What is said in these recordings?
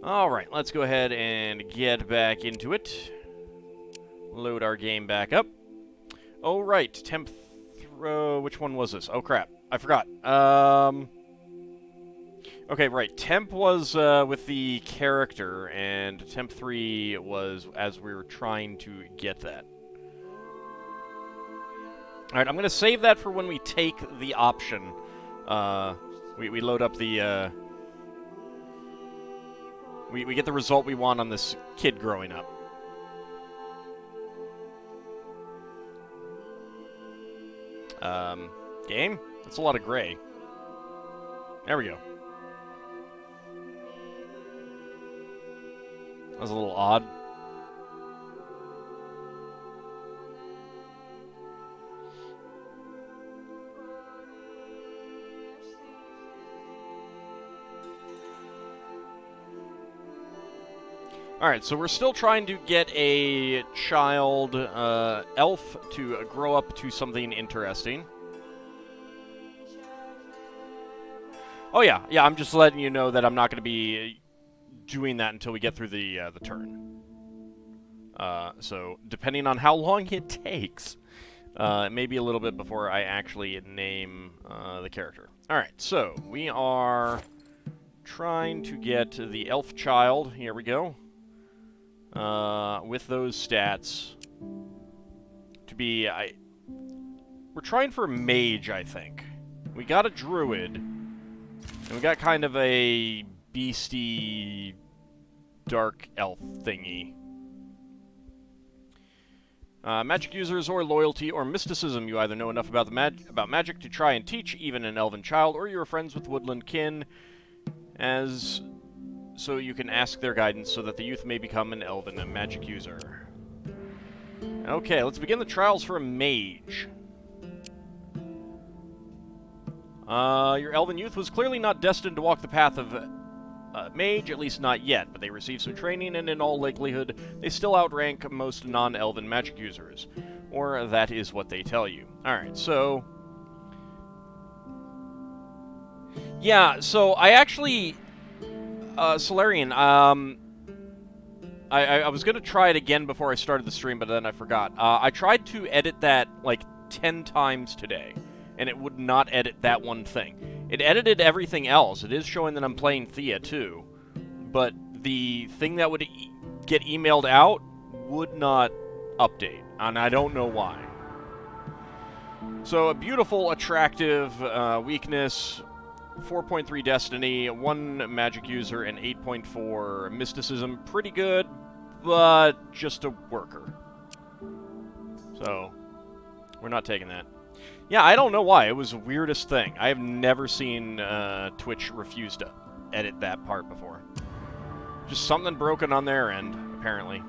Alright, let's go ahead and get back into it. Load our game back up. Oh, right. Temp throw. Which one was this? Oh, crap. I forgot. Okay, right. Temp was with the character, and Temp 3 was as we were trying to get that. Alright, I'm going to save that for when we take the option. We load up the... We get the result we want on this kid growing up. Game? That's a lot of gray. There we go. That was a little odd. Alright, so we're still trying to get a child elf to grow up to something interesting. Oh yeah, I'm just letting you know that I'm not going to be doing that until we get through the turn. So, depending on how long it takes, it may be a little bit before I actually name the character. Alright, so we are trying to get the elf child. Here we go. With those stats to be... we're trying for a mage, I think. We got a druid, and we got kind of a beastie dark elf thingy. Magic users or loyalty or mysticism. You either know enough about about magic to try and teach even an elven child, or you are friends with woodland kin, so you can ask their guidance so that the youth may become an elven magic user. Okay, let's begin the trials for a mage. Your elven youth was clearly not destined to walk the path of mage, at least not yet, but they received some training, and in all likelihood, they still outrank most non-elven magic users. Or that is what they tell you. Alright, so... yeah, so I actually... Solarian, I was going to try it again before I started the stream, but then I forgot. I tried to edit that, like, 10 times today, and it would not edit that one thing. It edited everything else. It is showing that I'm playing Thea, too, but the thing that would get emailed out would not update, and I don't know why. So, a beautiful, attractive weakness... 4.3 Destiny, 1 Magic User, and 8.4 Mysticism. Pretty good, but just a worker. So, we're not taking that. Yeah, I don't know why. It was the weirdest thing. I have never seen Twitch refuse to edit that part before. Just something broken on their end, apparently.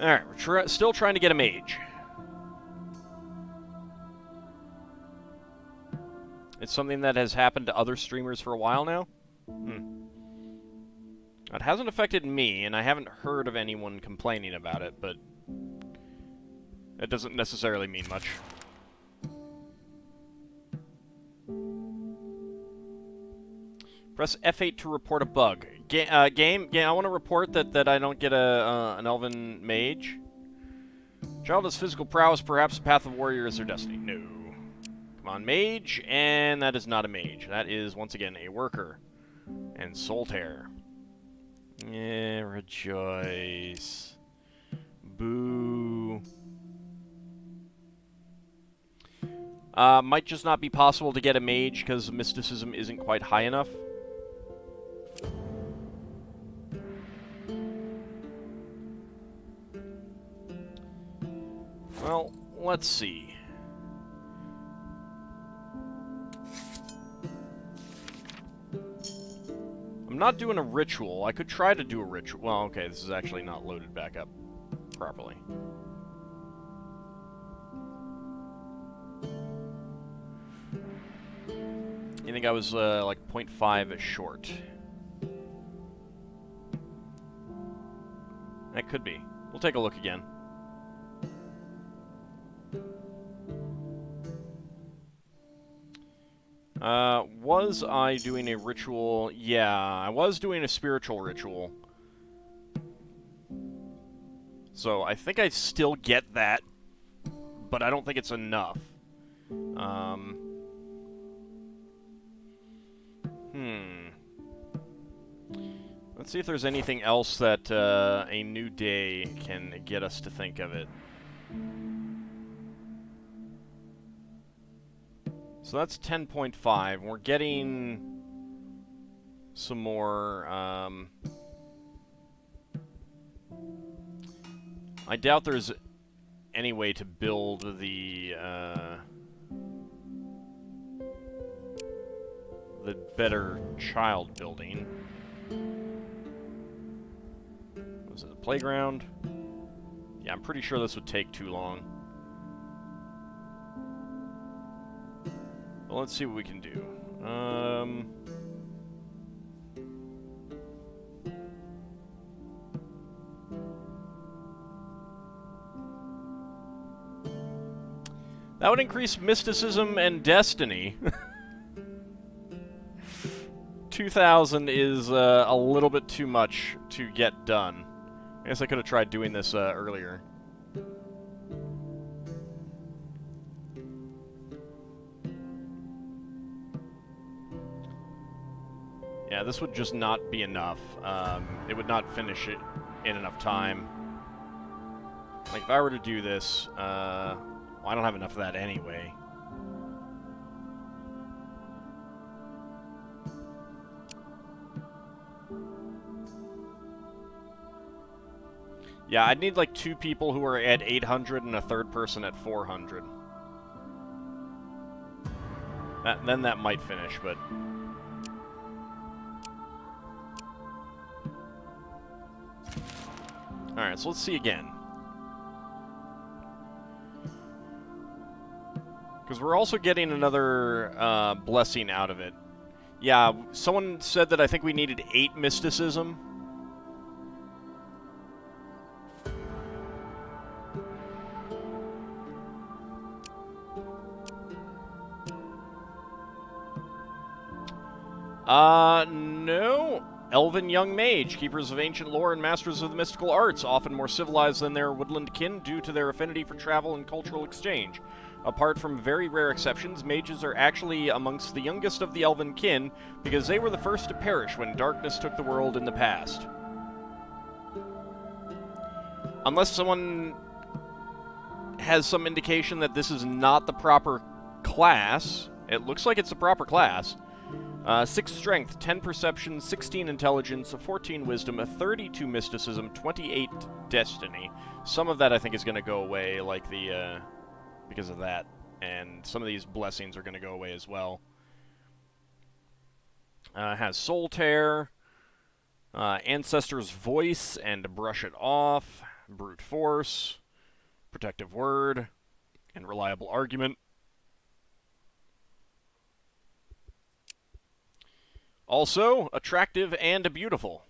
Alright, we're still trying to get a mage. It's something that has happened to other streamers for a while now. It hasn't affected me, and I haven't heard of anyone complaining about it, but it doesn't necessarily mean much. Press F8 to report a bug. Game, I want to report that I don't get an elven mage. Child has physical prowess, perhaps the path of warrior is their destiny. No. Come on, mage, and that is not a mage. That is, once again, a worker. And Soltaire. Yeah, rejoice. Boo. Might just not be possible to get a mage because mysticism isn't quite high enough. Well, let's see. I'm not doing a ritual. I could try to do a ritual. Well, okay, this is actually not loaded back up properly. I think I was, like, 0.5 short. That could be. We'll take a look again. Was I doing a ritual? Yeah, I was doing a spiritual ritual. So I think I still get that, but I don't think it's enough. Let's see if there's anything else that a new day can get us to think of it. So that's 10.5. We're getting some more. I doubt there's any way to build the better child building. Was it the playground? Yeah, I'm pretty sure this would take too long. Well, let's see what we can do. That would increase mysticism and destiny. 2,000 is a little bit too much to get done. I guess I could have tried doing this earlier. Yeah, this would just not be enough. It would not finish it in enough time. Like, if I were to do this, well, I don't have enough of that anyway. Yeah, I'd need like 2 people who are at 800 and a third person at 400. Then that might finish, but... Alright, so let's see again. Because we're also getting another blessing out of it. Yeah, someone said that I think we needed 8 mysticism. No. Elven young mage, keepers of ancient lore and masters of the mystical arts, often more civilized than their woodland kin due to their affinity for travel and cultural exchange. Apart from very rare exceptions, mages are actually amongst the youngest of the elven kin, because they were the first to perish when darkness took the world in the past. Unless someone has some indication that this is not the proper class, it looks like it's the proper class. 6 strength, 10 perception, 16 intelligence, 14 wisdom, 32 mysticism, 28 destiny. Some of that I think is going to go away, like the, because of that. And some of these blessings are going to go away as well. Has soul tear, ancestor's voice and brush it off, brute force, protective word, and reliable argument. Also, attractive and beautiful.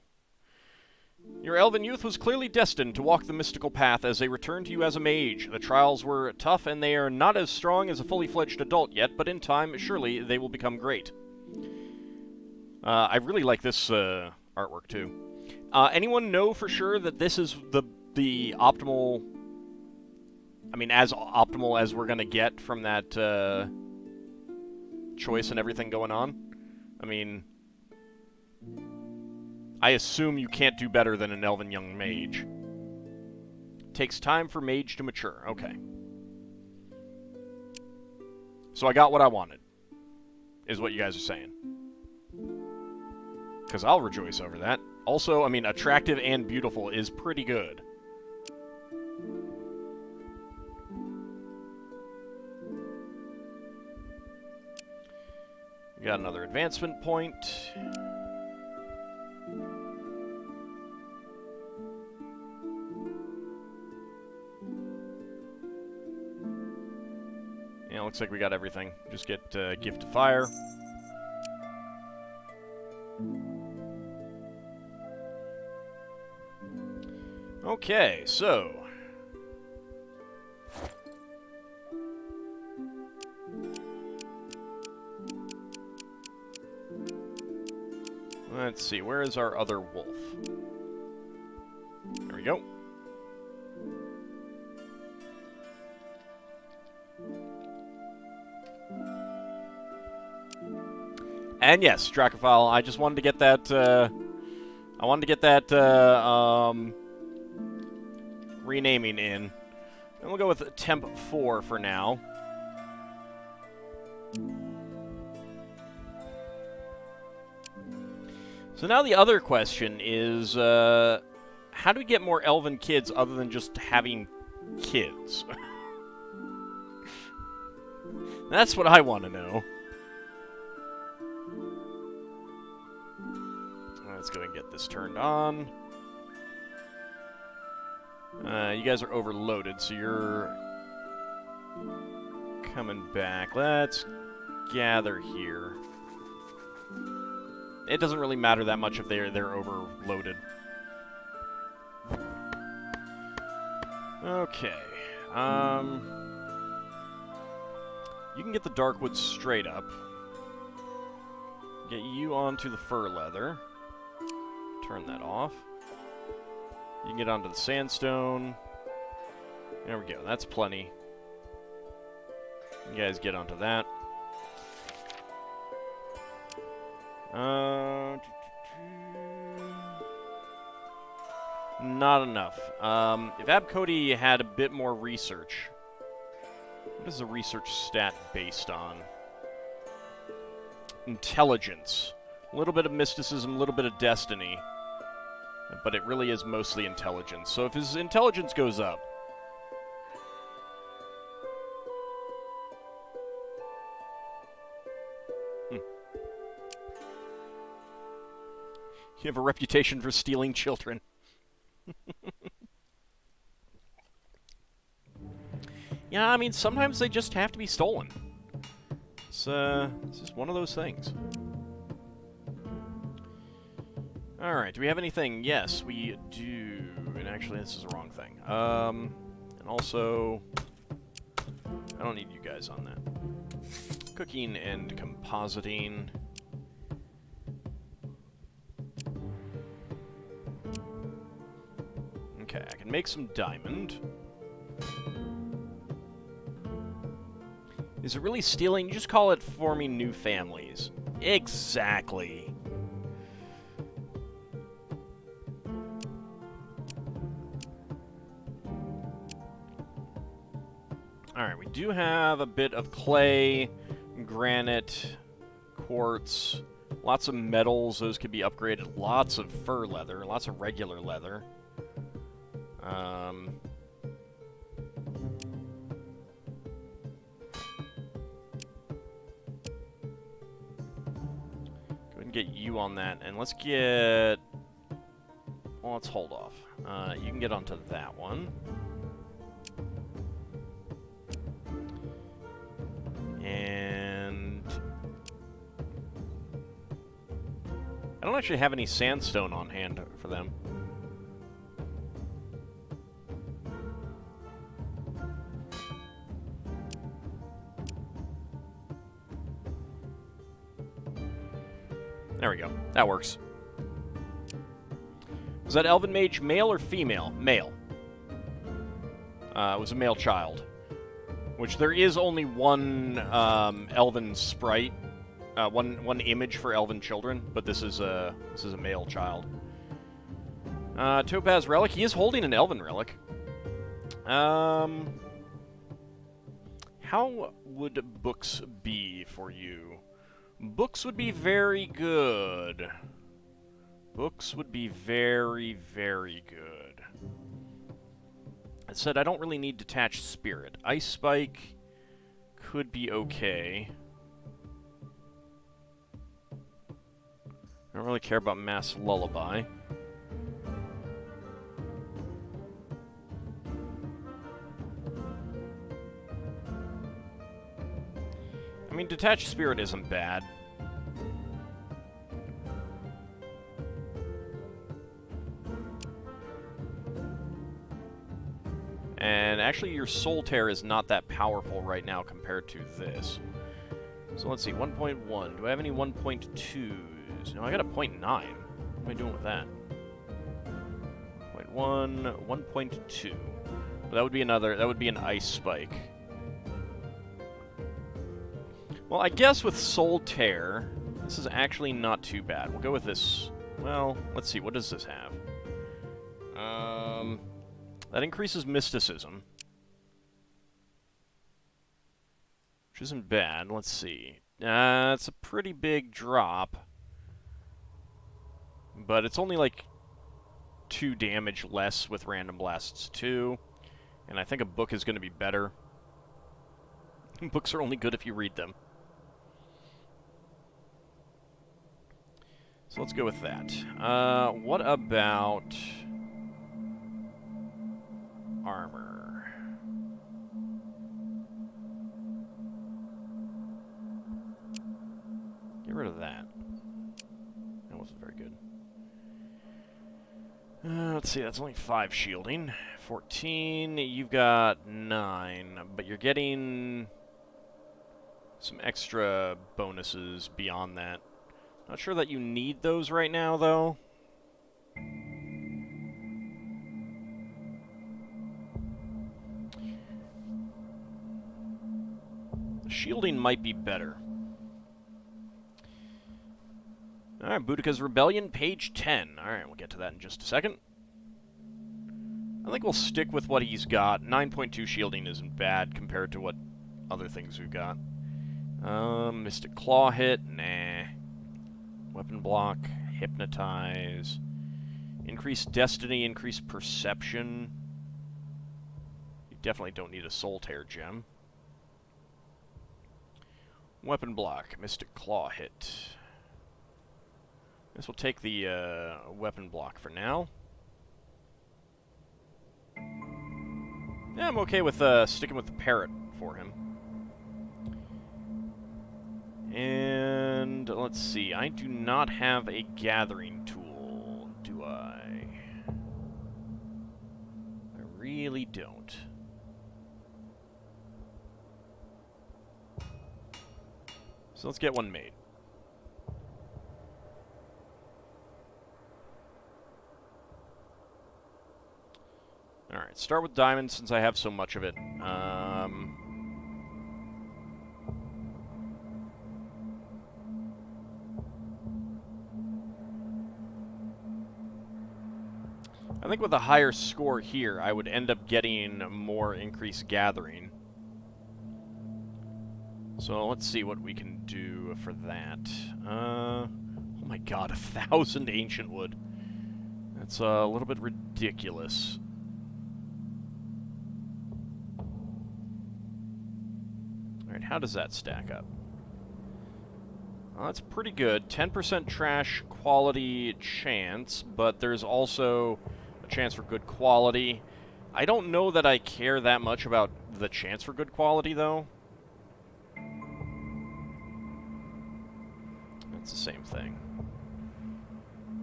Your elven youth was clearly destined to walk the mystical path as they returned to you as a mage. The trials were tough, and they are not as strong as a fully fledged adult yet, but in time, surely, they will become great. I really like this artwork, too. Anyone know for sure that this is the optimal... I mean, as optimal as we're going to get from that choice and everything going on? I mean... I assume you can't do better than an elven young mage. Takes time for mage to mature. Okay. So I got what I wanted, is what you guys are saying. Because I'll rejoice over that. Also, I mean, attractive and beautiful is pretty good. We got another advancement point. Yeah, looks like we got everything. Just get Gift of Fire. Okay, so... Let's see, where is our other wolf? There we go. And yes, Dracophile, I just wanted to get that, I wanted to get that, renaming in. And we'll go with Temp 4 for now. So now the other question is, how do we get more elven kids other than just having kids? That's what I want to know. Let's go and get this turned on. You guys are overloaded, so you're coming back. Let's gather here. It doesn't really matter that much if they're overloaded. Okay. You can get the Darkwood straight up. Get you onto the fur leather. Turn that off. You can get onto the sandstone. There we go. That's plenty. You guys get onto that. Not enough. If Abcody had a bit more research... What is the research stat based on? Intelligence. A little bit of mysticism, a little bit of destiny. But it really is mostly intelligence. So if his intelligence goes up... You have a reputation for stealing children. Yeah, I mean, sometimes they just have to be stolen. It's just one of those things. Alright, do we have anything? Yes, we do. And actually, this is the wrong thing. And also... I don't need you guys on that. Cooking and compositing. Okay, I can make some diamond. Is it really stealing? You just call it forming new families. Exactly. Alright, we do have a bit of clay, granite, quartz, lots of metals. Those could be upgraded. Lots of fur leather, lots of regular leather. Go ahead and get you on that, and let's get... Well, let's hold off. You can get onto that one. And... I don't actually have any sandstone on hand for them. There we go. That works. Was that Elven Mage male or female? Male. It was a male child. Which there is only one Elven sprite, one image for Elven children, but this is a male child. Topaz Relic. He is holding an Elven Relic. How would books be for you? Books would be very good. Books would be very, very good. I said I don't really need Detached Spirit. Ice Spike could be okay. I don't really care about Mass Lullaby. I mean, Detached Spirit isn't bad. And actually, your Soul Tear is not that powerful right now compared to this. So let's see, 1.1. Do I have any 1.2s? Energize. No, I got a 0.9. What am I doing with that? 0.1, 1.2. That would be another, that would be an ice spike. Well, I guess with Soul Tear, this is actually not too bad. We'll go with this. Well, let's see, what does this have? That increases Mysticism. Which isn't bad. Let's see. It's a pretty big drop. But it's only like 2 damage less with Random Blasts 2. And I think a book is going to be better. Books are only good if you read them. So let's go with that. What about armor? Get rid of that. That wasn't very good. Let's see, that's only 5 shielding. 14, you've got 9, but you're getting some extra bonuses beyond that. Not sure that you need those right now, though. Shielding might be better. Alright, Boudica's Rebellion, page 10. Alright, we'll get to that in just a second. I think we'll stick with what he's got. 9.2 shielding isn't bad compared to what other things we've got. Mystic Claw hit, nah. Weapon block, Hypnotize. Increase Destiny, increase Perception. You definitely don't need a Soul Tear gem. Weapon block, Mystic Claw hit. Guess we'll take the weapon block for now. Yeah, I'm okay with sticking with the parrot for him. And let's see, I do not have a gathering tool, do I? I really don't. So let's get one made. Alright, start with diamond since I have so much of it. I think with a higher score here, I would end up getting more increased gathering. So let's see what we can do for that. Oh my god, 1,000 ancient wood. That's a little bit ridiculous. Alright, how does that stack up? Well, that's pretty good. 10% trash quality chance, but there's also a chance for good quality. I don't know that I care that much about the chance for good quality, though. It's the same thing.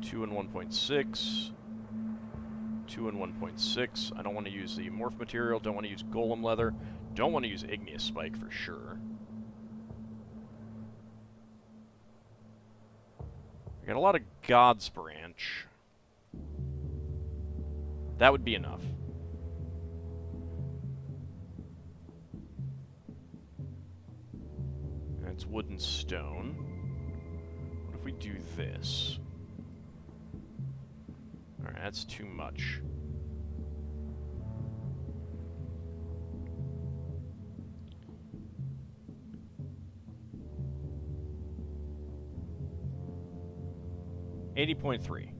2 and 1.6. 2 and 1.6. I don't want to use the morph material. Don't want to use golem leather. Don't want to use igneous spike for sure. I got a lot of God's Branch. That would be enough. That's wood and stone. What if we do this? Alright, that's too much. $80.3.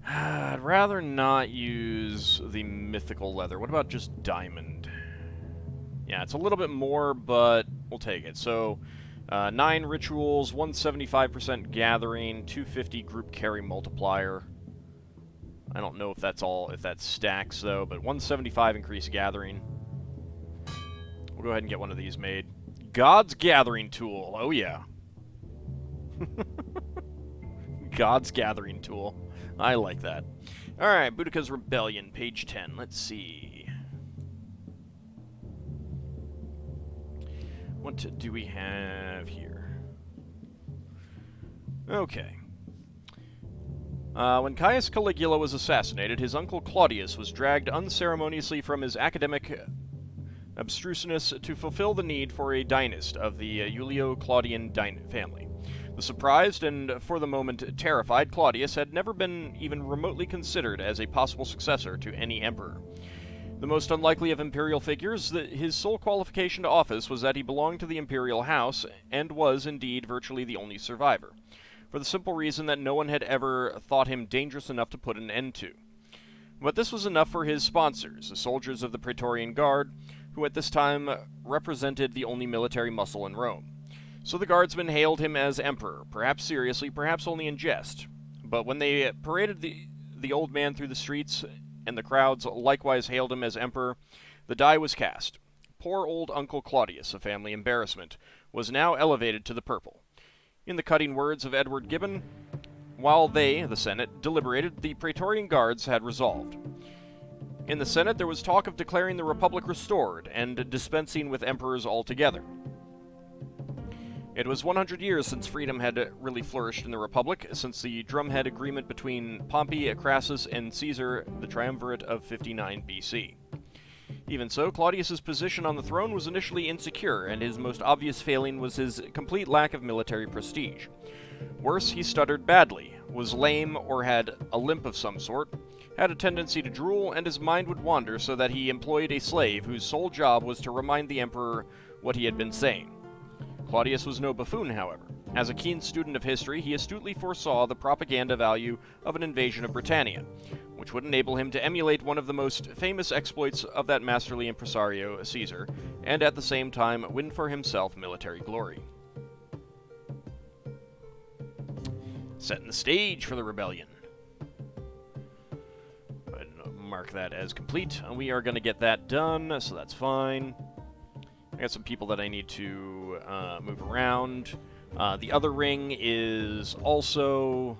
I'd rather not use the mythical leather. What about just diamond? Yeah, it's a little bit more, but we'll take it. So, 9 rituals, 175% gathering, 250 group carry multiplier. I don't know if that's all, if that stacks though, but 175 increased gathering. We'll go ahead and get one of these made. God's Gathering Tool. Oh yeah. God's Gathering Tool. I like that. Alright, Boudica's Rebellion, page 10. Let's see. What do we have here? Okay. When Caius Caligula was assassinated, his uncle Claudius was dragged unceremoniously from his academic abstruseness to fulfill the need for a dynast of the Julio-Claudian family. The surprised and, for the moment, terrified Claudius had never been even remotely considered as a possible successor to any emperor. The most unlikely of imperial figures, his sole qualification to office was that he belonged to the imperial house, and was, indeed, virtually the only survivor, for the simple reason that no one had ever thought him dangerous enough to put an end to. But this was enough for his sponsors, the soldiers of the Praetorian Guard, who at this time represented the only military muscle in Rome. So the guardsmen hailed him as emperor, perhaps seriously, perhaps only in jest. But when they paraded the old man through the streets, and the crowds likewise hailed him as emperor, the die was cast. Poor old Uncle Claudius, a family embarrassment, was now elevated to the purple. In the cutting words of Edward Gibbon, while they, the Senate, deliberated, the Praetorian Guards had resolved. In the Senate, there was talk of declaring the Republic restored and dispensing with emperors altogether. It was 100 years since freedom had really flourished in the Republic, since the drumhead agreement between Pompey, Crassus, and Caesar, the triumvirate of 59 BC. Even so, Claudius's position on the throne was initially insecure, and his most obvious failing was his complete lack of military prestige. Worse, he stuttered badly, was lame or had a limp of some sort, had a tendency to drool, and his mind would wander so that he employed a slave whose sole job was to remind the emperor what he had been saying. Claudius was no buffoon, however. As a keen student of history, he astutely foresaw the propaganda value of an invasion of Britannia, which would enable him to emulate one of the most famous exploits of that masterly impresario, Caesar, and at the same time win for himself military glory. Setting the stage for the rebellion. Go ahead and mark that as complete. We are going to get that done, so that's fine. I got some people that I need to move around. The other ring is also...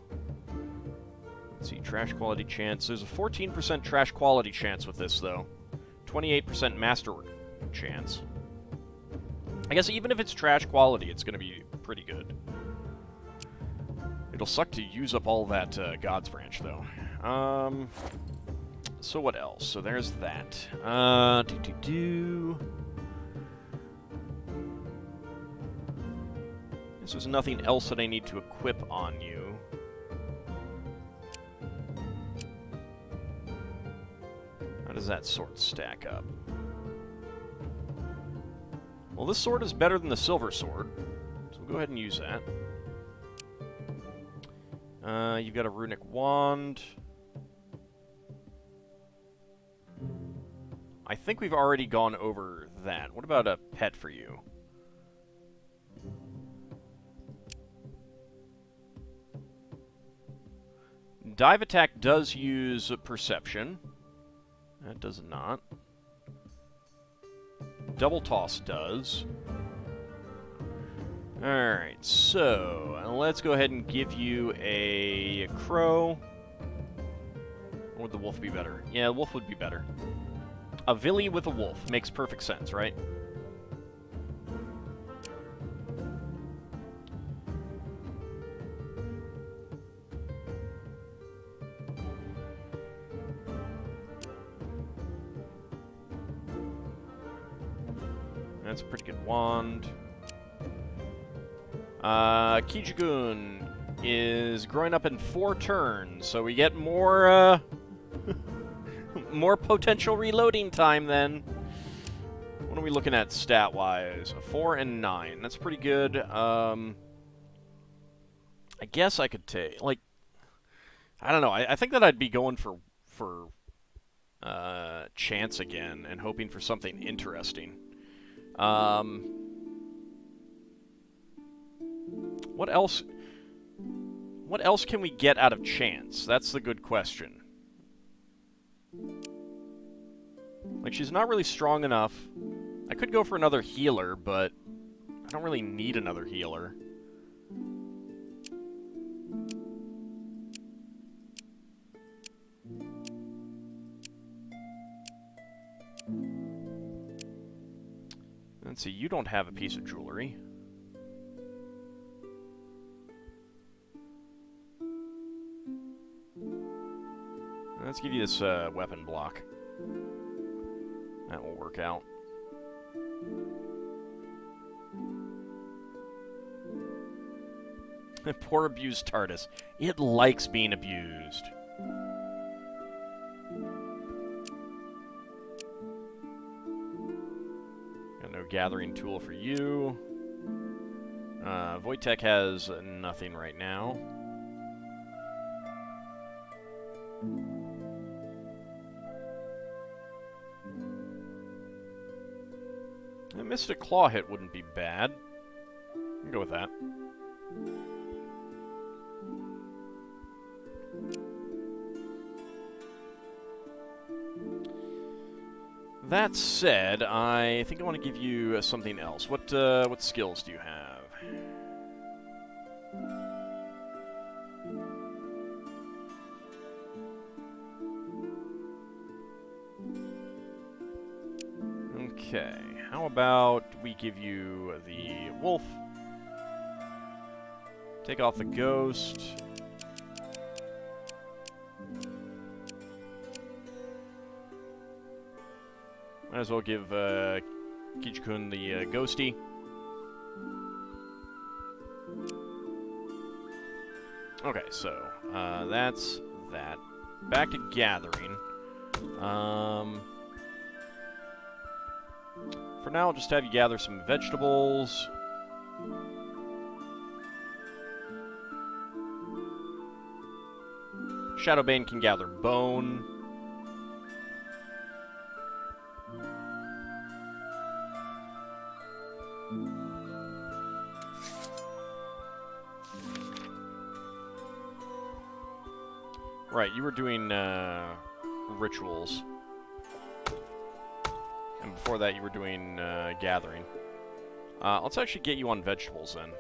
Let's see, trash quality chance. There's a 14% trash quality chance with this, though. 28% masterwork chance. I guess even if it's trash quality, it's going to be pretty good. It'll suck to use up all that God's Branch, though. So what else? So there's that. Guess there's nothing else that I need to equip on you. How does that sword stack up? Well, this sword is better than the silver sword, so we'll go ahead and use that. You've got a runic wand. I think we've already gone over that. What about a pet for you? Dive attack does use perception. That does not. Double toss does. Alright, so let's go ahead and give you a crow. Or would the wolf be better? Yeah, the wolf would be better. A Villy with a wolf makes perfect sense, right? That's a pretty good wand. Kijigun is growing up in 4 turns, so we get more, more potential reloading time then. What are we looking at stat-wise? 4 and 9. That's pretty good. I guess I could take, like, I don't know. I think that I'd be going for chance again and hoping for something interesting. What else? What else can we get out of chance? That's the good question. Like, she's not really strong enough. I could go for another healer, but I don't really need another healer. Let's see, you don't have a piece of jewelry. Let's give you this weapon block. That will work out. Poor abused TARDIS. It likes being abused. Got no gathering tool for you. Wojtek has nothing right now. A Mystic Claw hit wouldn't be bad. I'll go with that. That said, I think I want to give you something else. What skills do you have? Okay, how about we give you the wolf, take off the ghost, might as well give Kichikun the ghosty. Okay, so that's that. Back to gathering. For now, I'll just have you gather some vegetables. Shadowbane can gather bone. Right, you were doing rituals. And before that, you were doing gathering. Let's actually get you on vegetables, then.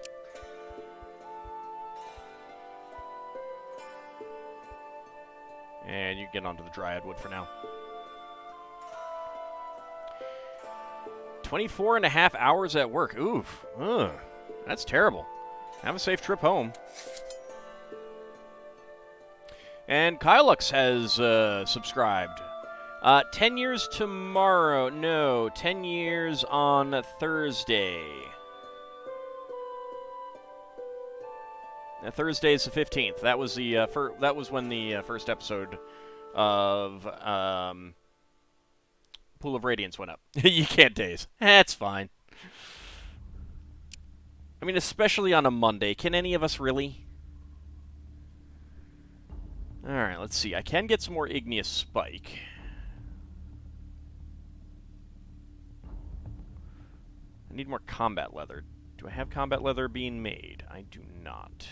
And you can get onto the dryad wood for now. 24.5 hours at work. Oof. Ugh. That's terrible. Have a safe trip home. And Kylux has subscribed. 10 years tomorrow. No, 10 years on Thursday. Thursday is the 15th. That was the that was when the first episode of Pool of Radiance went up. You can't daze. That's fine. I mean, especially on a Monday. Can any of us really? Alright, let's see. I can get some more Igneous Spike. I need more combat leather. Do I have combat leather being made? I do not.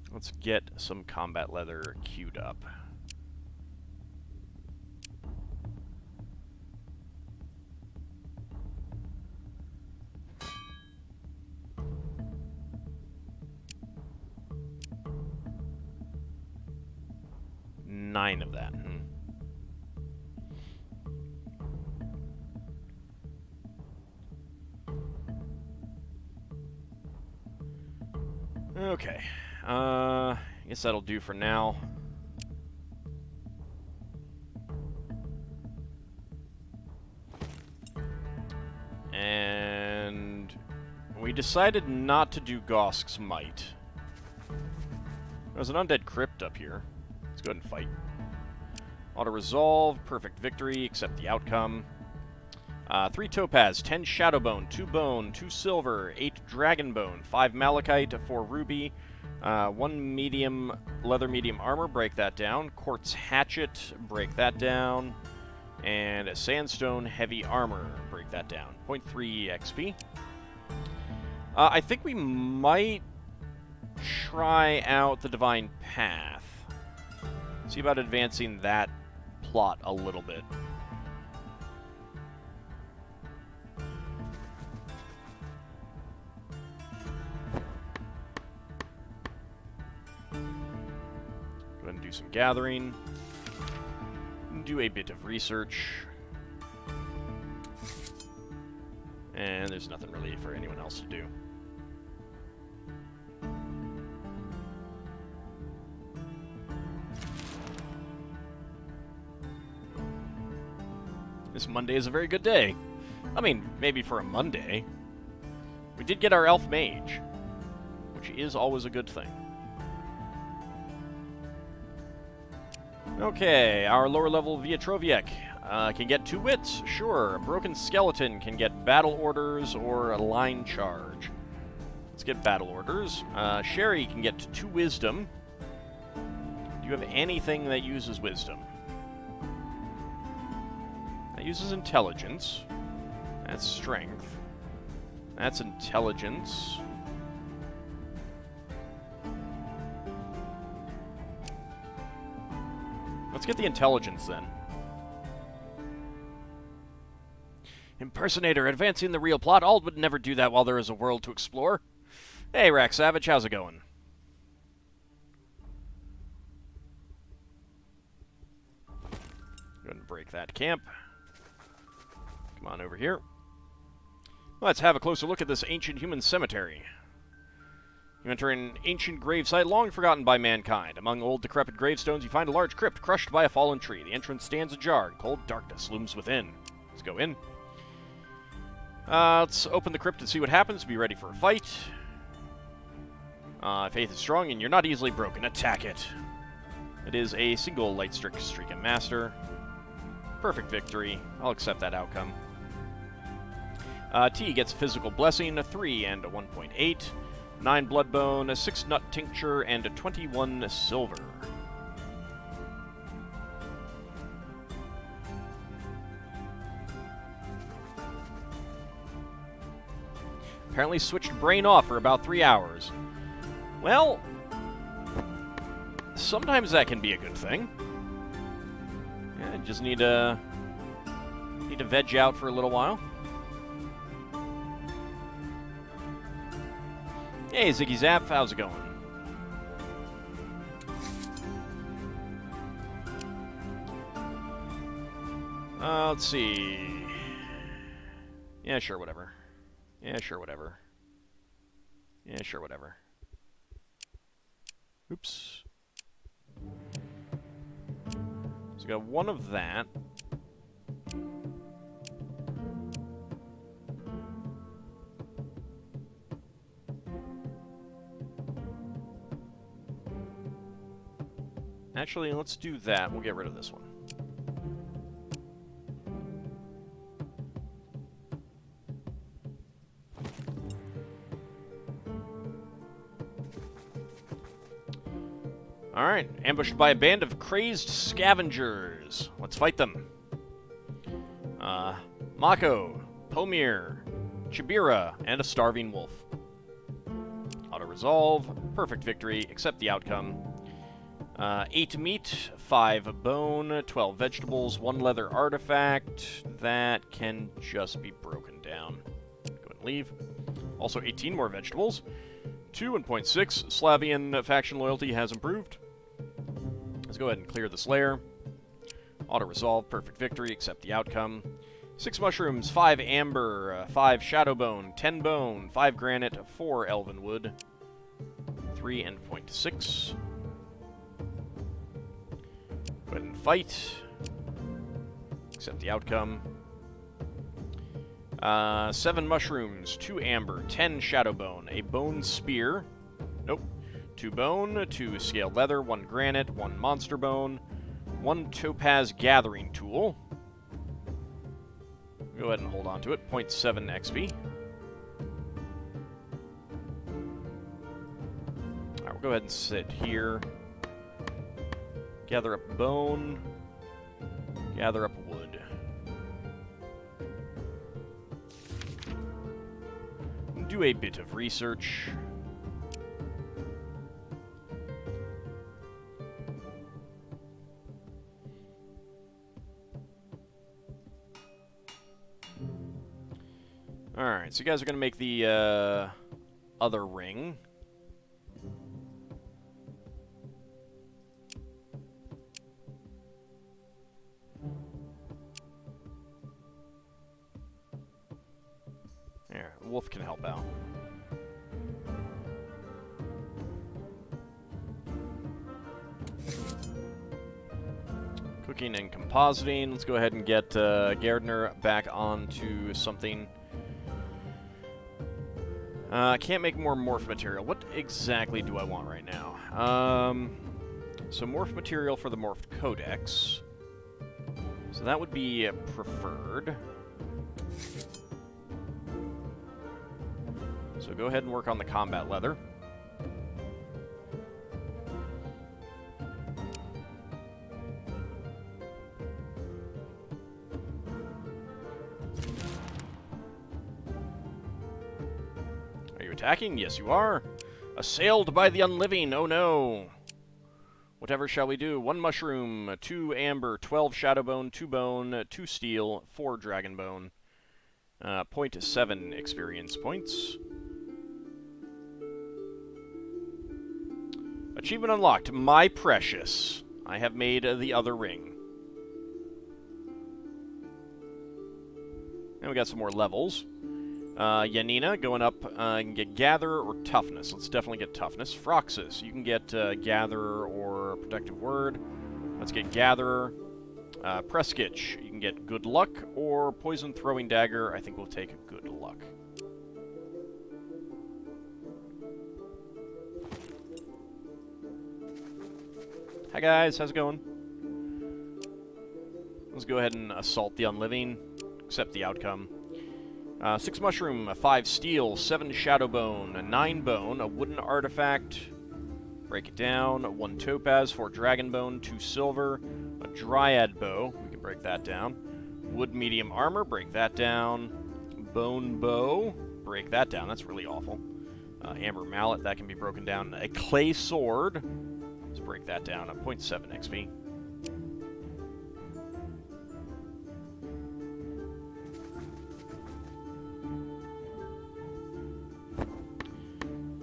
Let's get some combat leather queued up. Nine of that. Okay. I guess that'll do for now. And we decided not to do Gosk's Might. There's an undead crypt up here. Let's go ahead and fight. Auto-resolve, perfect victory, accept the outcome. 3 topaz, 10 shadowbone, 2 bone, 2 silver, 8 dragon bone, 5 malachite, 4 ruby, 1 medium leather medium armor, break that down. Quartz hatchet, break that down. And a sandstone heavy armor, break that down. 0.3 XP. I think we might try out the Divine Path. See about advancing that plot a little bit. Go ahead and do some gathering. Do a bit of research. And there's nothing really for anyone else to do. This Monday is a very good day. I mean, maybe for a Monday. We did get our Elf Mage, which is always a good thing. Okay, our lower level Vietroviec can get 2 wits, sure. A Broken Skeleton can get battle orders or a line charge. Let's get battle orders. Sherry can get 2 wisdom. Do you have anything that uses wisdom? That uses intelligence. That's strength. That's intelligence. Let's get the intelligence then. Impersonator, advancing the real plot. Ald would never do that while there is a world to explore. Hey, Rack Savage, how's it going? Go ahead and break that camp. Come on over here. Let's have a closer look at this ancient human cemetery. You enter an ancient gravesite long forgotten by mankind. Among old decrepit gravestones, you find a large crypt crushed by a fallen tree. The entrance stands ajar, and cold darkness looms within. Let's go in. Let's open the crypt and see what happens. Be ready for a fight. Faith is strong, and you're not easily broken. Attack it. It is a single light streak and master. Perfect victory. I'll accept that outcome. T gets physical blessing, a 3 and a 1.8. 9 bloodbone, a 6 nut tincture, and a 21 silver. Apparently switched brain off for about 3 hours. Well, sometimes that can be a good thing. Yeah, just need to veg out for a little while. Hey, Ziggy Zap, how's it going? Let's see. Yeah, sure, whatever. Yeah, sure, whatever. Yeah, sure, whatever. Oops. So we got 1 of that. Actually, let's do that. We'll get rid of this one. Alright, ambushed by a band of crazed scavengers. Let's fight them. Mako, Pomir, Chibira, and a starving wolf. Auto-resolve, perfect victory, accept the outcome. 8 meat, 5 bone, 12 vegetables, 1 leather artifact. That can just be broken down. Go ahead and leave. Also 18 more vegetables. 2 and 0.6. Slavian faction loyalty has improved. Let's go ahead and clear this lair. Auto-resolve, perfect victory, accept the outcome. 6 mushrooms, 5 amber, 5 shadowbone, 10 bone, 5 granite, 4 elven wood. 3 and 0.6. Go ahead and fight. Accept the outcome. 7 mushrooms, 2 amber, 10 shadowbone, a bone spear. Nope. 2 bone, 2 scaled leather, 1 granite, 1 monster bone, 1 topaz gathering tool. Go ahead and hold on to it. 0.7 XP. Alright, we'll go ahead and sit here. Gather up bone. Gather up wood. Do a bit of research. Alright, so you guys are going to make the other ring. There, Wolf can help out. cooking and compositing. Let's go ahead and get Gardner back onto something. Can't make more morph material. What exactly do I want right now? So morph material for the morphed codex. So that would be preferred. So go ahead and work on the combat leather. Are you attacking? Yes, you are. Assailed by the unliving. Oh no. Whatever shall we do? 1 mushroom, 2 amber, 12 shadowbone, 2 bone, 2 steel, 4 dragonbone. 0.7 experience points. Achievement unlocked. My precious. I have made the other ring. And we got some more levels. Yanina going up and get Gather or Toughness. Let's definitely get Toughness. Froxus, you can get Gather or Protective Word. Let's get Gatherer. Preskitch, you can get Good Luck or Poison Throwing Dagger. I think we'll take Good Luck. Hi guys, how's it going? Let's go ahead and assault the unliving. Accept the outcome. 6 mushroom, 5 steel, 7 shadowbone, 9 bone, a wooden artifact. Break it down. 1 topaz, 4 dragonbone, 2 silver, a dryad bow. We can break that down. Wood medium armor. Break that down. Bone bow. Break that down. That's really awful. Amber mallet. That can be broken down. A clay sword. Let's break that down. A 0.7 XP.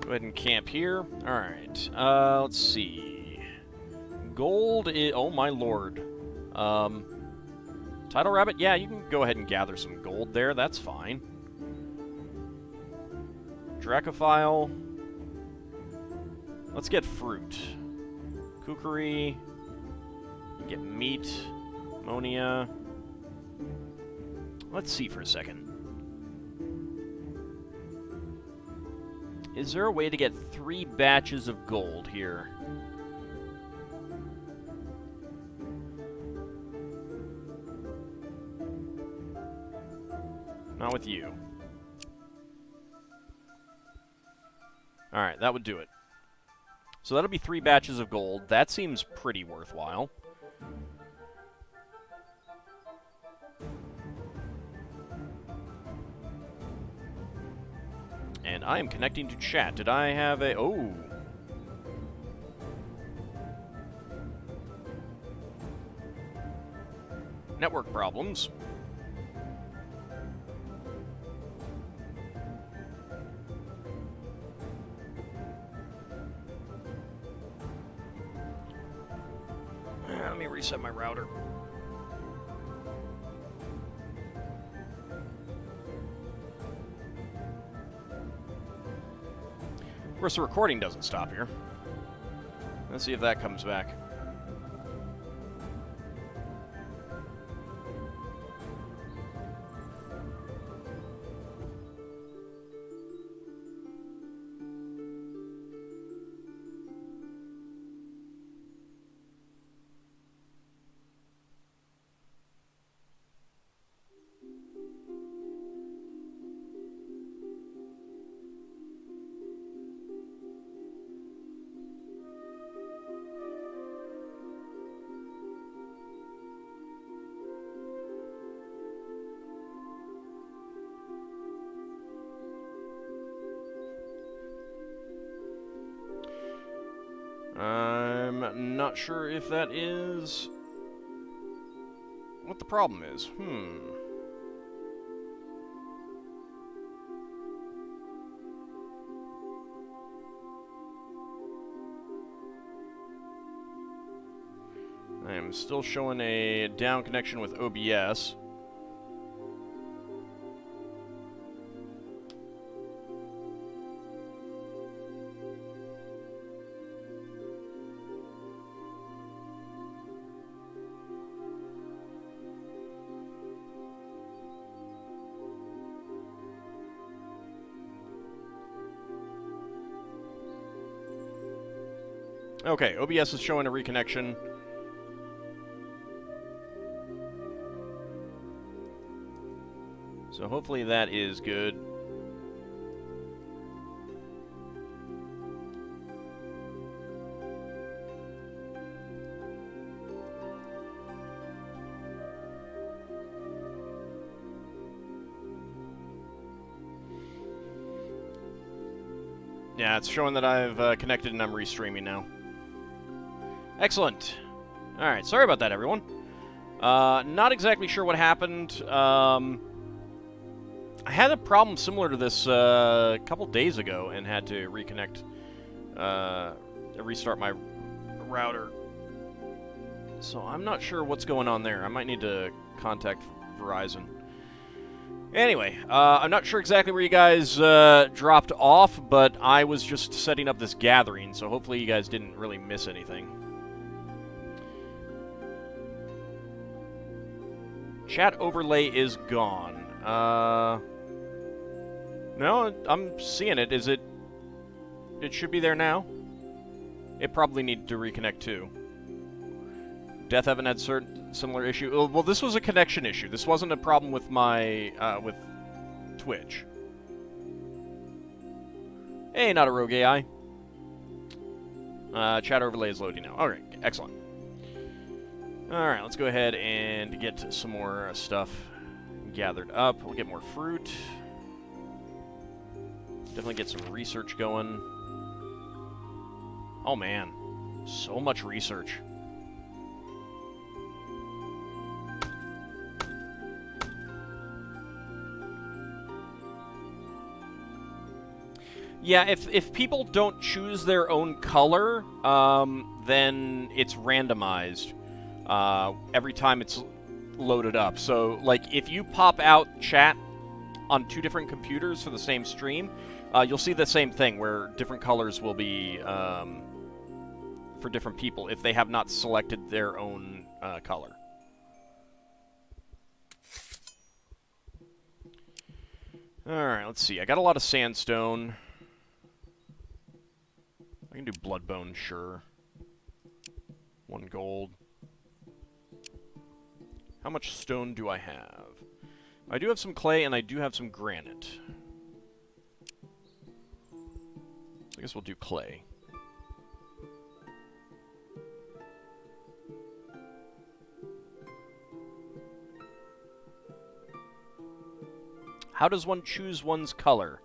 Go ahead and camp here. Alright, let's see. Gold is... Oh, my lord. Title Rabbit? Yeah, you can go ahead and gather some gold there. That's fine. Dracophile. Let's get fruit. Kukuri. You get meat. Ammonia. Let's see for a second. Is there a way to get 3 batches of gold here? Not with you. Alright, that would do it. So that'll be 3 batches of gold. That seems pretty worthwhile. And I am connecting to chat. Did I have a... Oh. Network problems. Let me reset my router. Of course, the recording doesn't stop here. Let's see if that comes back. I'm not sure if that is what the problem is. I am still showing a down connection with OBS. Okay, OBS is showing a reconnection. So hopefully that is good. Yeah, it's showing that I've connected and I'm restreaming now. Excellent. Alright, sorry about that, everyone. Not exactly sure what happened. I had a problem similar to this a couple days ago and had to reconnect, restart my router. So I'm not sure what's going on there. I might need to contact Verizon. Anyway, I'm not sure exactly where you guys dropped off, but I was just setting up this gathering, so hopefully you guys didn't really miss anything. Chat overlay is gone. No, I'm seeing it. Is it... It should be there now. It probably needed to reconnect too. Death haven't had similar issue. Well, this was a connection issue. This wasn't a problem with my, with Twitch. Hey, not a rogue AI. Chat overlay is loading now. Alright, excellent. Alright, let's go ahead and get some more stuff gathered up. We'll get more fruit. Definitely get some research going. Oh man, so much research. Yeah, if people don't choose their own color, then it's randomized every time it's loaded up. So, like, if you pop out chat on 2 different computers for the same stream, you'll see the same thing, where different colors will be for different people if they have not selected their own color. Alright, let's see. I got a lot of sandstone. I can do bloodbone, sure. 1 gold. How much stone do I have? I do have some clay, and I do have some granite. So I guess we'll do clay. How does one choose one's color?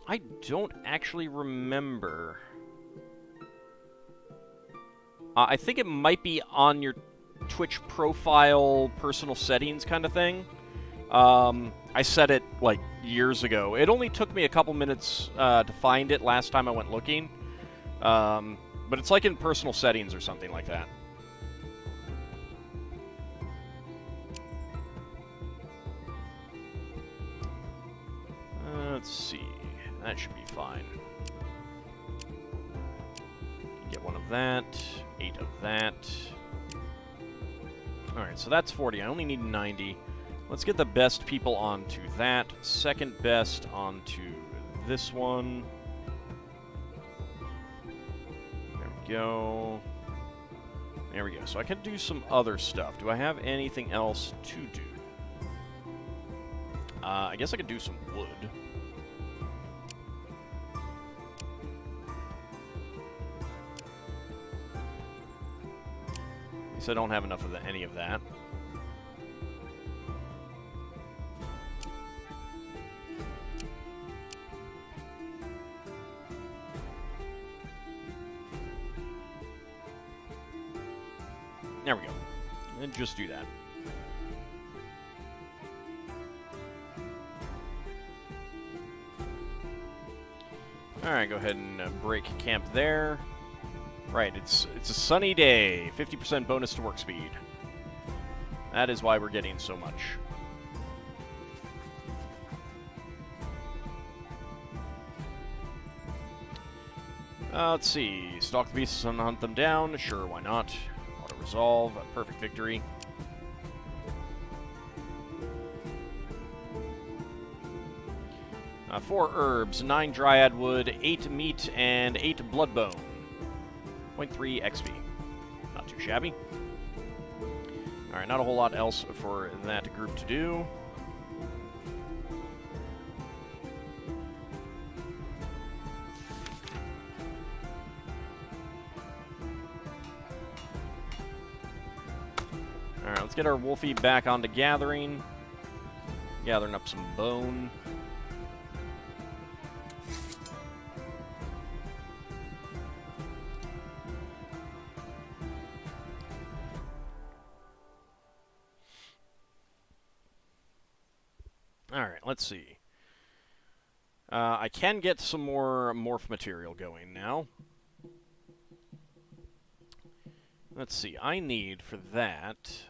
I don't actually remember. I think it might be on your Twitch profile, personal settings kind of thing. I set it, like, years ago. It only took me a couple minutes to find it last time I went looking. But it's like in personal settings or something like that. Let's see. That should be fine. Get 1 of that, 8 of that. Alright, so that's 40. I only need 90. Let's get the best people onto that. Second best onto this one. There we go. There we go. So I can do some other stuff. Do I have anything else to do? I guess I could do some wood. I don't have enough of any of that. There we go. And just do that. Alright, go ahead and break camp there. Right, it's a sunny day. 50% bonus to work speed. That is why we're getting so much. Let's see. Stalk the beasts and hunt them down. Sure, why not? Auto-resolve. Perfect victory. 4 herbs, 9 dryad wood, 8 meat, and 8 bloodbone. 0.3 XP. Not too shabby. Alright, not a whole lot else for that group to do. Alright, let's get our Wolfie back onto gathering. Gathering up some bone. Alright, let's see. I can get some more morph material going now. Let's see, I need for that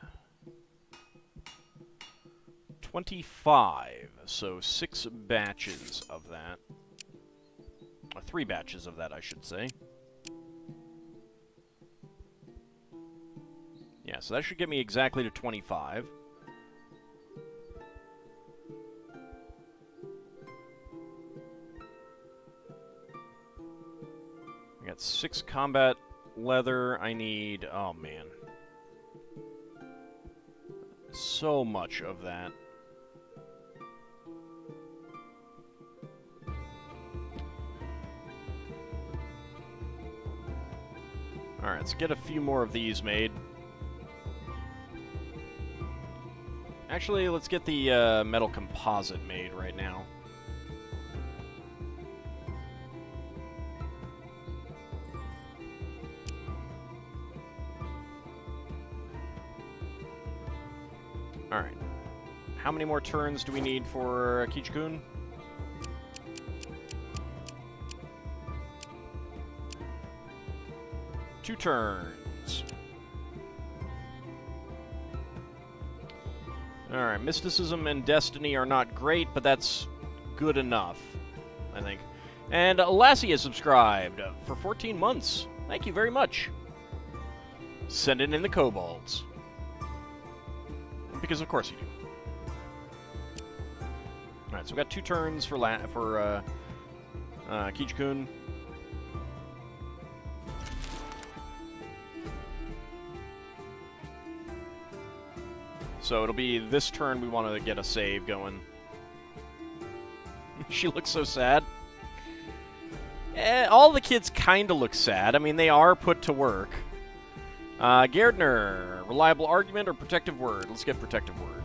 25, so 6 batches of that. Or 3 batches of that, I should say. Yeah, so that should get me exactly to 25. I got 6 combat leather. I need... oh, man. So much of that. Alright, let's get a few more of these made. Actually, let's get the metal composite made right now. Alright. How many more turns do we need for Kichikun? 2 turns. Alright, Mysticism and Destiny are not great, but that's good enough, I think. And Lassie has subscribed for 14 months. Thank you very much. Send it in the kobolds. Because of course you do. Alright, so we got 2 turns for Kichikun. So it'll be this turn we want to get a save going. She looks so sad. All the kids kind of look sad. I mean, they are put to work. Gardner, reliable argument or protective word? Let's get protective word.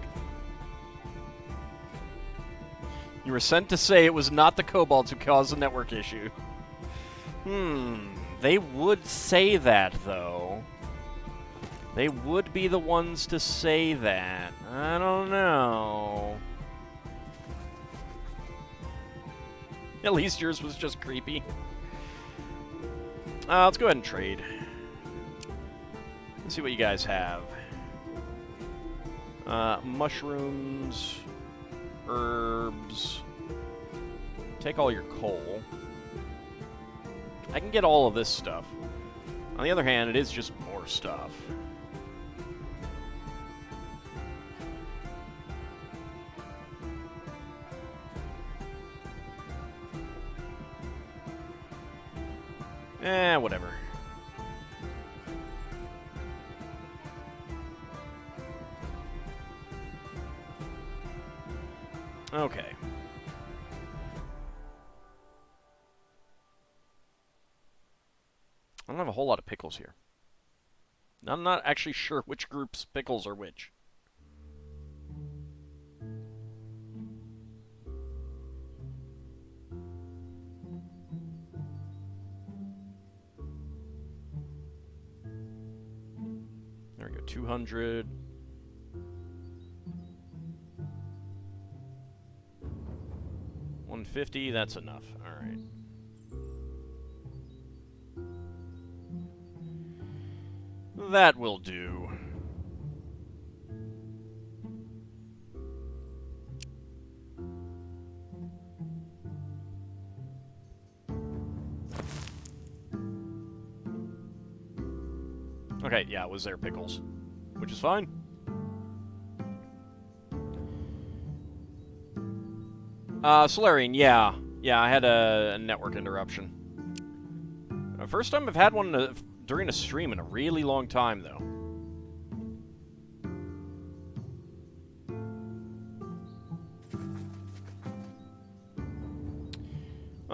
You were sent to say it was not the kobolds who caused the network issue. They would say that, though. They would be the ones to say that. I don't know. At least yours was just creepy. Let's go ahead and trade. Let's see what you guys have. Mushrooms, herbs. Take all your coal. I can get all of this stuff. On the other hand, it is just more stuff. Whatever. Okay. I don't have a whole lot of pickles here. I'm not actually sure which group's pickles are which. There we go, 200. $150, that's enough. Alright. That will do. Okay, yeah, it was their pickles. Which is fine. Solarian, yeah. Yeah, I had a network interruption. First time I've had one during a stream in a really long time, though.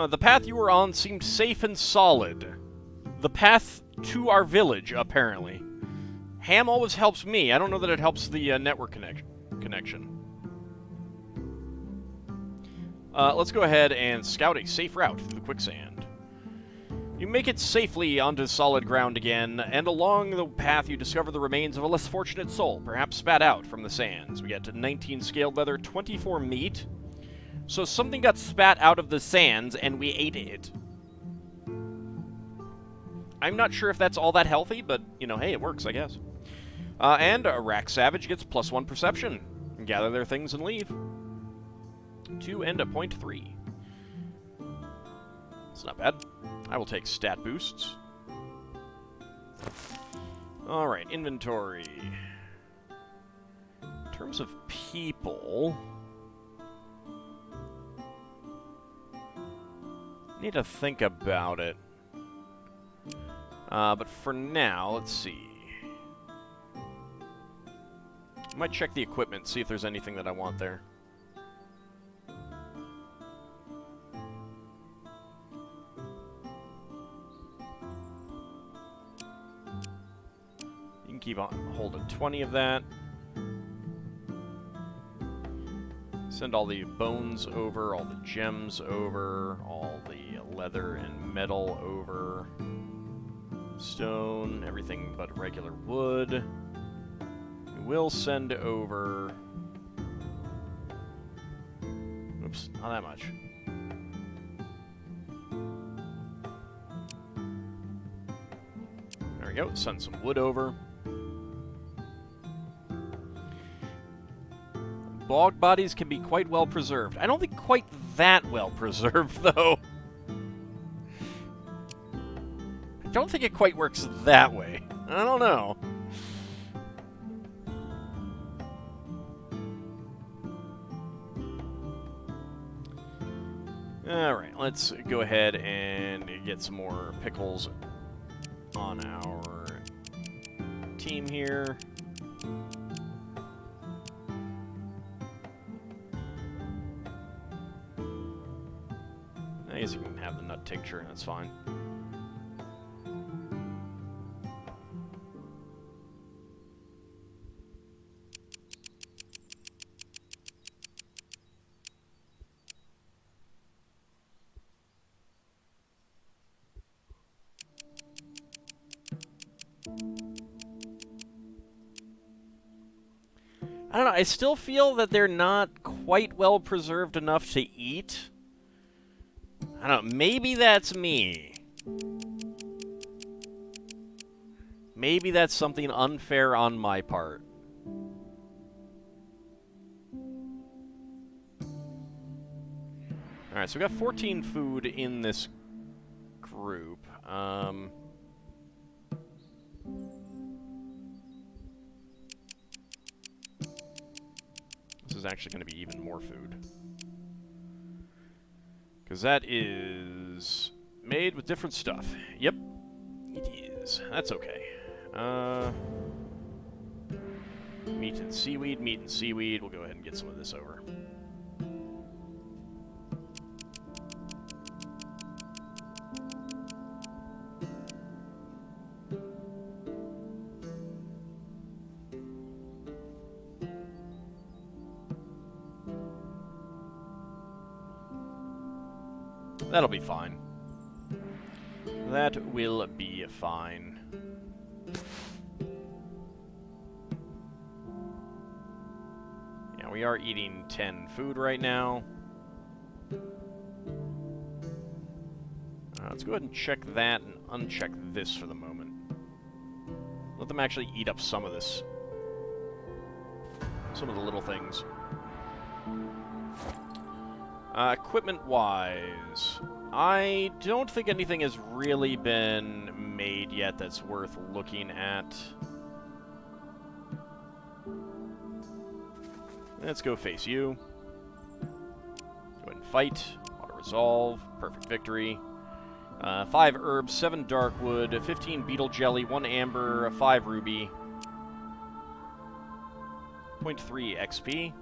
The path you were on seemed safe and solid. The path to our village, apparently. Ham always helps me. I don't know that it helps the network connection. Let's go ahead and scout a safe route through the quicksand. You make it safely onto solid ground again, and along the path you discover the remains of a less fortunate soul, perhaps spat out from the sands. We get to 19 scaled leather, 24 meat. So something got spat out of the sands, and we ate it. I'm not sure if that's all that healthy, but, you know, hey, it works, I guess. And a Rack Savage gets +1 perception. Gather their things and leave. 2 and a 0.3. It's not bad. I will take stat boosts. Alright, inventory. In terms of people... need to think about it. But for now, let's see. I might check the equipment, see if there's anything that I want there. You can keep on holding 20 of that. Send all the bones over, all the gems over, all the leather and metal over. Stone, everything but regular wood. We will send over... oops, not that much. There we go, send some wood over. Bog bodies can be quite well preserved. I don't think quite that well preserved, though. I don't think it quite works that way. I don't know. Alright, let's go ahead and get some more pickles on our team here. I guess you can have the nut tincture, and that's fine. I don't know, I still feel that they're not quite well preserved enough to eat. I don't know, maybe that's me. Maybe that's something unfair on my part. Alright, so we got 14 food in this group. This is actually going to be even more food. Because that is made with different stuff. Yep, it is. That's okay. Meat and seaweed, meat and seaweed. We'll go ahead and get some of this over. That'll be fine. That will be fine. Yeah, we are eating 10 food right now. Let's go ahead and check that and uncheck this for the moment. Let them actually eat up some of this. Some of the little things. Equipment-wise, I don't think anything has really been made yet that's worth looking at. Let's go face you. Go ahead and fight. Auto resolve. Perfect victory. 5 herbs, 7 dark wood, 15 beetle jelly, 1 amber, 5 ruby. 0.3 XP.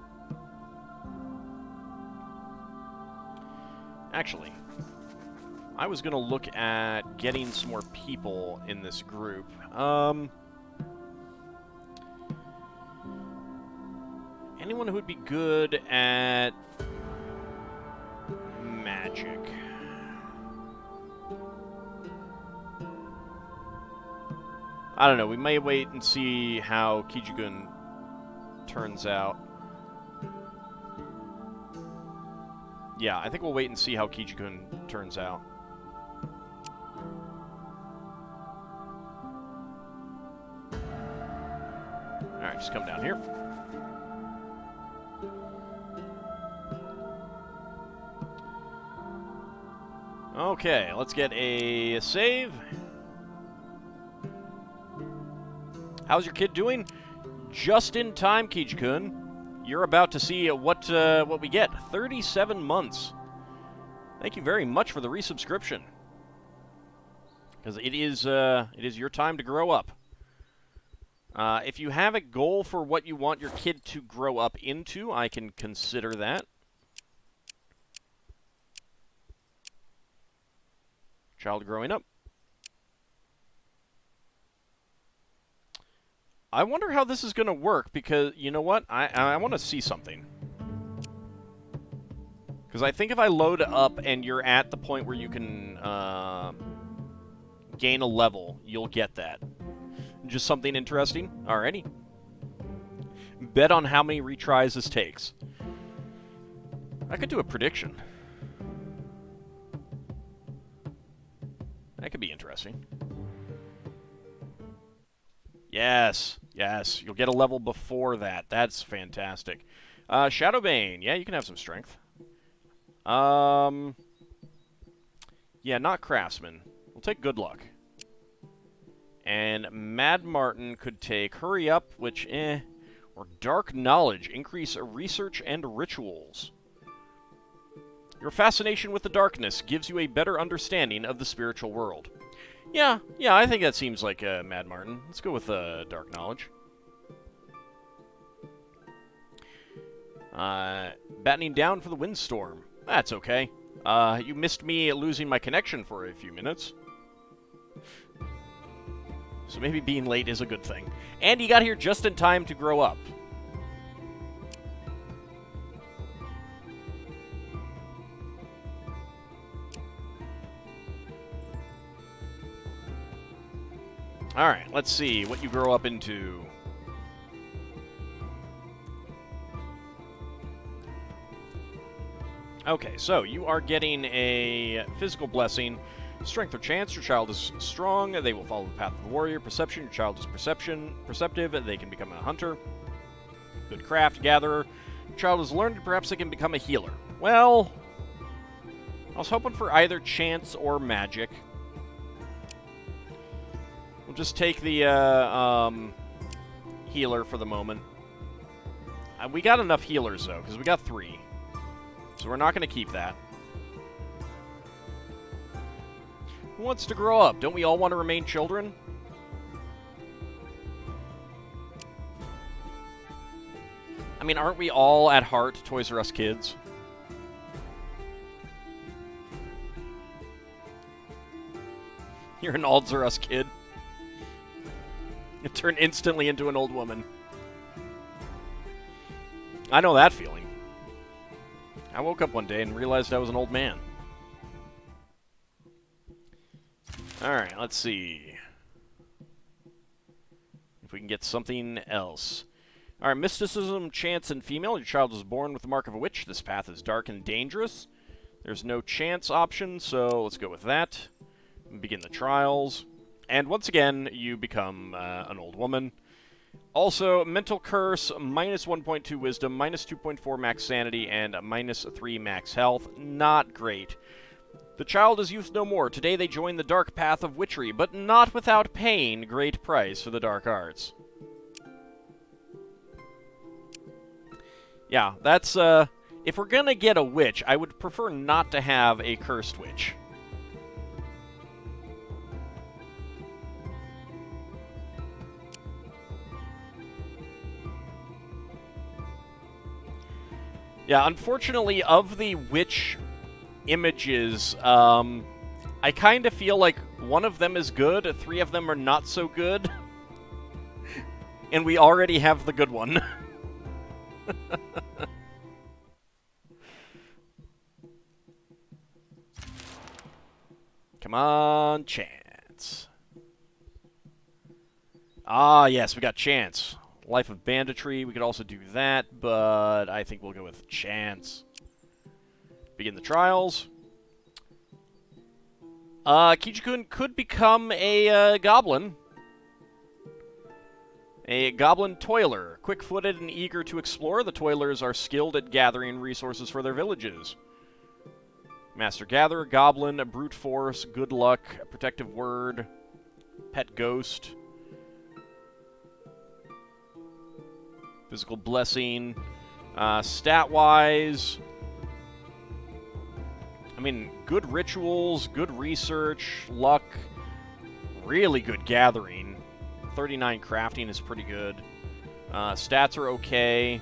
Actually, I was going to look at getting some more people in this group. Anyone who would be good at magic? I don't know. We may wait and see how Kijigun turns out. Yeah, I think we'll wait and see how Kijigun turns out. Alright, just come down here. Okay, let's get a save. How's your kid doing? Just in time, Kijikun. You're about to see what we get. 37 months. Thank you very much for the resubscription. Because it is your time to grow up. If you have a goal for what you want your kid to grow up into, I can consider that. Child growing up. I wonder how this is going to work, because, you know what? I want to see something. Because I think if I load up and you're at the point where you can gain a level, you'll get that. Just something interesting? Alrighty. Bet on how many retries this takes. I could do a prediction. That could be interesting. Yes, yes. You'll get a level before that. That's fantastic. Shadowbane. Yeah, you can have some strength. Yeah, not Craftsman. We'll take Good Luck. And Mad Martin could take Hurry Up, which, or Dark Knowledge. Increase research and rituals. Your fascination with the darkness gives you a better understanding of the spiritual world. Yeah, I think that seems like Mad Martin. Let's go with Dark Knowledge. Battening down for the windstorm. That's okay. You missed me losing my connection for a few minutes. So maybe being late is a good thing. And you got here just in time to grow up. Alright, let's see what you grow up into. Okay, so you are getting a physical blessing. Strength or chance, your child is strong. They will follow the path of the warrior. Perception, your child is perceptive. They can become a hunter. Good craft, gatherer. Your child is learned, perhaps they can become a healer. Well, I was hoping for either chance or magic. We'll just take the healer for the moment. We got enough healers, though, because we got 3. So we're not going to keep that. Who wants to grow up? Don't we all want to remain children? I mean, aren't we all at heart Toys R Us kids? You're an Alds R Us kid. You turn instantly into an old woman. I know that feeling. I woke up one day and realized I was an old man. Alright, let's see if we can get something else. Alright, Mysticism, Chance, and Female. Your child was born with the mark of a witch. This path is dark and dangerous. There's no chance option, so let's go with that. Begin the trials. And once again, you become an old woman. Also, Mental Curse, minus 1.2 Wisdom, minus 2.4 Max Sanity, and minus 3 Max Health. Not great. The child is youth no more. Today they join the dark path of witchery, but not without paying great price for the dark arts. Yeah, that's, If we're gonna get a witch, I would prefer not to have a cursed witch. Yeah, unfortunately, of the witch images, I kind of feel like one of them is good, 3 of them are not so good, and we already have the good one. Come on, chance. Ah, yes, we got chance. Life of Banditry, we could also do that, but I think we'll go with chance. Begin the trials. Kijikun could become a goblin. A goblin toiler. Quick-footed and eager to explore, the toilers are skilled at gathering resources for their villages. Master Gatherer, Goblin, Brute Force, Good Luck, Protective Word, Pet Ghost, Physical Blessing. Stat-wise, I mean, good rituals, good research, luck, really good gathering. 39 crafting is pretty good. Stats are okay.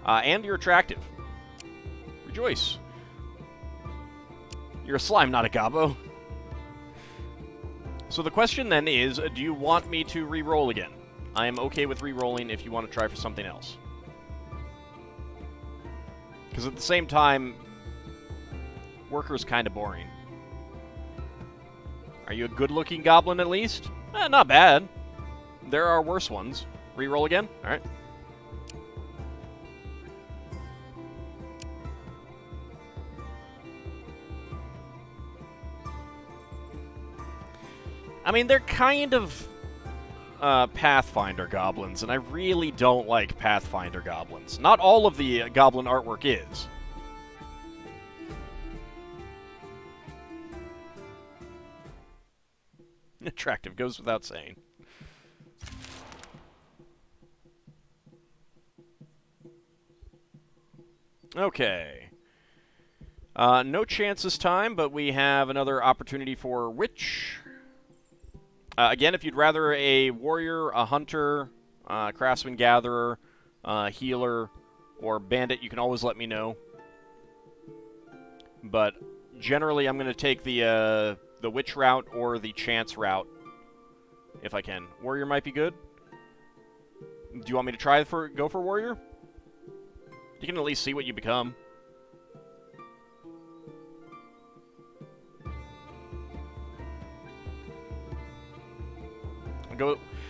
And you're attractive. Rejoice. You're a slime, not a gobbo. So the question then is, do you want me to re-roll again? I am okay with re-rolling if you want to try for something else. Because at the same time, Worker's kind of boring. Are you a good-looking goblin at least? Not bad. There are worse ones. Re-roll again? Alright. I mean, they're kind of Pathfinder goblins, and I really don't like Pathfinder goblins. Not all of the goblin artwork is. Attractive goes without saying. Okay. No chance this time, but we have another opportunity for Witch. Again, if you'd rather a warrior, a hunter, craftsman gatherer, healer, or bandit, you can always let me know. But generally, I'm going to take the witch route or the chance route, if I can. Warrior might be good. Do you want me to go for warrior? You can at least see what you become.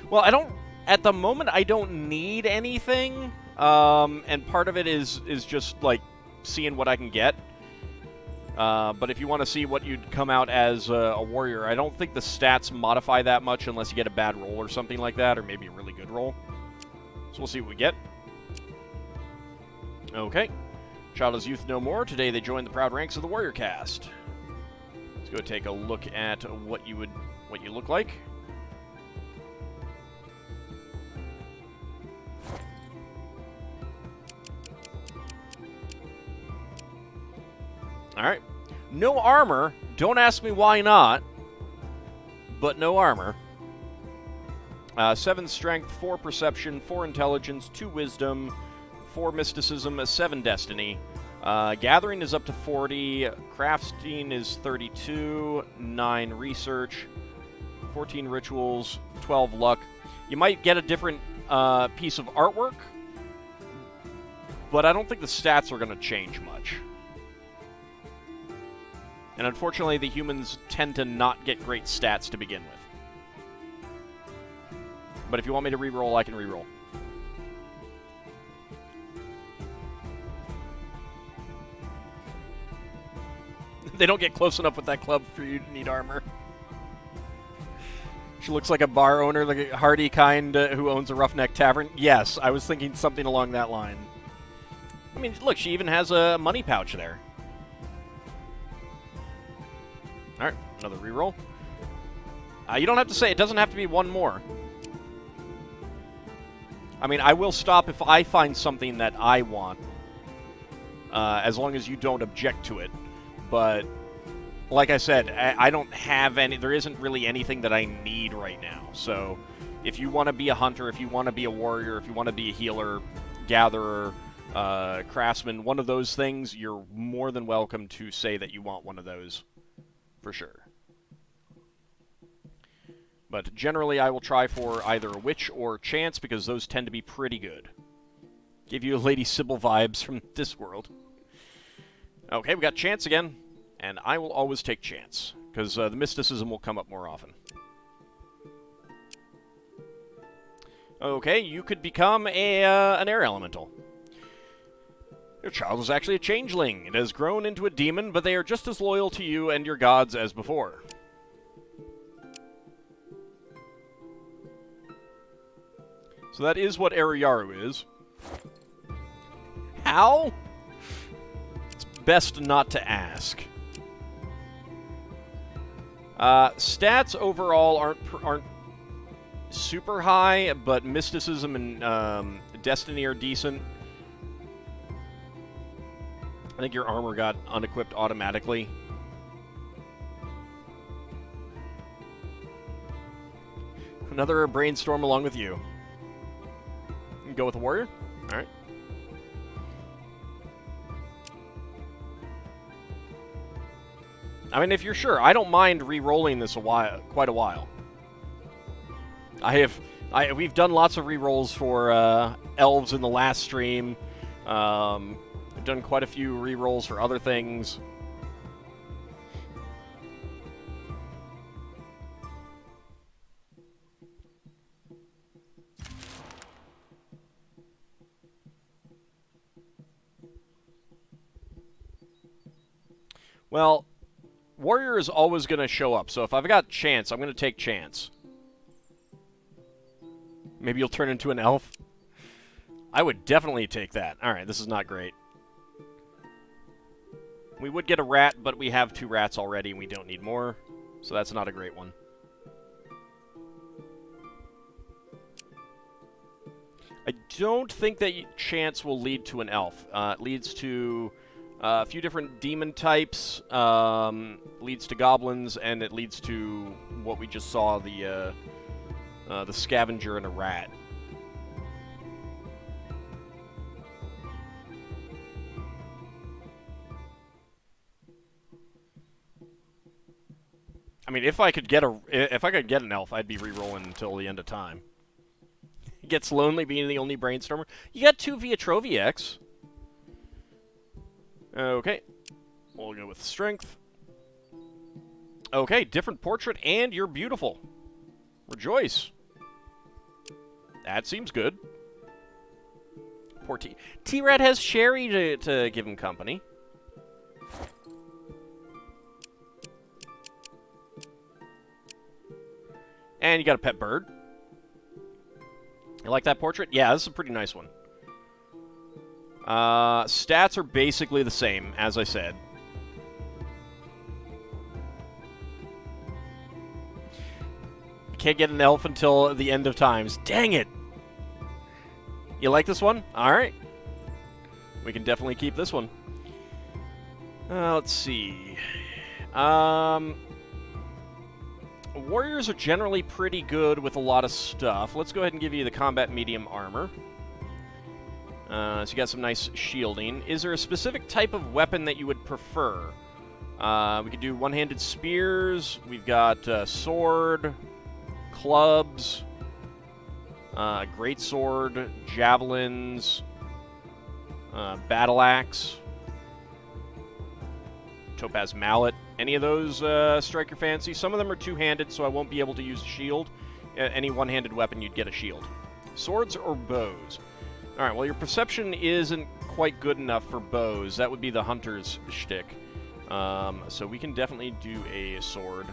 Well, at the moment, I don't need anything, and part of it is just, like, seeing what I can get. But if you want to see what you'd come out as a warrior, I don't think the stats modify that much unless you get a bad roll or something like that, or maybe a really good roll. So we'll see what we get. Okay. Child is youth no more. Today they joined the proud ranks of the warrior caste. Let's go take a look at what you look like. Alright. No armor. Don't ask me why not. But no armor. 7 strength, 4 perception, 4 intelligence, 2 wisdom, 4 mysticism, 7 destiny. Gathering is up to 40. Crafting is 32. 9 research. 14 rituals. 12 luck. You might get a different piece of artwork. But I don't think the stats are going to change much. And unfortunately, the humans tend to not get great stats to begin with. But if you want me to reroll, I can reroll. They don't get close enough with that club for you to need armor. She looks like a bar owner, like a hardy kind who owns a roughneck tavern. Yes, I was thinking something along that line. I mean, look, she even has a money pouch there. Alright, another reroll. You don't have to say, it doesn't have to be one more. I mean, I will stop if I find something that I want, as long as you don't object to it. But, like I said, I don't have any... There isn't really anything that I need right now. So, if you want to be a hunter, if you want to be a warrior, if you want to be a healer, gatherer, craftsman, one of those things, you're more than welcome to say that you want one of those, for sure. But generally, I will try for either a witch or chance, because those tend to be pretty good. Give you Lady Sybil vibes from this world. Okay, we got chance again, and I will always take chance, because the mysticism will come up more often. Okay, you could become an air elemental. Your child was actually a changeling. It has grown into a demon, but they are just as loyal to you and your gods as before. So that is what Ariyaru is. How? It's best not to ask. Stats overall aren't super high, but Mysticism and Destiny are decent. I think your armor got unequipped automatically. Another brainstorm along with you. Go with a warrior? Alright. I mean, if you're sure, I don't mind re-rolling this quite a while. We've done lots of re-rolls for elves in the last stream. I've done quite a few re-rolls for other things. Well, warrior is always going to show up, so if I've got chance, I'm going to take chance. Maybe you'll turn into an elf? I would definitely take that. Alright, this is not great. We would get a rat, but we have 2 rats already, and we don't need more, so that's not a great one. I don't think that chance will lead to an elf. It leads to a few different demon types, leads to goblins, and it leads to what we just saw, the scavenger and a rat. I mean, if I could get an elf, I'd be re-rolling until the end of time. It gets lonely being the only brainstormer. You got 2 Viatrovi X. Okay. We'll go with strength. Okay, different portrait, and you're beautiful. Rejoice. That seems good. Poor T-Rat has Sherry to give him company. And you got a pet bird. You like that portrait? Yeah, this is a pretty nice one. Stats are basically the same, as I said. Can't get an elf until the end of times. Dang it! You like this one? Alright. We can definitely keep this one. Let's see. Warriors are generally pretty good with a lot of stuff. Let's go ahead and give you the combat medium armor. So you got some nice shielding. Is there a specific type of weapon that you would prefer? We could do one-handed spears. We've got sword, clubs, greatsword, javelins, battle axe, topaz mallet. Any of those strike your fancy? Some of them are two-handed, so I won't be able to use a shield. Any one-handed weapon, you'd get a shield. Swords or bows? Alright, well, your perception isn't quite good enough for bows. That would be the hunter's shtick. So we can definitely do a sword.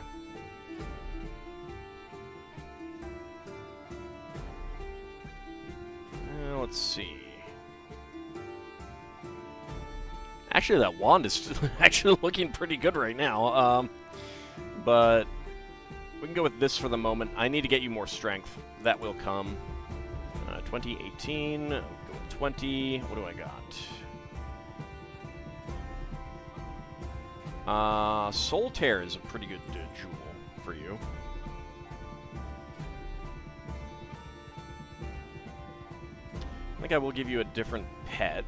Let's see. Actually, that wand is actually looking pretty good right now. But we can go with this for the moment. I need to get you more strength. That will come. 20, 18, 20. What do I got? Soul Tear is a pretty good jewel for you. I think I will give you a different pet.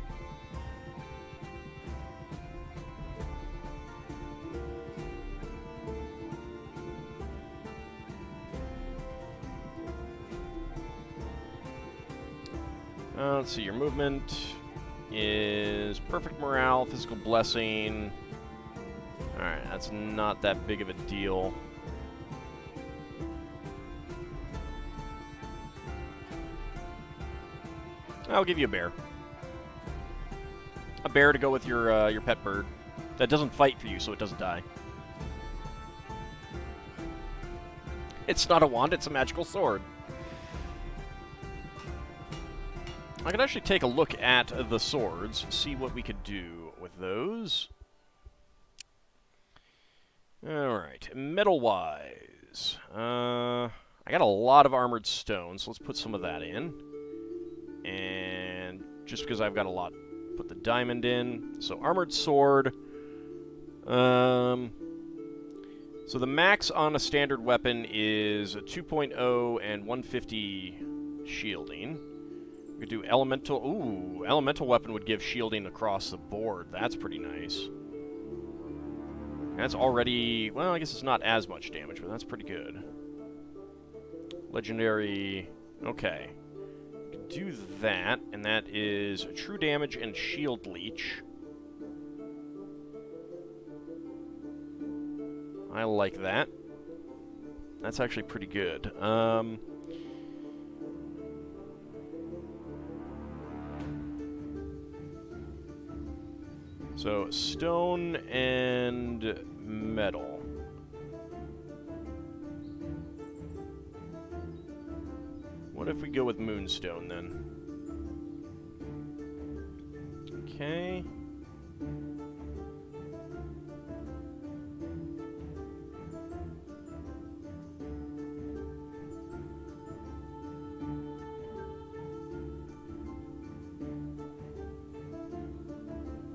Let's see, your movement is perfect morale, physical blessing. Alright, that's not that big of a deal. I'll give you a bear. A bear to go with your pet bird. That doesn't fight for you, so it doesn't die. It's not a wand, it's a magical sword. I could actually take a look at the swords, see what we could do with those. Alright, metal-wise. I got a lot of armored stone, so let's put some of that in. And just because I've got a lot, put the diamond in. So armored sword. So the max on a standard weapon is a 2.0 and 150 shielding. We could do elemental. Ooh, elemental weapon would give shielding across the board. That's pretty nice. That's already, well, I guess it's not as much damage, but that's pretty good. Legendary, okay. We can do that, and that is true damage and shield leech. I like that. That's actually pretty good. So, stone and metal. What if we go with moonstone, then? Okay.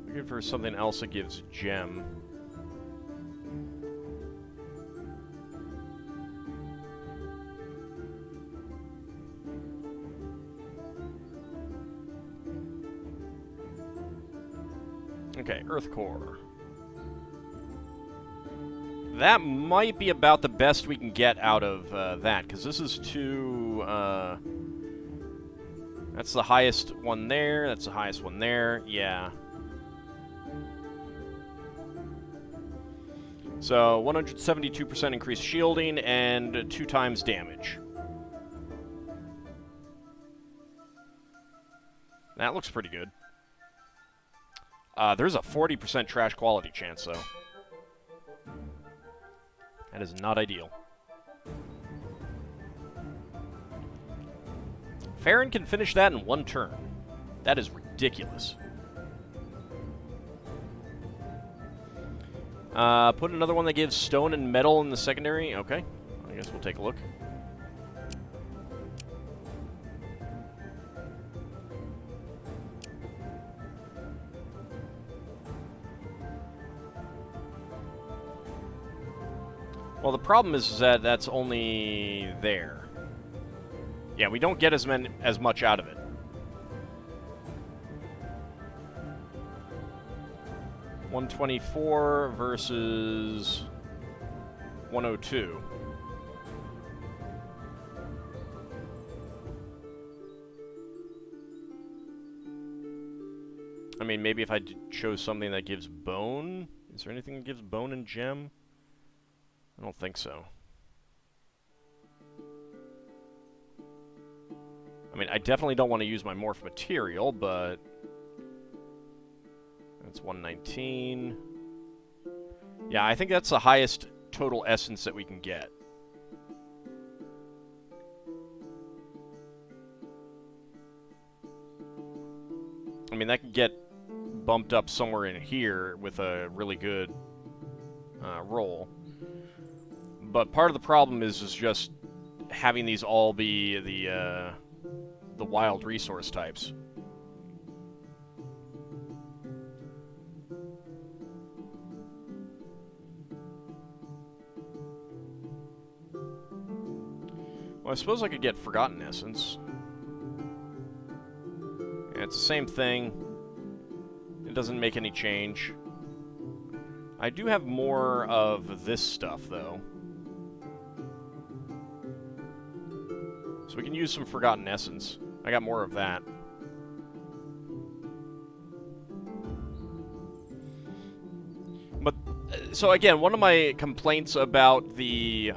Looking for something else that gives gem. Okay, earth core. That might be about the best we can get out of that, because this is too... that's the highest one there, that's the highest one there, yeah. So, 172% increased shielding and 2 times damage. That looks pretty good. There's a 40% trash quality chance, though. That is not ideal. Farron can finish that in 1 turn. That is ridiculous. Put another one that gives stone and metal in the secondary. Okay. I guess we'll take a look. Well, the problem is that that's only there. Yeah, we don't get as much out of it. $124 versus 102. I mean, maybe if I chose something that gives bone. Is there anything that gives bone and gem? I don't think so. I mean, I definitely don't want to use my morph material, but... That's 119. Yeah, I think that's the highest total essence that we can get. I mean, that can get bumped up somewhere in here with a really good roll. But part of the problem is just having these all be the the wild resource types. Well, I suppose I could get Forgotten Essence. Yeah, it's the same thing. It doesn't make any change. I do have more of this stuff, though. So we can use some Forgotten Essence. I got more of that. But, so again, one of my complaints about the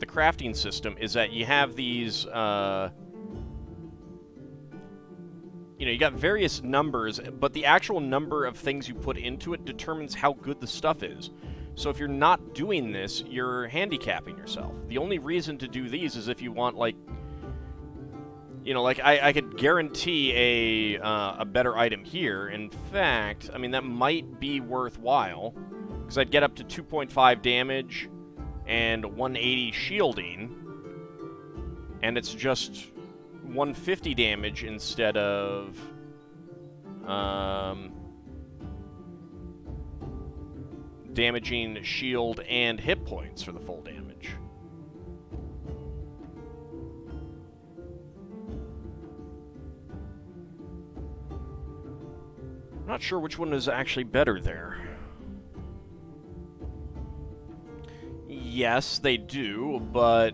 crafting system is that you have these, you know, you got various numbers, but the actual number of things you put into it determines how good the stuff is. So if you're not doing this, you're handicapping yourself. The only reason to do these is if you want, like, you know, like, I could guarantee a better item here. In fact, I mean, that might be worthwhile, because I'd get up to 2.5 damage and 180 shielding, and it's just 150 damage instead of damaging shield and hit points for the full damage. I'm not sure which one is actually better there. Yes, they do, but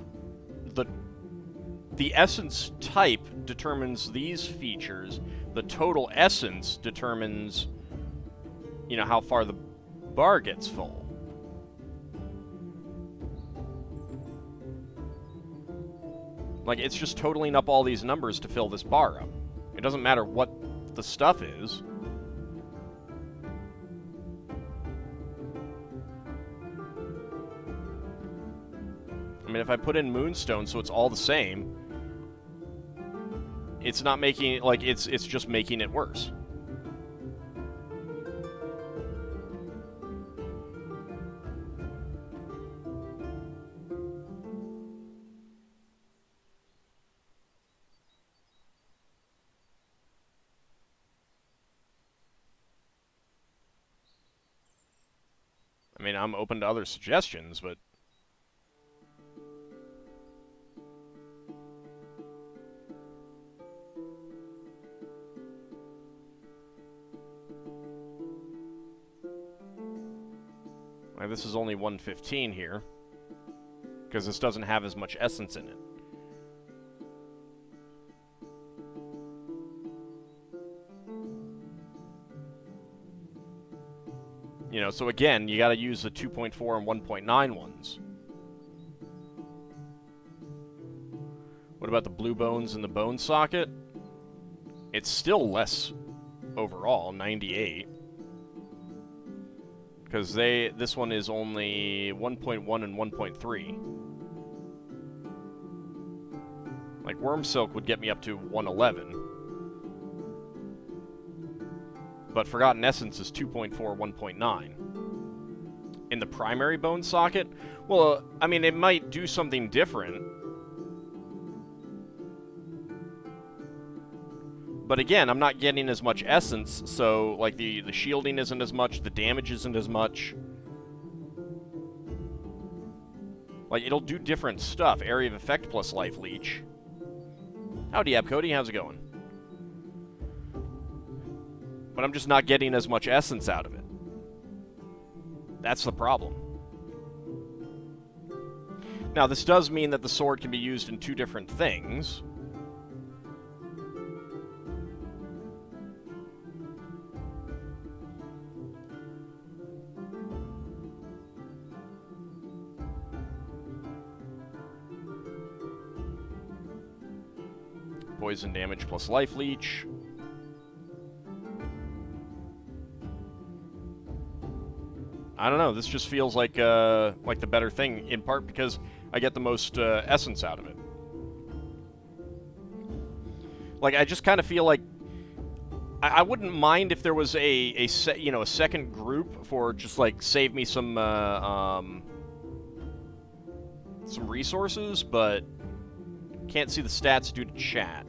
the essence type determines these features. The total essence determines, you know, how far the bar gets full. Like, it's just totaling up all these numbers to fill this bar up. It doesn't matter what the stuff is. I mean, if I put in Moonstone so it's all the same, it's not making, like, it's just making it worse. I mean, I'm open to other suggestions, but this is only 115 here, because this doesn't have as much essence in it. You know, so again, you gotta use the 2.4 and 1.9 ones. What about the blue bones in the bone socket? It's still less overall, 98. Because this one is only 1.1 and 1.3. Like, Worm Silk would get me up to 111. But Forgotten Essence is 2.4, 1.9. In the primary bone socket? Well, I mean, it might do something different. But again, I'm not getting as much essence, so, like, the shielding isn't as much, the damage isn't as much. Like, it'll do different stuff. Area of Effect plus Life Leech. Howdy, Cody, how's it going? But I'm just not getting as much essence out of it. That's the problem. Now, this does mean that the sword can be used in two different things. Poison damage plus life leech. I don't know, this just feels like the better thing, in part because I get the most essence out of it. Like, I just kind of feel like I wouldn't mind if there was a second group for just, like, save me some resources, but Can't see the stats due to chat.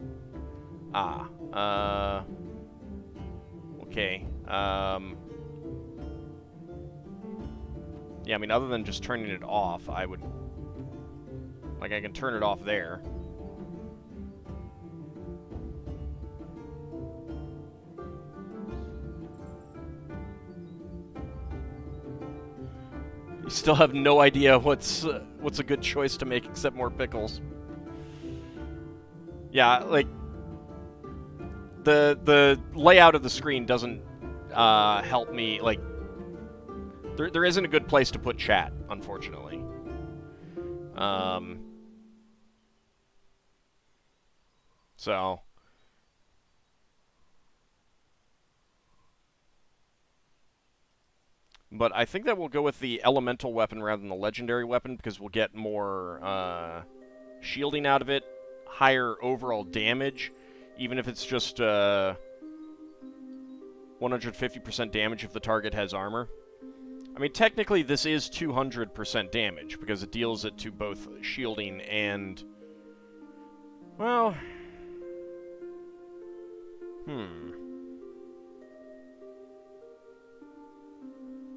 Okay. Yeah, I mean, other than just turning it off, I would... Like, I can turn it off there. You still have no idea what's a good choice to make except more pickles. Yeah, like... The layout of the screen doesn't help me, like... There isn't a good place to put chat, unfortunately. So... But I think that we'll go with the elemental weapon rather than the legendary weapon, because we'll get more shielding out of it, higher overall damage, even if it's just 150% damage if the target has armor. I mean, technically this is 200% damage, because it deals it to both shielding and... Well...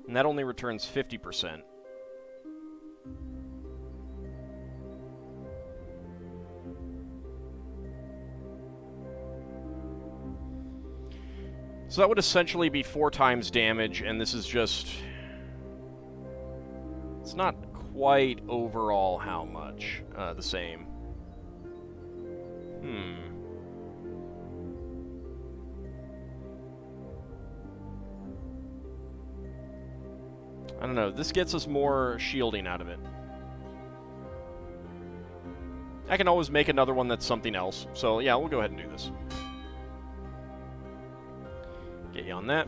And that only returns 50%. So that would essentially be 4 times damage, and this is just... It's not quite overall how much the same. I don't know, this gets us more shielding out of it. I can always make another one that's something else, so yeah, we'll go ahead and do this. Get you on that.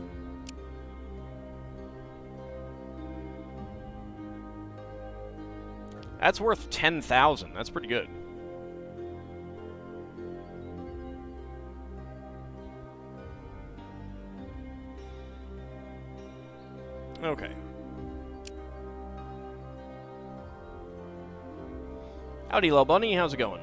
That's worth 10,000, that's pretty good. Okay. Howdy, little bunny. How's it going?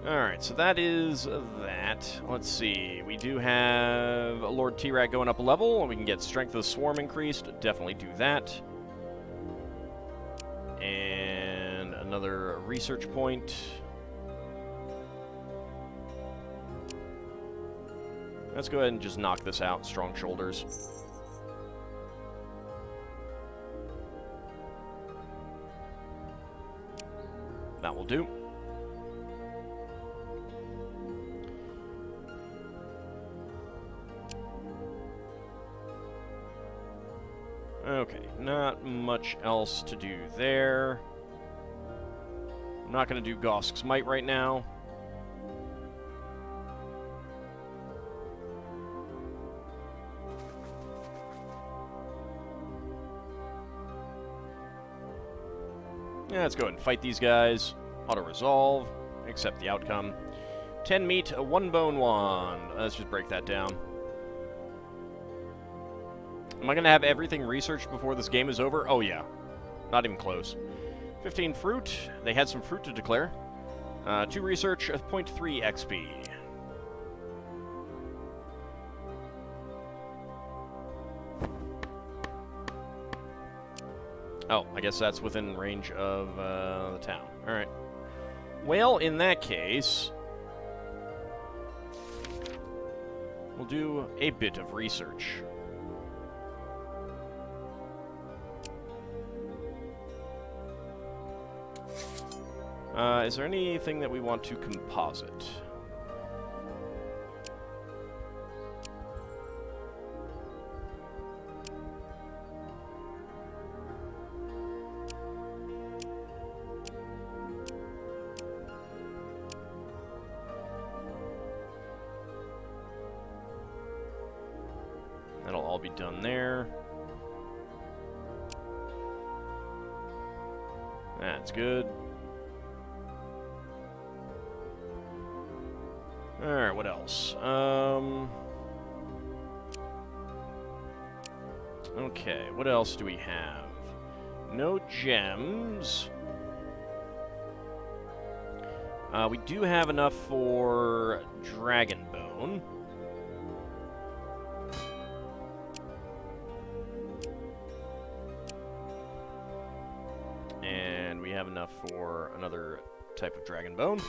Alright, so that is that. Let's see. We do have Lord T-Rat going up a level, and we can get Strength of the Swarm increased. Definitely do that. And another research point. Let's go ahead and just knock this out. Strong Shoulders. That will do. Okay, not much else to do there. I'm not going to do Gosk's Might right now. Yeah, let's go ahead and fight these guys. Auto-resolve. Accept the outcome. 10 meat, a 1 bone wand. Let's just break that down. Am I going to have everything researched before this game is over? Oh, yeah. Not even close. 15 fruit. They had some fruit to declare. 2 research, 0.3 XP. Oh, I guess that's within range of the town. Alright. Well, in that case, we'll do a bit of research. Is there anything that we want to composite? That'll all be done there. That's good. Alright, what else? Okay, what else do we have? No gems. We do have enough for Dragon Bone. And we have enough for another type of Dragon Bone.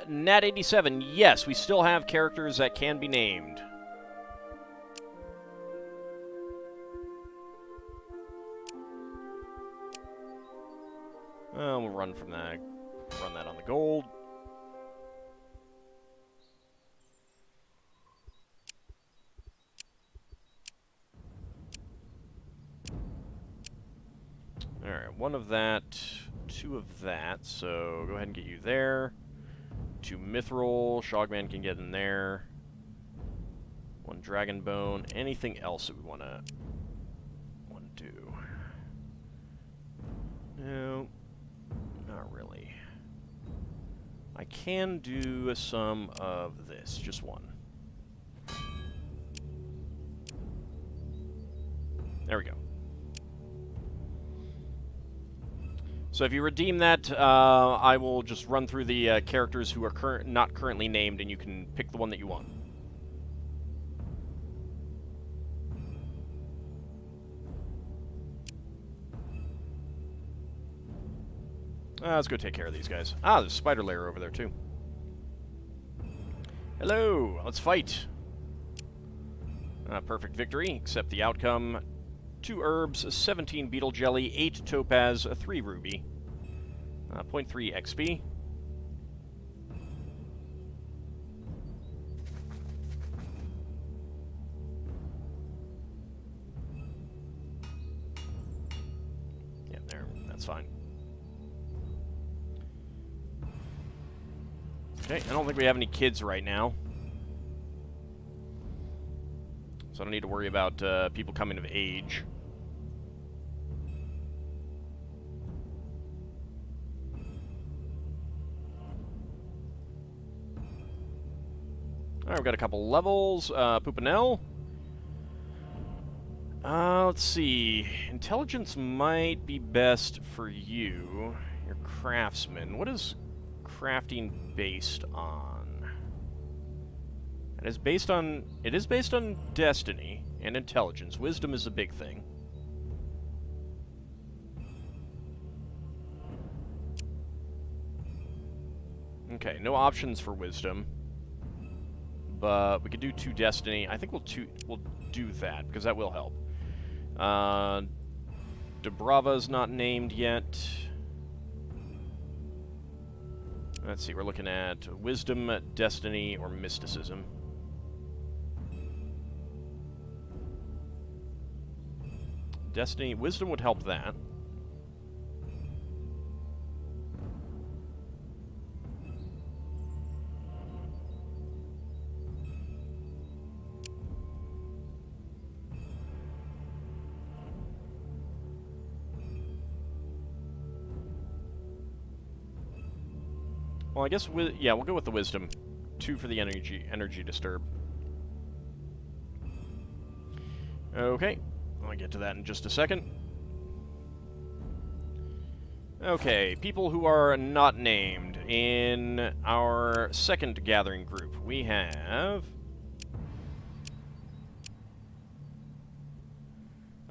Nat 87, yes, we still have characters that can be named. We'll run from that. Run that on the gold. Alright, one of that, two of that, so go ahead and get you there. 2 Mithril, Shogman can get in there. 1 Dragon Bone, anything else that we want to do? No, not really. I can do some of this, just one. There we go. So if you redeem that, I will just run through the characters who are not currently named, and you can pick the one that you want. Let's go take care of these guys. Ah, there's a spider lair over there, too. Hello, let's fight. Perfect victory, except the outcome. 2 herbs, 17 beetle jelly, 8 topaz, 3 ruby. 0.3 XP. Yeah, there, that's fine. Okay, I don't think we have any kids right now. So I don't need to worry about people coming of age. Alright, we've got a couple levels. Pupanel. Let's see. Intelligence might be best for you. You're craftsman. What is crafting based on? It is based on destiny and intelligence. Wisdom is a big thing. Okay, no options for wisdom. But we could do 2 destiny. I think we'll do that because that will help. Dubrava's not named yet. Let's see, we're looking at wisdom, destiny, or mysticism. Destiny, wisdom would help that. Well, I guess yeah, we'll go with the wisdom. 2 for the energy disturb. Okay, I'll get to that in just a second. Okay, people who are not named in our second gathering group. We have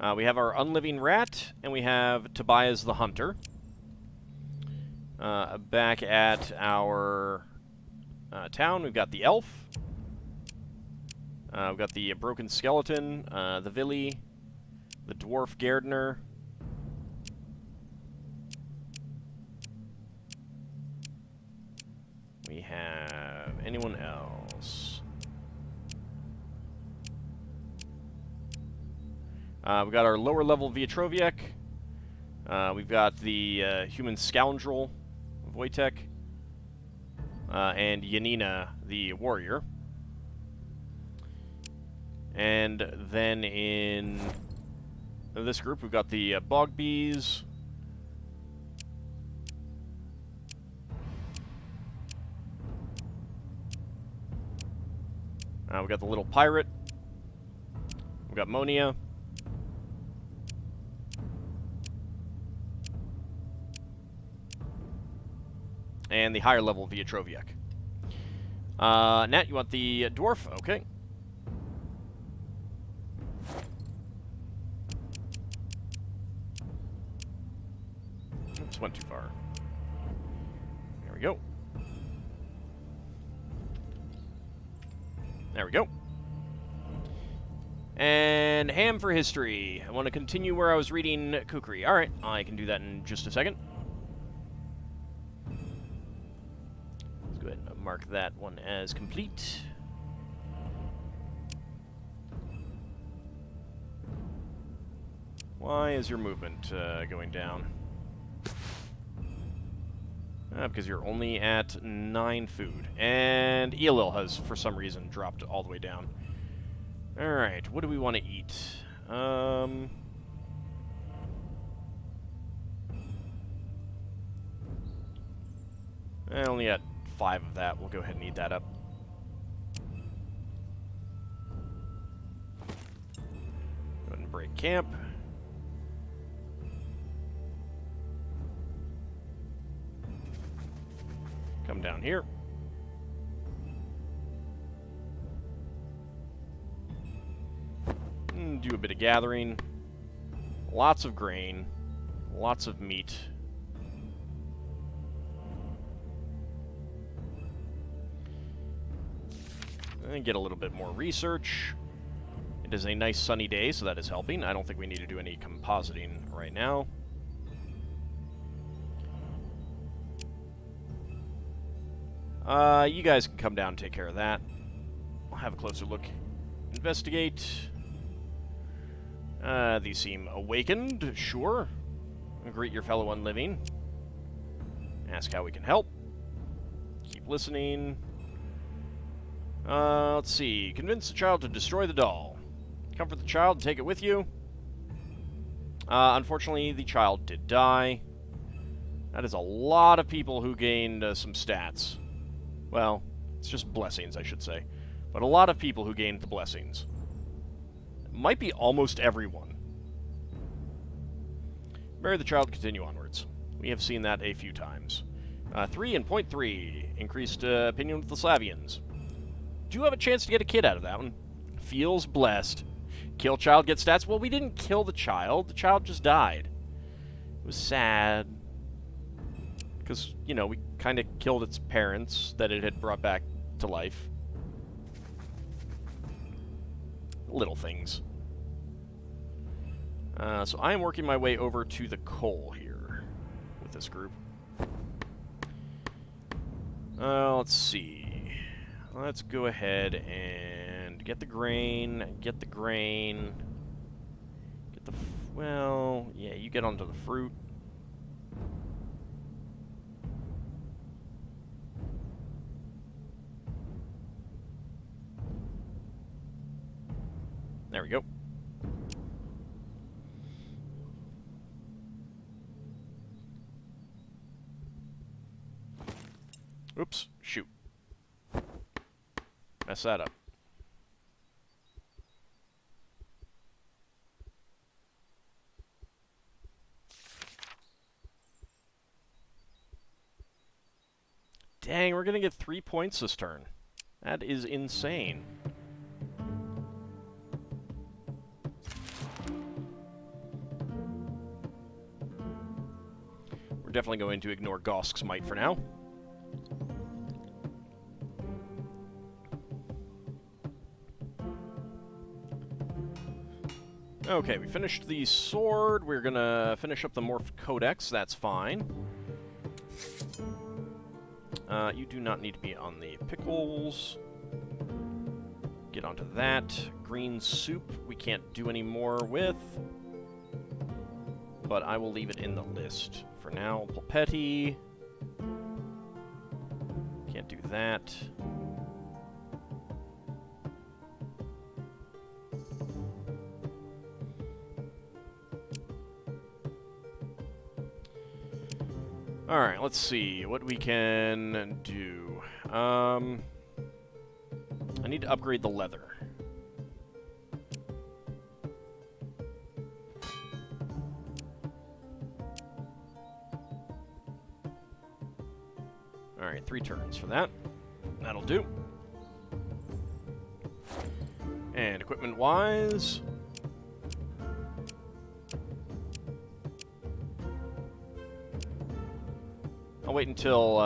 our Unliving Rat, and we have Tobias the Hunter. Back at our town, we've got the Elf. We've got the Broken Skeleton, the Villy, the Dwarf Gardener. We have anyone else? We've got our lower level Vyatroviek. We've got the Human Scoundrel, Wojtek, and Yanina, the warrior. And then in this group, we've got the Bog Bees. We got the little pirate. We got Monia. And the higher level Viatroviak. Nat, you want the dwarf? Okay. Oops, went too far. There we go. There we go. And ham for history. I want to continue where I was reading Kukri. Alright, I can do that in just a second. Let's go ahead and mark that one as complete. Why is your movement going down? Because you're only at 9 food. And Eelil has, for some reason, dropped all the way down. Alright, what do we want to eat? I only got 5 of that. We'll go ahead and eat that up. Go ahead and break camp. Come down here. And do a bit of gathering. Lots of grain. Lots of meat. And get a little bit more research. It is a nice sunny day, so that is helping. I don't think we need to do any compositing right now. You guys can come down and take care of that. I'll have a closer look. Investigate. These seem awakened, sure. Greet your fellow unliving. Ask how we can help. Keep listening. Let's see. Convince the child to destroy the doll. Comfort the child and take it with you. Unfortunately, the child did die. That is a lot of people who gained some stats. Well, it's just blessings, I should say. But a lot of people who gained the blessings. It might be almost everyone. Bury the child, continue onwards. We have seen that a few times. 3 and point 3. Increased opinion with the Slavians. Do have a chance to get a kid out of that one. Feels blessed. Kill child, get stats. Well, we didn't kill the child. The child just died. It was sad. Because, you know, we kind of killed its parents that it had brought back to life. Little things. So I am working my way over to the coal here with this group. Let's see. Let's go ahead and get the grain. Get the grain. Get the... well, yeah, you get onto the fruit. There we go. Oops, shoot. Mess that up. Dang, we're gonna get 3 points this turn. That is insane. We're definitely going to ignore Gosk's Might for now. Okay, we finished the sword. We're gonna finish up the Morph Codex. That's fine. You do not need to be on the pickles. Get onto that. Green soup we can't do any more with. But I will leave it in the list for now. Pulpetti. Can't do that. Alright, let's see what we can do. I need to upgrade the leather. Alright, 3 turns for that. That'll do. And equipment-wise... I'll wait until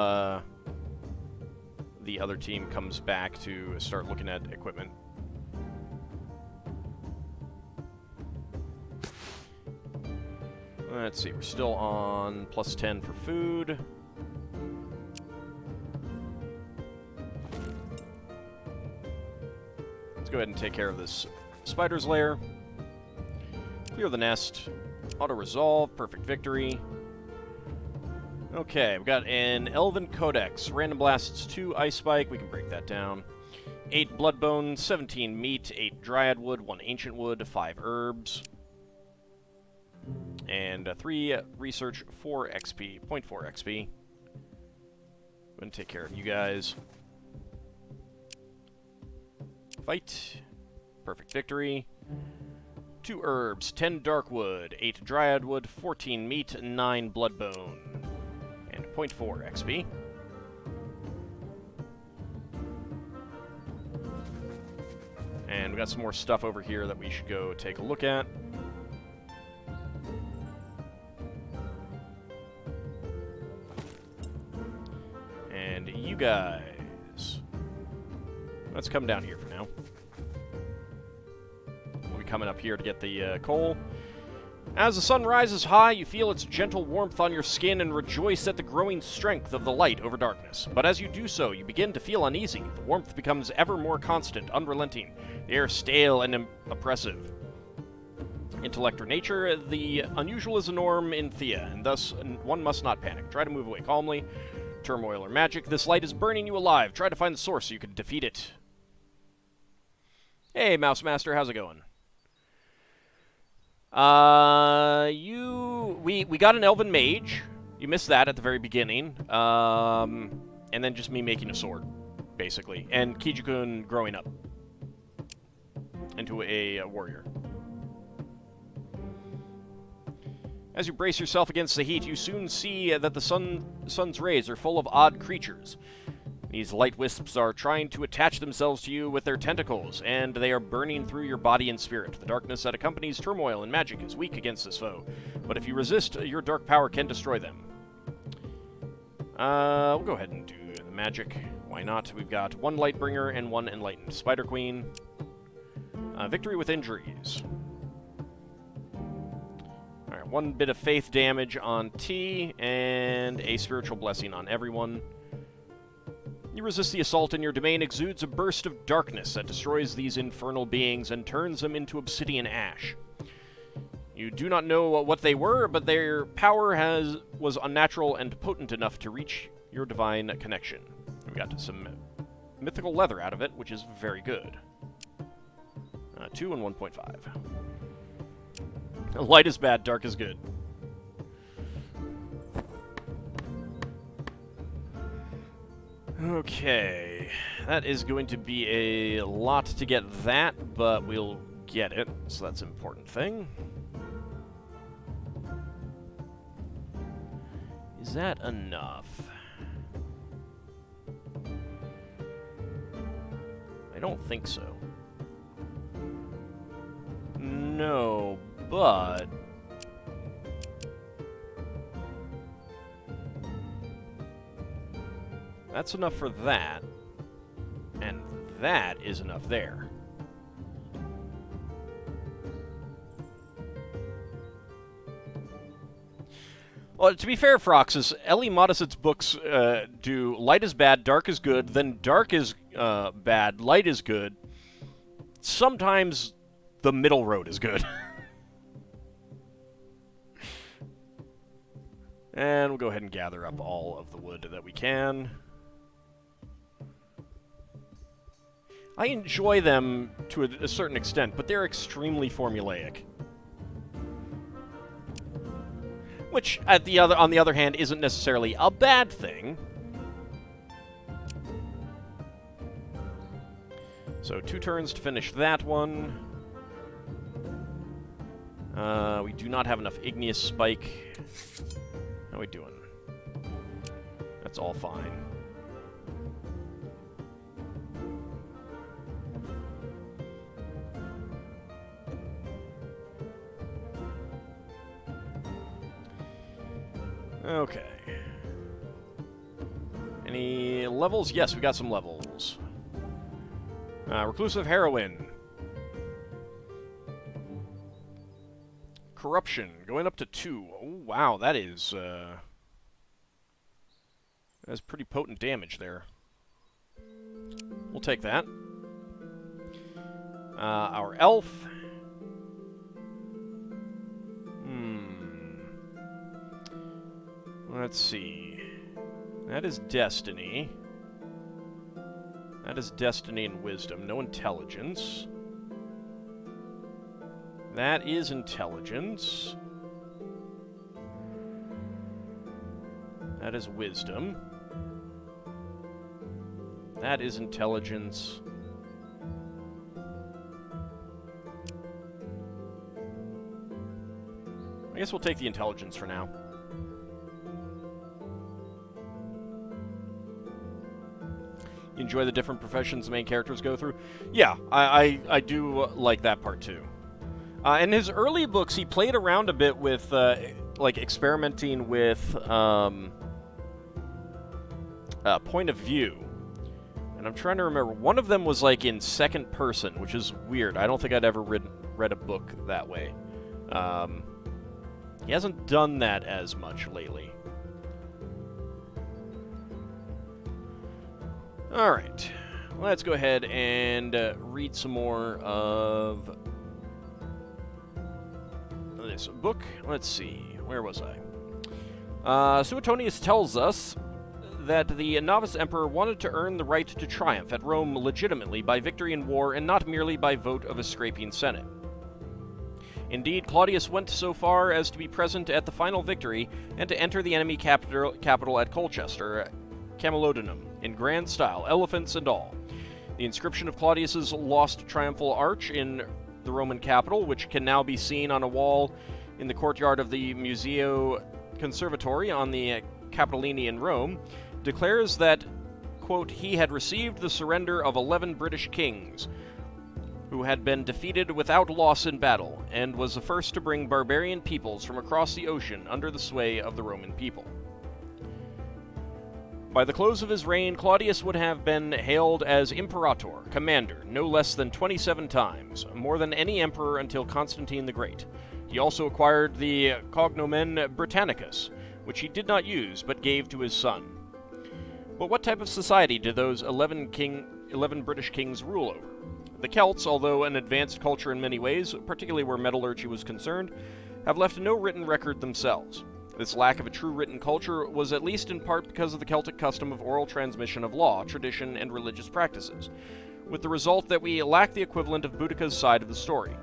the other team comes back to start looking at equipment. Let's see, we're still on plus 10 for food. Let's go ahead and take care of this spider's lair. Clear the nest. Auto-resolve. Perfect victory. Okay, we've got an Elven Codex. Random blasts 2 Ice Spike. We can break that down. 8 Bloodbone, 17 Meat, 8 Dryad Wood, 1 Ancient Wood, 5 Herbs. And 3 Research, 4 XP, 0.4 XP. I'm going to take care of you guys. Fight. Perfect victory. 2 Herbs, 10 Darkwood, 8 Dryad Wood, 14 Meat, 9 Bloodbone. And 0.4 XP. And we got some more stuff over here that we should go take a look at. And you guys, let's come down here for now. We'll be coming up here to get the coal. As the sun rises high, you feel its gentle warmth on your skin and rejoice at the growing strength of the light over darkness. But as you do so, you begin to feel uneasy. The warmth becomes ever more constant, unrelenting. The air stale and oppressive. Intellect or nature, the unusual is a norm in Thea, and thus one must not panic. Try to move away calmly. Turmoil or magic, this light is burning you alive. Try to find the source so you can defeat it. Hey, Mouse Master, how's it going? We got an Elven Mage. You missed that at the very beginning. And then just me making a sword, basically. And Kijikun growing up into a warrior. As you brace yourself against the heat, you soon see that the sun's rays are full of odd creatures. These light wisps are trying to attach themselves to you with their tentacles, and they are burning through your body and spirit. The darkness that accompanies turmoil and magic is weak against this foe, but if you resist, your dark power can destroy them. We'll go ahead and do the magic. Why not? We've got 1 Lightbringer and 1 Enlightened Spider Queen. Victory with injuries. Alright, 1 bit of faith damage on T, and a spiritual blessing on everyone. You resist the assault, and your domain exudes a burst of darkness that destroys these infernal beings and turns them into obsidian ash. You do not know what they were, but their power was unnatural and potent enough to reach your divine connection. We got some mythical leather out of it, which is very good. 2 and 1.5. Light is bad, dark is good. Okay, that is going to be a lot to get that, but we'll get it, so that's an important thing. Is that enough? I don't think so. No, but... that's enough for that, and that is enough there. Well, to be fair, Froxus, Ellie Modest's books do light is bad, dark is good, then dark is bad, light is good. Sometimes the middle road is good. And we'll go ahead and gather up all of the wood that we can. I enjoy them to a certain extent, but they're extremely formulaic. Which, on the other hand, isn't necessarily a bad thing. So 2 turns to finish that one. We do not have enough Igneous Spike. How are we doing? That's all fine. Okay. Any levels? Yes, we got some levels. Reclusive Heroine. Corruption, going up to 2. Oh, wow, that is, that's pretty potent damage there. We'll take that. Our elf. Let's see. That is Destiny. That is Destiny and Wisdom. No Intelligence. That is Intelligence. That is Wisdom. That is Intelligence. I guess we'll take the Intelligence for now. You enjoy the different professions the main characters go through? Yeah, I do like that part too. In his early books, he played around a bit with, like, experimenting with point of view. And I'm trying to remember. One of them was, like, in second person, which is weird. I don't think I'd ever read a book that way. He hasn't done that as much lately. Alright. Let's go ahead and read some more of this book. Let's see. Where was I? Suetonius tells us that the novice emperor wanted to earn the right to triumph at Rome legitimately by victory in war and not merely by vote of a scraping senate. Indeed, Claudius went so far as to be present at the final victory and to enter the enemy capital at Colchester, Camalodunum, in grand style, elephants and all. The inscription of Claudius's lost triumphal arch in the Roman capital, which can now be seen on a wall in the courtyard of the Museo Conservatori on the Capitoline in Rome, declares that, quote, he had received the surrender of 11 British kings, who had been defeated without loss in battle, and was the first to bring barbarian peoples from across the ocean under the sway of the Roman people. By the close of his reign, Claudius would have been hailed as Imperator, commander, no less than 27 times, more than any emperor until Constantine the Great. He also acquired the cognomen Britannicus, which he did not use, but gave to his son. But what type of society did those 11 British kings rule over? The Celts, although an advanced culture in many ways, particularly where metallurgy was concerned, have left no written record themselves. This lack of a true written culture was at least in part because of the Celtic custom of oral transmission of law, tradition, and religious practices, with the result that we lack the equivalent of Boudica's side of the story.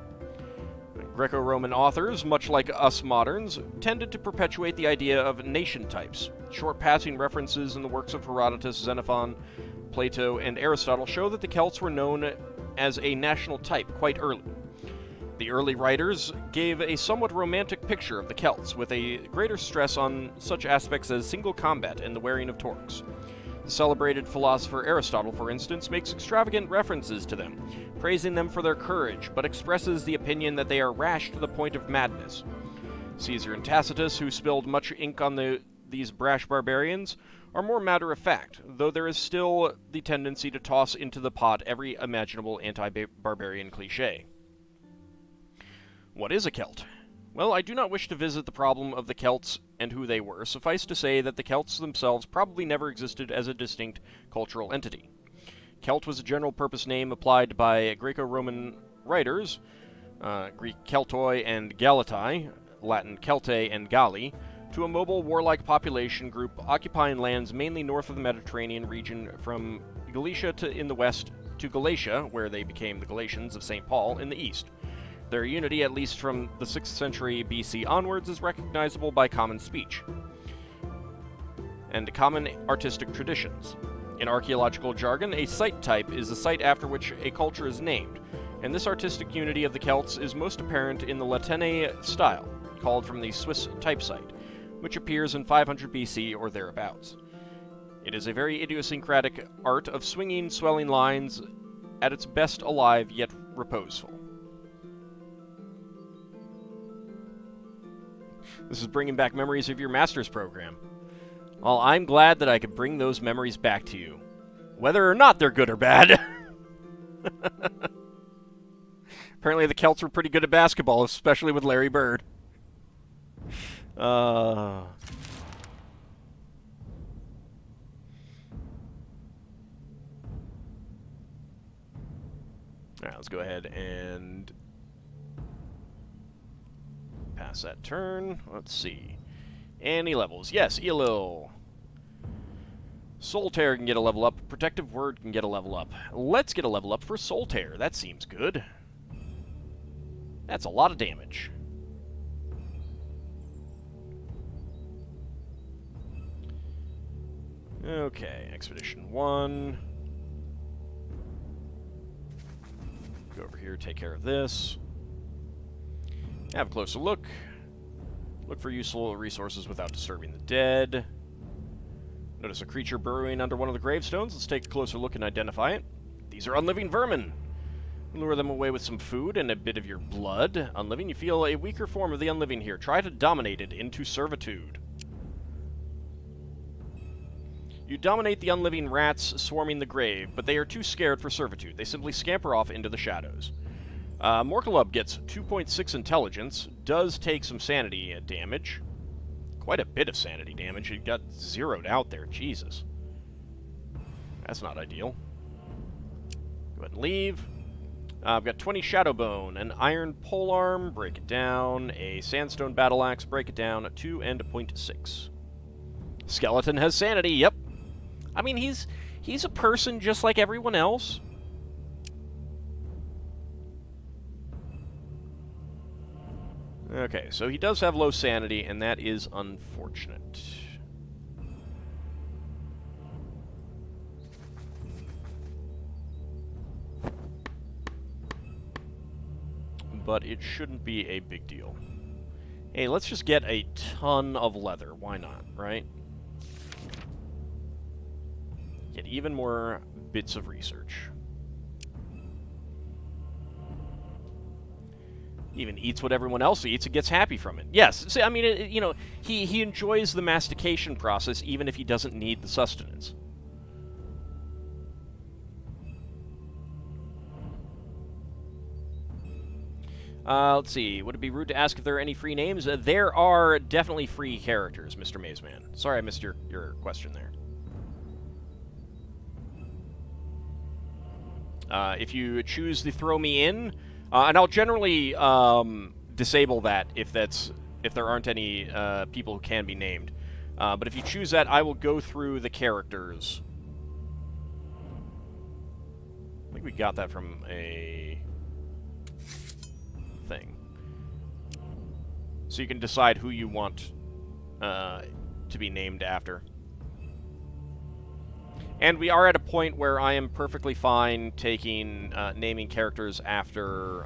Greco-Roman authors, much like us moderns, tended to perpetuate the idea of nation types. Short passing references in the works of Herodotus, Xenophon, Plato, and Aristotle show that the Celts were known as a national type quite early. The early writers gave a somewhat romantic picture of the Celts, with a greater stress on such aspects as single combat and the wearing of torques. The celebrated philosopher Aristotle, for instance, makes extravagant references to them, praising them for their courage, but expresses the opinion that they are rash to the point of madness. Caesar and Tacitus, who spilled much ink on these brash barbarians, are more matter-of-fact, though there is still the tendency to toss into the pot every imaginable anti-barbarian cliché. What is a Celt? Well, I do not wish to visit the problem of the Celts and who they were. Suffice to say that the Celts themselves probably never existed as a distinct cultural entity. Celt was a general-purpose name applied by Greco-Roman writers, Greek Keltoi and Galatai, Latin Celtae and Galli, to a mobile warlike population group occupying lands mainly north of the Mediterranean region from Galicia in the west to Galatia, where they became the Galatians of St. Paul, in the east. Their unity, at least from the 6th century BC onwards, is recognizable by common speech and common artistic traditions. In archaeological jargon, a site type is the site after which a culture is named, and this artistic unity of the Celts is most apparent in the Latène style, called from the Swiss type site, which appears in 500 BC or thereabouts. It is a very idiosyncratic art of swinging, swelling lines, at its best alive yet reposeful. This is bringing back memories of your master's program. Well, I'm glad that I could bring those memories back to you, whether or not they're good or bad. Apparently the Celts were pretty good at basketball, especially with Larry Bird. Alright, let's go ahead and pass that turn. Let's see. Any levels? Yes, Elil. Solitaire can get a level up. Protective Word can get a level up. Let's get a level up for Solitaire. That seems good. That's a lot of damage. Okay, Expedition 1. Go over here, take care of this. Have a closer look. Look for useful resources without disturbing the dead. Notice a creature burrowing under one of the gravestones. Let's take a closer look and identify it. These are unliving vermin. Lure them away with some food and a bit of your blood. Unliving, you feel a weaker form of the unliving here. Try to dominate it into servitude. You dominate the unliving rats swarming the grave, but they are too scared for servitude. They simply scamper off into the shadows. Morkalub gets 2.6 intelligence, does take some sanity damage. Quite a bit of sanity damage. He got zeroed out there. Jesus. That's not ideal. Go ahead and leave. I've got 20 Shadowbone, an Iron Polearm, break it down, a Sandstone Battle Axe, break it down, 2 and 0.6. Skeleton has sanity, yep. I mean, he's a person just like everyone else. Okay, so he does have low sanity, and that is unfortunate. But it shouldn't be a big deal. Hey, let's just get a ton of leather. Why not, right? Get even more bits of research. Even eats what everyone else eats and gets happy from it. Yes, see, I mean, you know, he enjoys the mastication process even if he doesn't need the sustenance. Let's see. Would it be rude to ask if there are any free names? There are definitely free characters, Mr. Mazeman. Sorry I missed your question there. If you choose the throw me in, and I'll generally disable that if there aren't any people who can be named. But if you choose that, I will go through the characters. I think we got that from a thing. So you can decide who you want to be named after. And we are at a point where I am perfectly fine taking naming characters after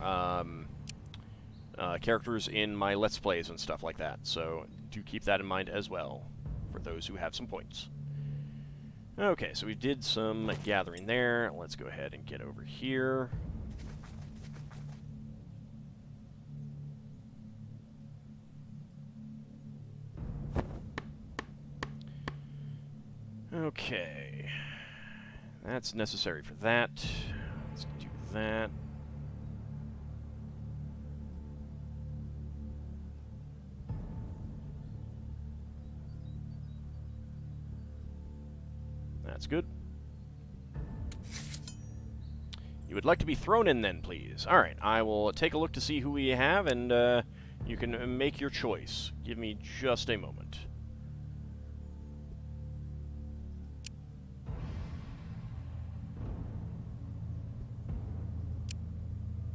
characters in my Let's Plays and stuff like that. So do keep that in mind as well for those who have some points. Okay, so we did some gathering there. Let's go ahead and get over here. Okay. That's necessary for that. Let's do that. That's good. You would like to be thrown in then, please. Alright, I will take a look to see who we have, and you can make your choice. Give me just a moment.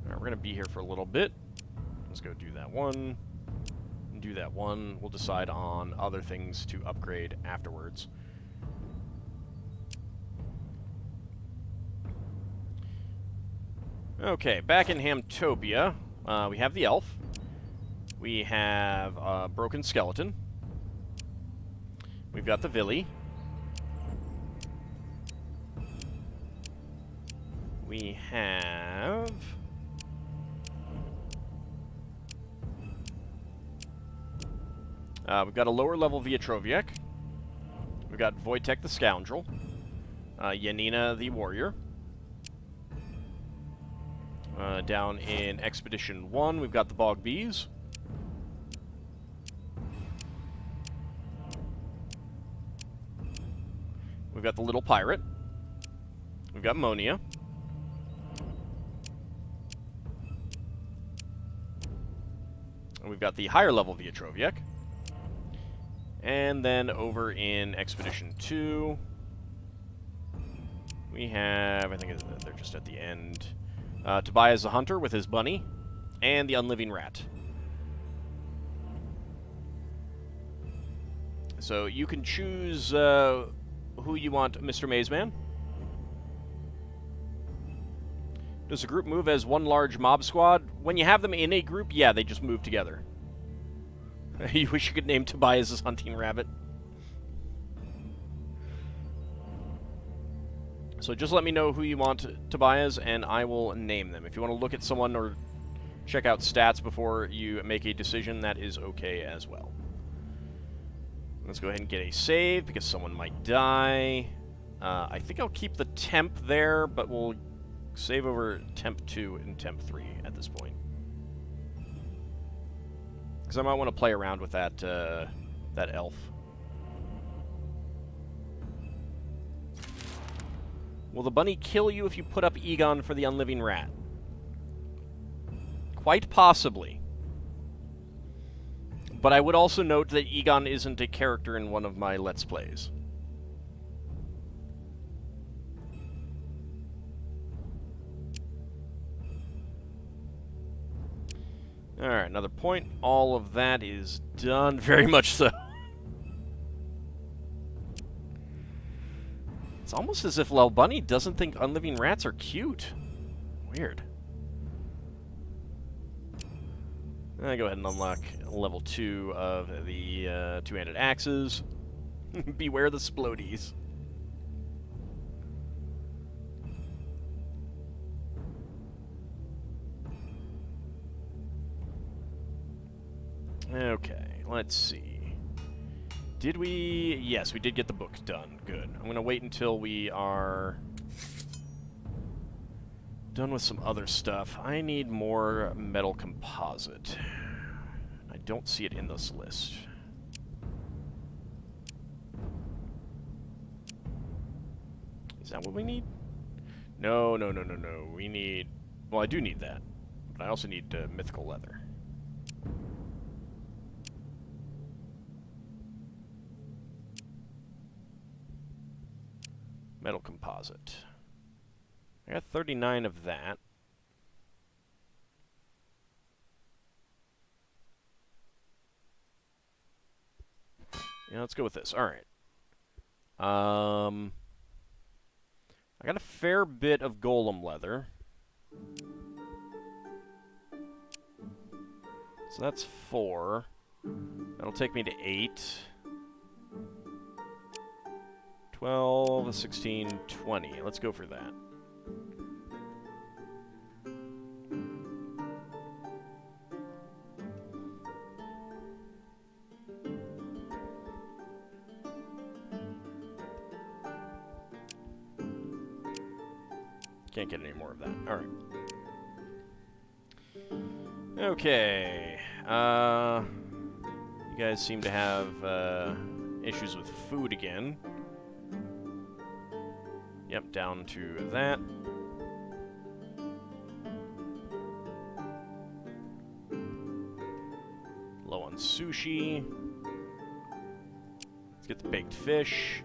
Alright, we're going to be here for a little bit. Let's go do that one. Do that one. We'll decide on other things to upgrade afterwards. Okay, back in Hamtopia, we have the elf. We have a broken skeleton. We've got the Villy. We have... we've got a lower level Viatroviec. We've got Wojtek the Scoundrel. Yanina the Warrior. Down in Expedition 1, we've got the Bog Bees. We've got the Little Pirate. We've got Monia. And we've got the higher level Viatroviec. And then over in Expedition 2, we have, I think they're just at the end, Tobias the Hunter with his bunny, and the Unliving Rat. So you can choose who you want, Mr. Mazeman. Does the group move as one large mob squad? When you have them in a group, yeah, they just move together. You wish you could name Tobias' hunting rabbit. So just let me know who you want Tobias, and I will name them. If you want to look at someone or check out stats before you make a decision, that is okay as well. Let's go ahead and get a save, because someone might die. I think I'll keep the temp there, but we'll save over temp 2 and temp 3 at this point. Because I might want to play around with that, that elf. Will the bunny kill you if you put up Egon for the Unliving Rat? Quite possibly. But I would also note that Egon isn't a character in one of my Let's Plays. Alright, another point. All of that is done. Very much so. It's almost as if Lel Bunny doesn't think unliving rats are cute. Weird. I go ahead and unlock level 2 of the two-handed axes. Beware the splodies. Okay, let's see. Did we... Yes, we did get the book done. Good. I'm going to wait until we are done with some other stuff. I need more metal composite. I don't see it in this list. Is that what we need? No. We need... Well, I do need that. But I also need mythical leather. Metal composite. I got 39 of that. Yeah, let's go with this. Alright. I got a fair bit of golem leather. So that's 4. That'll take me to 8. 12, 16, 20. Let's go for that. Can't get any more of that. Alright. Okay. You guys seem to have issues with food again. Yep, down to that. Low on sushi. Let's get the baked fish.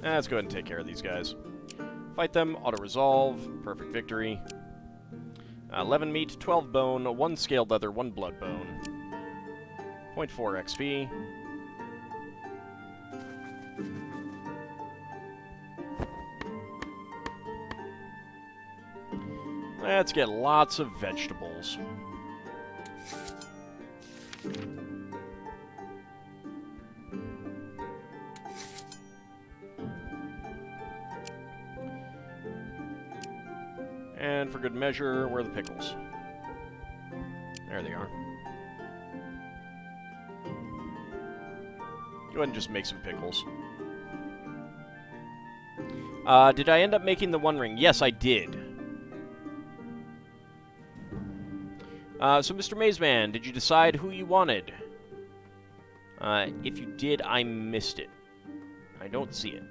Let's go ahead and take care of these guys. Fight them, auto-resolve, perfect victory. 11 meat, 12 bone, 1 scaled leather, 1 blood bone. 0.4 XP. Let's get lots of vegetables. And for good measure, where are the pickles? There they are. Go ahead and just make some pickles. Did I end up making the One Ring? Yes, I did. So, Mr. Mazeman, did you decide who you wanted? If you did, I missed it. I don't see it.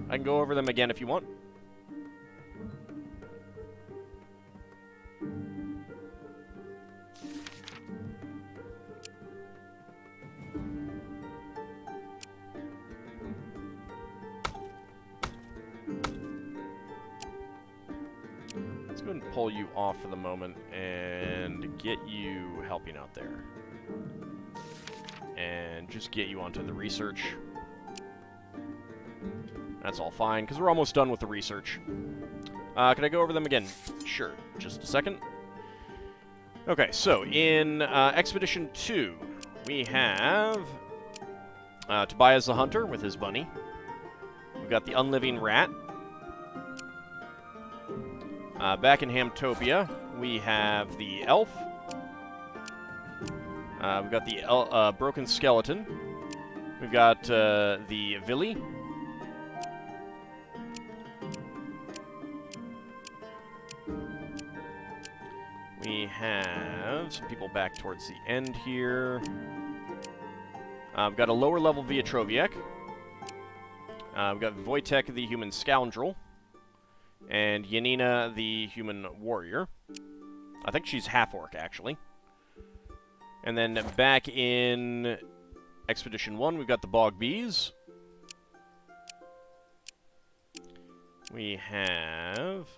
I can go over them again if you want. Let's go ahead and pull you off for the moment and get you helping out there. And just get you onto the research. That's all fine, because we're almost done with the research. Can I go over them again? Sure, just a second. Okay, so in Expedition 2, we have Tobias the Hunter with his bunny. We've got the Unliving Rat. Back in Hamtopia, we have the Elf. We've got the Broken Skeleton. We've got the Villy. We have some people back towards the end here. We've got a lower level Viatroviek. We've got Wojtek, the Human Scoundrel. And Yanina, the Human Warrior. I think she's half-orc, actually. And then back in Expedition 1, we've got the Bog Bees. We have...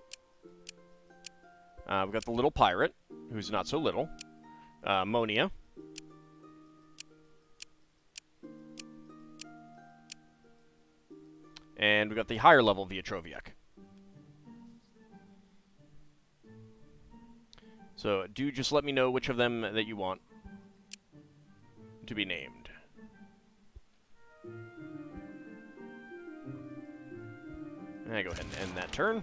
we've got the Little Pirate, who's not so little. Monia. And we've got the higher level Viatroviek. So, do just let me know which of them that you want to be named. And I go ahead and end that turn.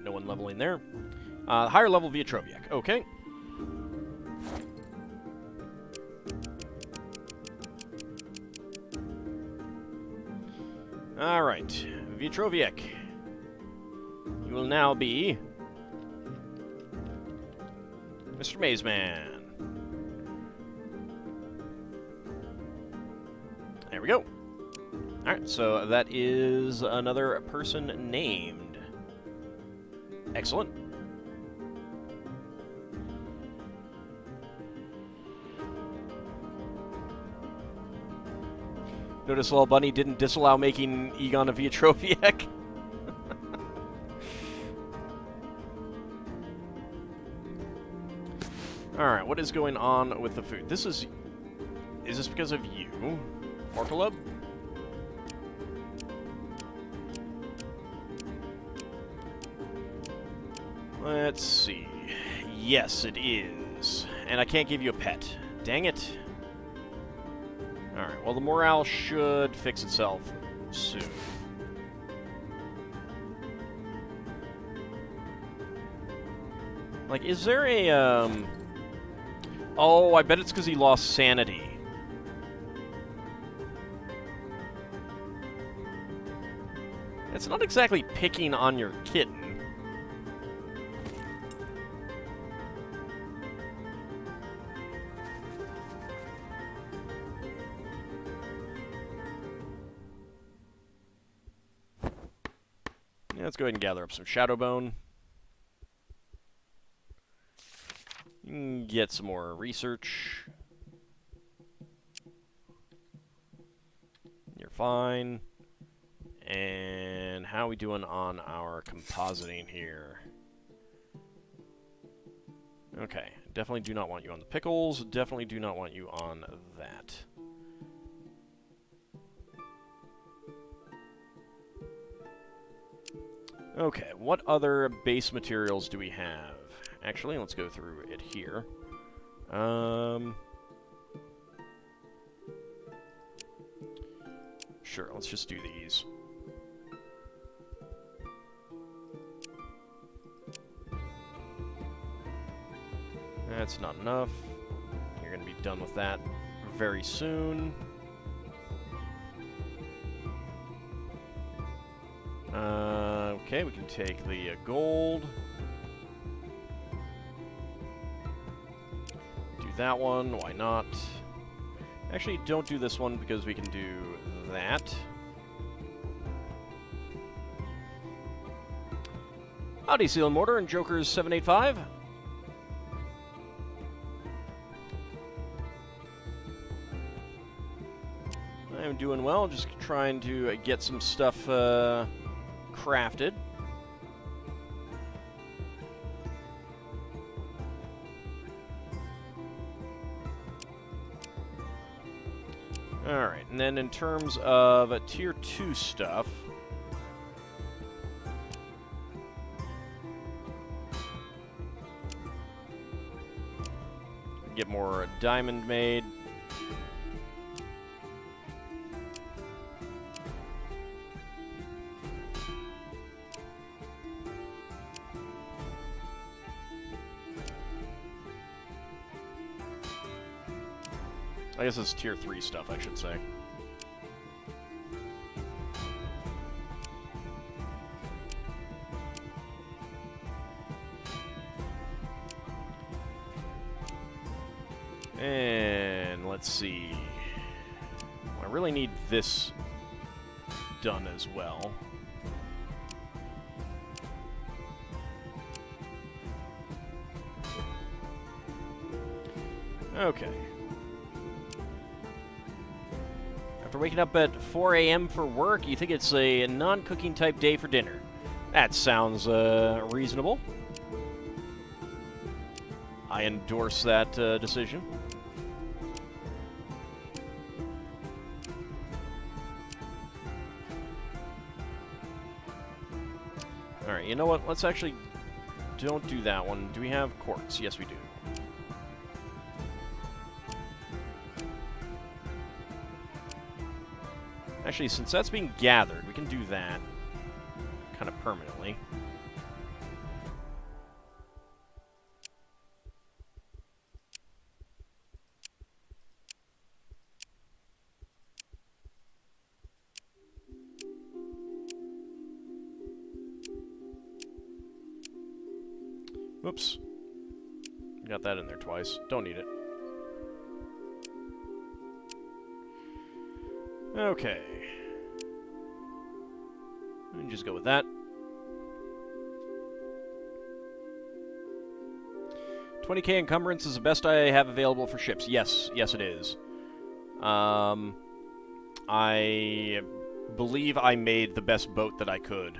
No one leveling there. Higher level Viatroviek. Okay. Alright, Viatroviek. You will now be Mr. Mazeman. There we go. Alright, so that is another person named. Excellent. Notice Little Bunny didn't disallow making Egon a Viatroviek. Alright, what is going on with the food? This is... Is this because of you, Orkalub? Let's see. Yes, it is. And I can't give you a pet. Dang it. Alright, well, the morale should fix itself soon. Like, is there a, Oh, I bet it's because he lost sanity. It's not exactly picking on your kitten. Let's go ahead and gather up some Shadowbone. Get some more research. fine. And how are we doing on our compositing here? Okay, definitely do not want you on the pickles. Definitely do not want you on that. Okay, what other base materials do we have? Actually, let's go through it here. Sure, let's just do these. That's not enough. You're going to be done with that very soon. Okay, we can take the gold. Do that one, why not? Actually, don't do this one because we can do that. Howdy, Seal and Mortar and Joker's 785. I'm doing well, just trying to get some stuff crafted. Alright, and then in terms of Tier 2 stuff, get more diamond made. I guess it's Tier 3 stuff, I should say. And let's see. I really need this done as well. Okay. After waking up at 4 a.m. for work, you think it's a non-cooking type day for dinner. That sounds reasonable. I endorse that decision. Alright, you know what? Let's actually... don't do that one. Do we have quartz? Yes, we do. Actually, since that's being gathered, we can do that kind of permanently. Whoops. Got that in there twice. Don't need it. Okay. And just go with that. 20k encumbrance is the best I have available for ships. Yes, yes it is. I believe I made the best boat that I could.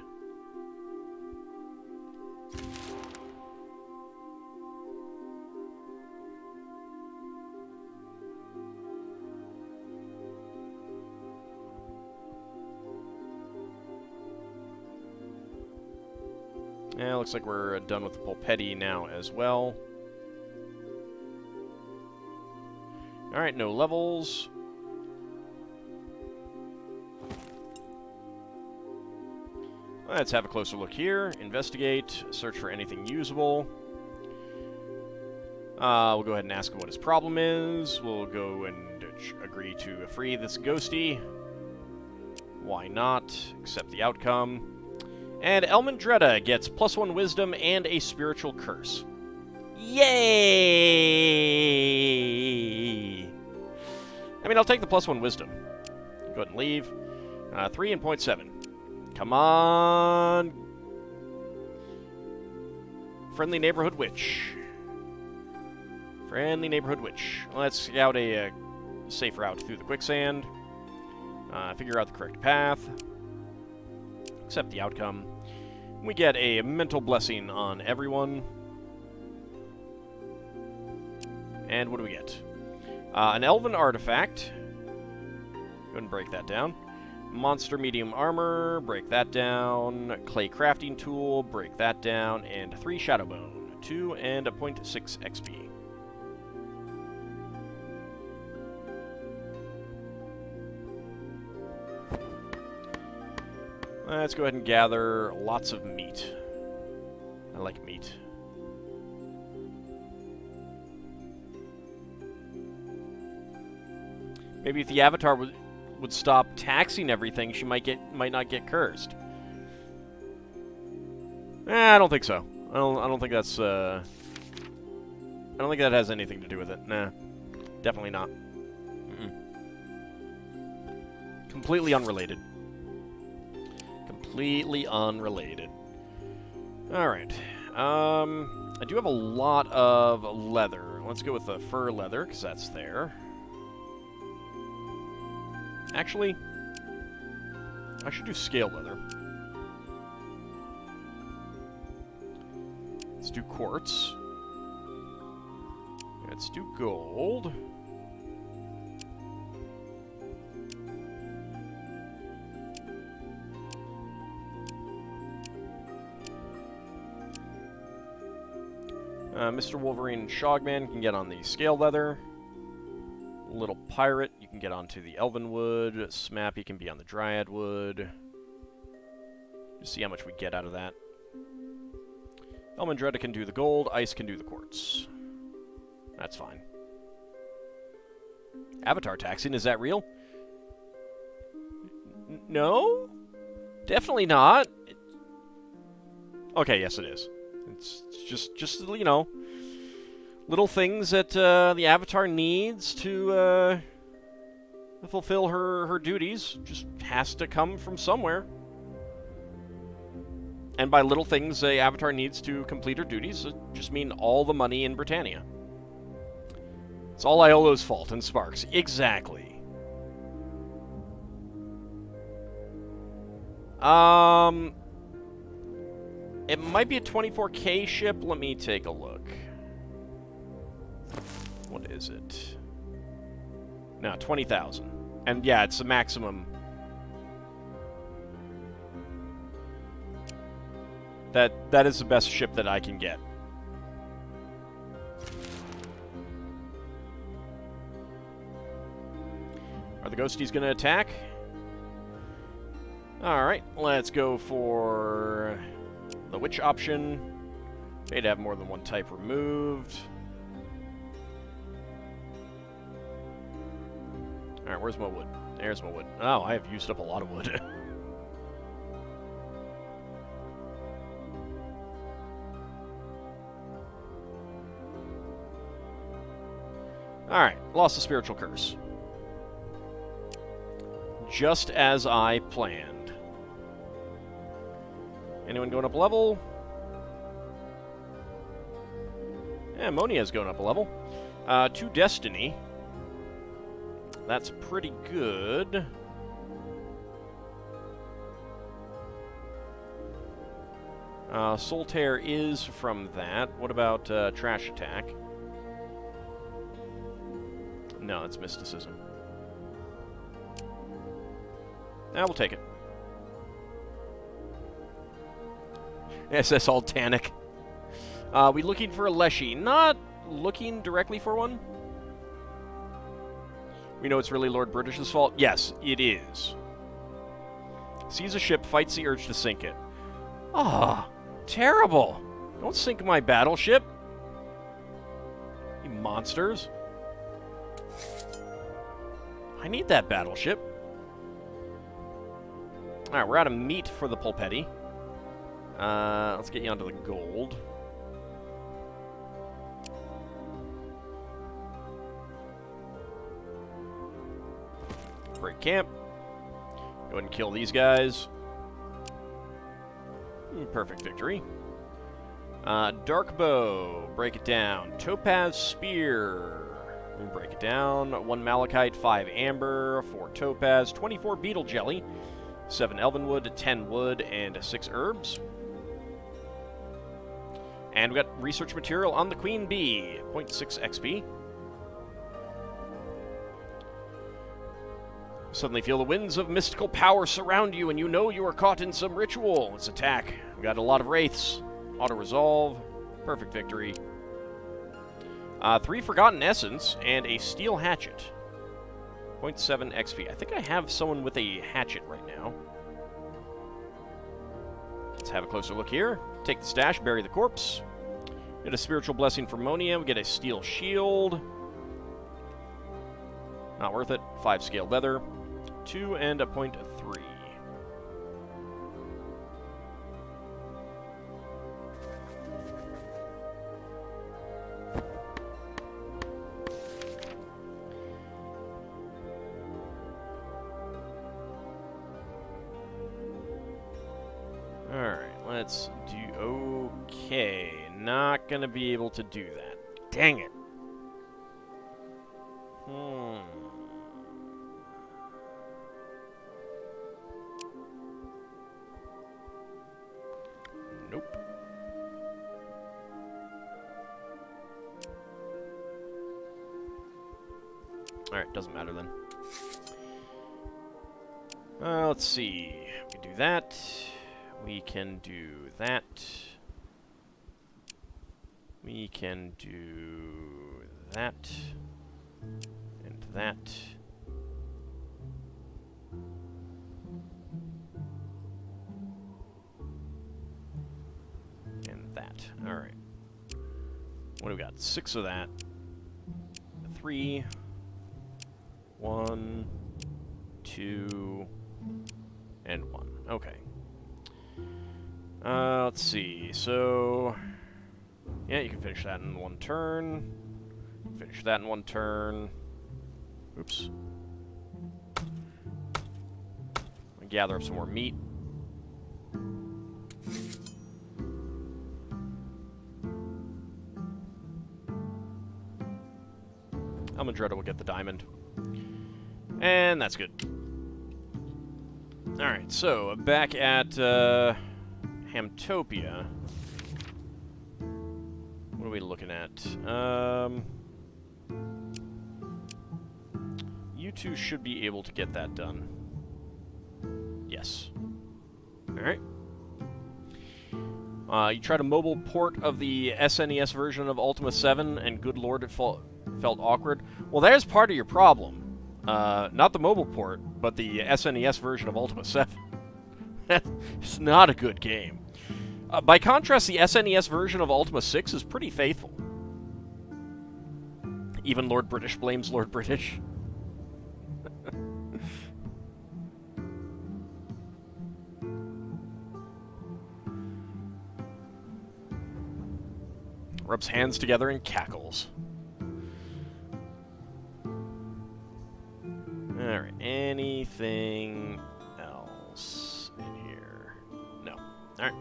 Yeah, looks like we're done with the Pulpetti now as well. Alright, no levels. Let's have a closer look here. Investigate. Search for anything usable. We'll go ahead and ask him what his problem is. We'll go and agree to free this ghosty. Why not? Accept the outcome. And Elmindreda gets +1 wisdom and a spiritual curse. Yay! I mean, I'll take the +1 wisdom. Go ahead and leave. 3 and 0.7. Come on! Friendly Neighborhood Witch. Friendly Neighborhood Witch. Let's scout a safe route through the quicksand. Figure out the correct path. Accept the outcome. We get a mental blessing on everyone. And what do we get? An elven artifact. Go ahead and break that down. Monster medium armor, break that down. Clay crafting tool, break that down. And 3 shadowbone, 2 and a 0.6 XP. Let's go ahead and gather lots of meat. I like meat. Maybe if the Avatar would stop taxing everything, she might not get cursed. I don't think so. I don't think that's I don't think that has anything to do with it. Nah. Definitely not. Completely unrelated. Completely unrelated. Alright. I do have a lot of leather. Let's go with the fur leather, because that's there. Actually, I should do scale leather. Let's do quartz. Let's do gold. Mr. Wolverine and Shogman can get on the scale leather. Little Pirate, you can get onto the Elven wood. Smappy can be on the Dryad wood. Just see how much we get out of that. Elmindreda can do the gold. Ice can do the quartz. That's fine. Avatar taxing, is that real? No? Definitely not. Okay, yes it is. It's just you know, little things that the Avatar needs to fulfill her duties. Just has to come from somewhere. And by little things the Avatar needs to complete her duties, it just mean all the money in Britannia. It's all Iolo's fault and Sparks. Exactly. It might be a 24K ship. Let me take a look. What is it? No, 20,000. And yeah, it's a maximum. That is the best ship that I can get. Are the ghosties going to attack? Alright, let's go for the witch option. They'd have more than one type removed. Alright, where's my wood? There's my wood. Oh, I have used up a lot of wood. Alright, lost the spiritual curse. Just as I planned. Anyone going up a level? Yeah, Monia's going up a level. 2 Destiny. That's pretty good. Soul Tear is from that. What about Trash Attack? No, it's Mysticism. We'll take it. SS Altanic. We looking for a Leshy. Not looking directly for one. We know it's really Lord British's fault. Yes, it is. Sees a ship, fights the urge to sink it. Ah, terrible. Don't sink my battleship. You monsters. I need that battleship. Alright, we're out of meat for the Pulpetti. Let's get you onto the gold. Break camp. Go ahead and kill these guys. Perfect victory. Dark bow. Break it down. Topaz spear. Break it down. 1 malachite, 5 amber, 4 topaz, 24 beetle jelly, 7 elvenwood, 10 wood, and 6 herbs. And we got research material on the queen bee, 0.6 XP. Suddenly feel the winds of mystical power surround you, and you know you are caught in some ritual. Let's attack. We got a lot of wraiths. Auto-resolve. Perfect victory. 3 forgotten essence, and a steel hatchet. 0.7 XP. I think I have someone with a hatchet right now. Let's have a closer look here. Take the stash, bury the corpse. Get a spiritual blessing from Monia. We get a steel shield. Not worth it. 5 scaled leather. 2 and a 0.3. Alright, let's do... Okay, not gonna be able to do that. Dang it. Nope. Alright, doesn't matter then. Let's see. We can do that. We can do that. We can do that. And that. And that. Alright. What do we got? 6 of that. 3. 1. 2. And 1. Okay. Let's see. So, yeah, you can finish that in 1 turn. Finish that in 1 turn. Oops. Gather up some more meat. Elmindreda will get the diamond. And that's good. Alright, so back at Hamtopia. What are we looking at? You two should be able to get that done. Yes. Alright. You tried a mobile port of the SNES version of Ultima 7, and good lord, it felt awkward. Well, there's part of your problem. Not the mobile port, but the SNES version of Ultima 7. It's not a good game. By contrast, the SNES version of Ultima 6 is pretty faithful. Even Lord British blames Lord British. Rubs hands together and cackles. Alright, anything else in here? No. Alright.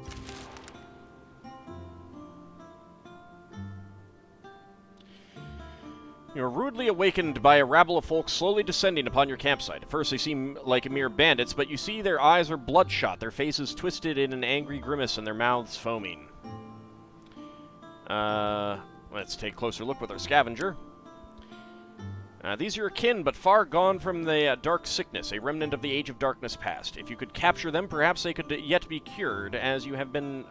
You are rudely awakened by a rabble of folk slowly descending upon your campsite. At first they seem like mere bandits, but you see their eyes are bloodshot, their faces twisted in an angry grimace, and their mouths foaming. Let's take a closer look with our scavenger. These are your kin, but far gone from the dark sickness, a remnant of the age of darkness past. If you could capture them, perhaps they could yet be cured, as you have been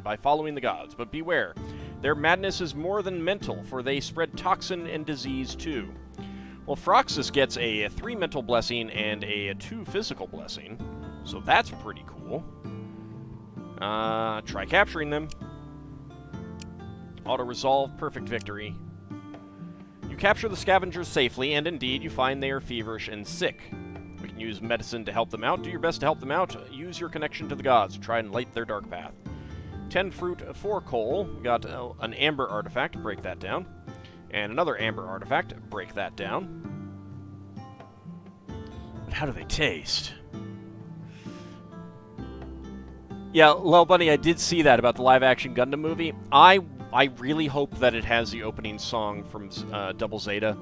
by following the gods. But beware, their madness is more than mental, for they spread toxin and disease too. Well, Phroxus gets a 3 mental blessing and a 2 physical blessing, so that's pretty cool. Try capturing them. Auto-resolve, perfect victory. You capture the scavengers safely, and indeed, you find they are feverish and sick. We can use medicine to help them out. Do your best to help them out. Use your connection to the gods to try and light their dark path. 10 fruit, 4 coal. We got an amber artifact. Break that down. And another amber artifact. Break that down. But how do they taste? Yeah, Lel Bunny, I did see that about the live-action Gundam movie. I I really hope that it has the opening song from Double Zeta.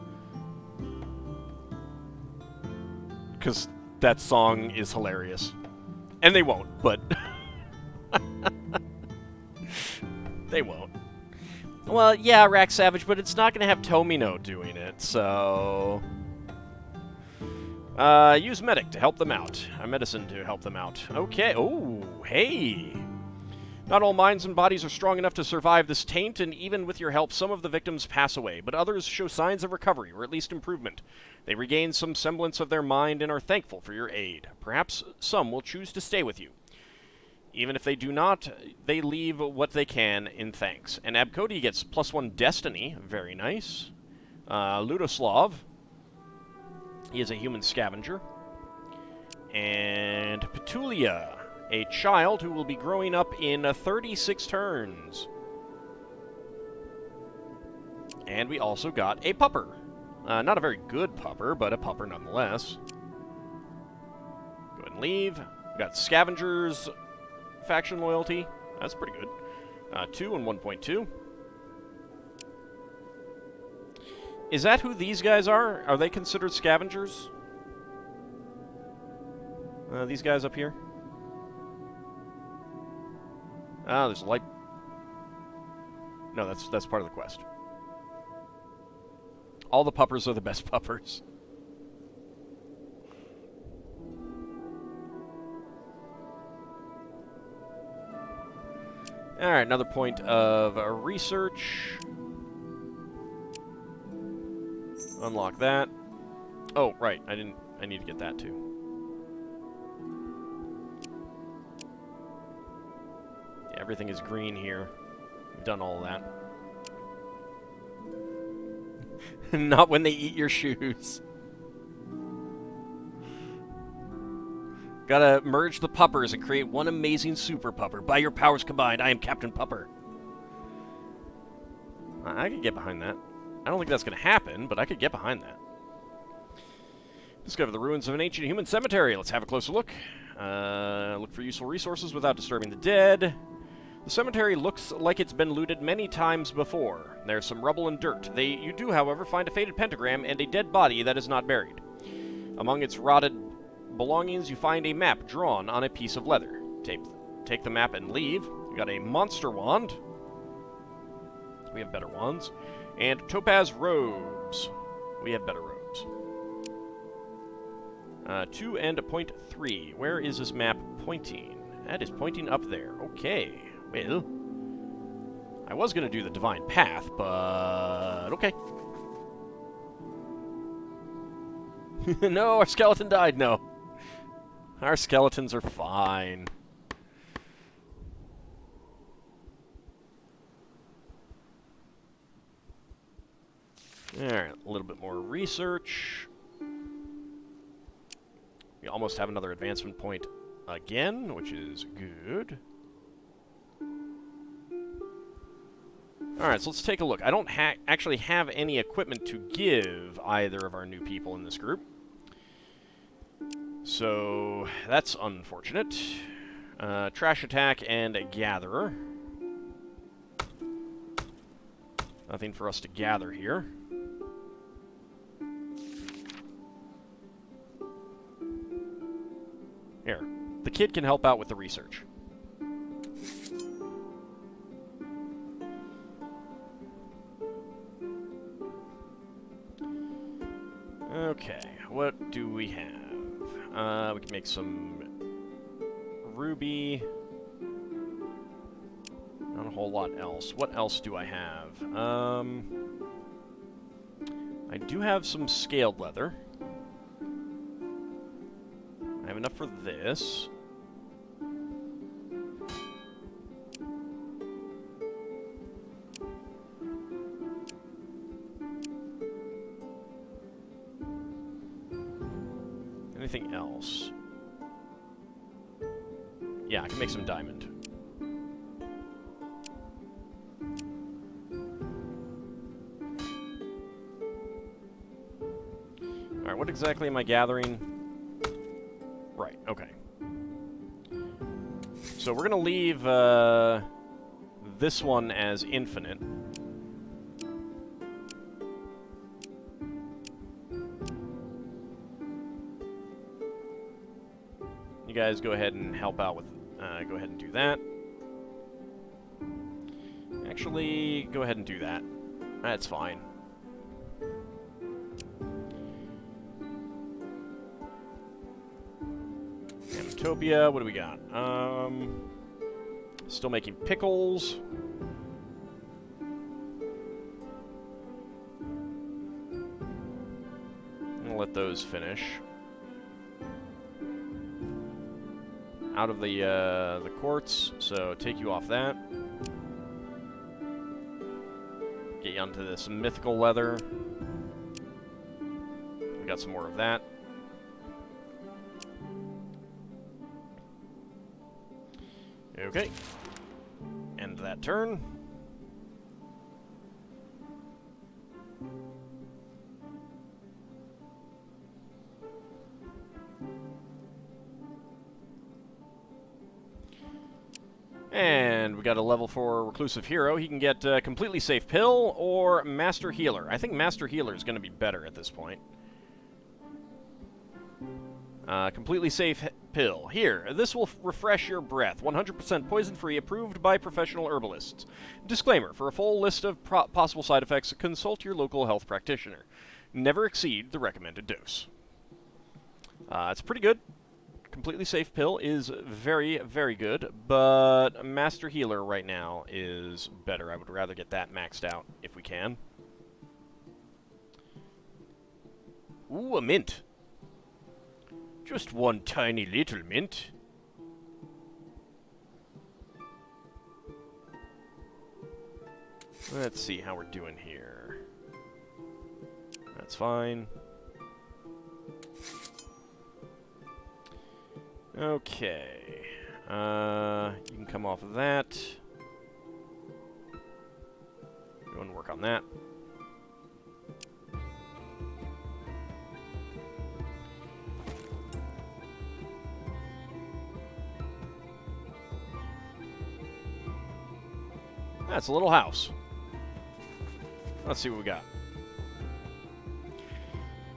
Because that song is hilarious. And they won't, but... they won't. Well, yeah, Rack Savage, but it's not going to have Tomino doing it, so... use Medic to help them out. Medicine to help them out. Okay. Oh, hey! Not all minds and bodies are strong enough to survive this taint, and even with your help, some of the victims pass away, but others show signs of recovery, or at least improvement. They regain some semblance of their mind and are thankful for your aid. Perhaps some will choose to stay with you. Even if they do not, they leave what they can in thanks. And Abcody gets +1 Destiny. Very nice. Ludoslav. He is a human scavenger. And Petulia, a child who will be growing up in 36 turns. And we also got a pupper. Not a very good pupper, but a pupper nonetheless. Go ahead and leave. We got Scavengers faction loyalty. That's pretty good. 2 and 1.2. Is that who these guys are? Are they considered scavengers? These guys up here? Ah, there's a light. No, that's part of the quest. All the puppers are the best puppers. Alright, another point of research. Unlock that. Oh, right, I need to get that too. Yeah, everything is green here. We've done all that. Not when they eat your shoes. Gotta merge the puppers and create one amazing super pupper. By your powers combined, I am Captain Pupper. I could get behind that. I don't think that's going to happen, but I could get behind that. Discover the ruins of an ancient human cemetery. Let's have a closer look. Look for useful resources without disturbing the dead. The cemetery looks like it's been looted many times before. There's some rubble and dirt. You do, however, find a faded pentagram and a dead body that is not buried. Among its rotted belongings, you find a map drawn on a piece of leather. Take the map and leave. You got a monster wand. We have better wands. And topaz robes. We have better robes. 2 and 0.3. Where is this map pointing? That is pointing up there. Okay. Well, I was going to do the Divine Path, but okay. No, our skeleton died. No. Our skeletons are fine. Alright, a little bit more research. We almost have another advancement point again, which is good. Alright, so let's take a look. I don't actually have any equipment to give either of our new people in this group. So, that's unfortunate. Trash attack and a gatherer. Nothing for us to gather here. Here, the kid can help out with the research. Okay, what do we have? We can make some ruby. Not a whole lot else. What else do I have? I do have some scaled leather. I have enough for this. Anything else? Yeah, I can make some diamond. Alright, what exactly am I gathering? Right, okay. So we're going to leave this one as infinite. You guys go ahead and help out with, go ahead and do that. Actually, go ahead and do that. That's fine. Utopia, what do we got? Still making pickles. I'll let those finish. Out of the quartz, so take you off that. Get you onto this mythical leather. We got some more of that. Okay. End that turn. And we got a level 4 Reclusive Hero. He can get Completely Safe Pill or Master Healer. I think Master Healer is going to be better at this point. Completely Safe Pill. Here, this will refresh your breath. 100% poison-free, approved by professional herbalists. Disclaimer, for a full list of possible side effects, consult your local health practitioner. Never exceed the recommended dose. It's pretty good. Completely Safe Pill is very, very good, but Master Healer right now is better. I would rather get that maxed out if we can. Ooh, a mint. Just one tiny little mint. Let's see how we're doing here. That's fine. Okay. You can come off of that. Go and work on that. That's a little house. Let's see what we got.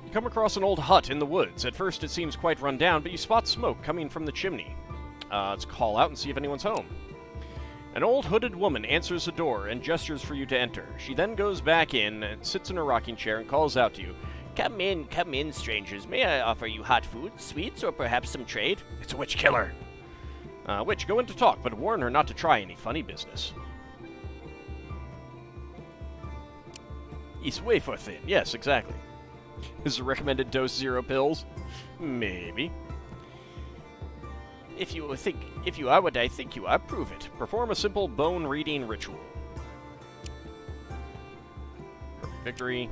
You come across an old hut in the woods. At first it seems quite run down, but you spot smoke coming from the chimney. Let's call out and see if anyone's home. An old hooded woman answers the door and gestures for you to enter. She then goes back in, and sits in her rocking chair, and calls out to you. Come in, strangers. May I offer you hot food, sweets, or perhaps some trade? It's a witch killer. Witch, go in to talk, but warn her not to try any funny business. It's way for thin. Yes, exactly. Is the recommended dose 0 pills? Maybe. If you are what I think you are, prove it. Perform a simple bone reading ritual. Perfect victory.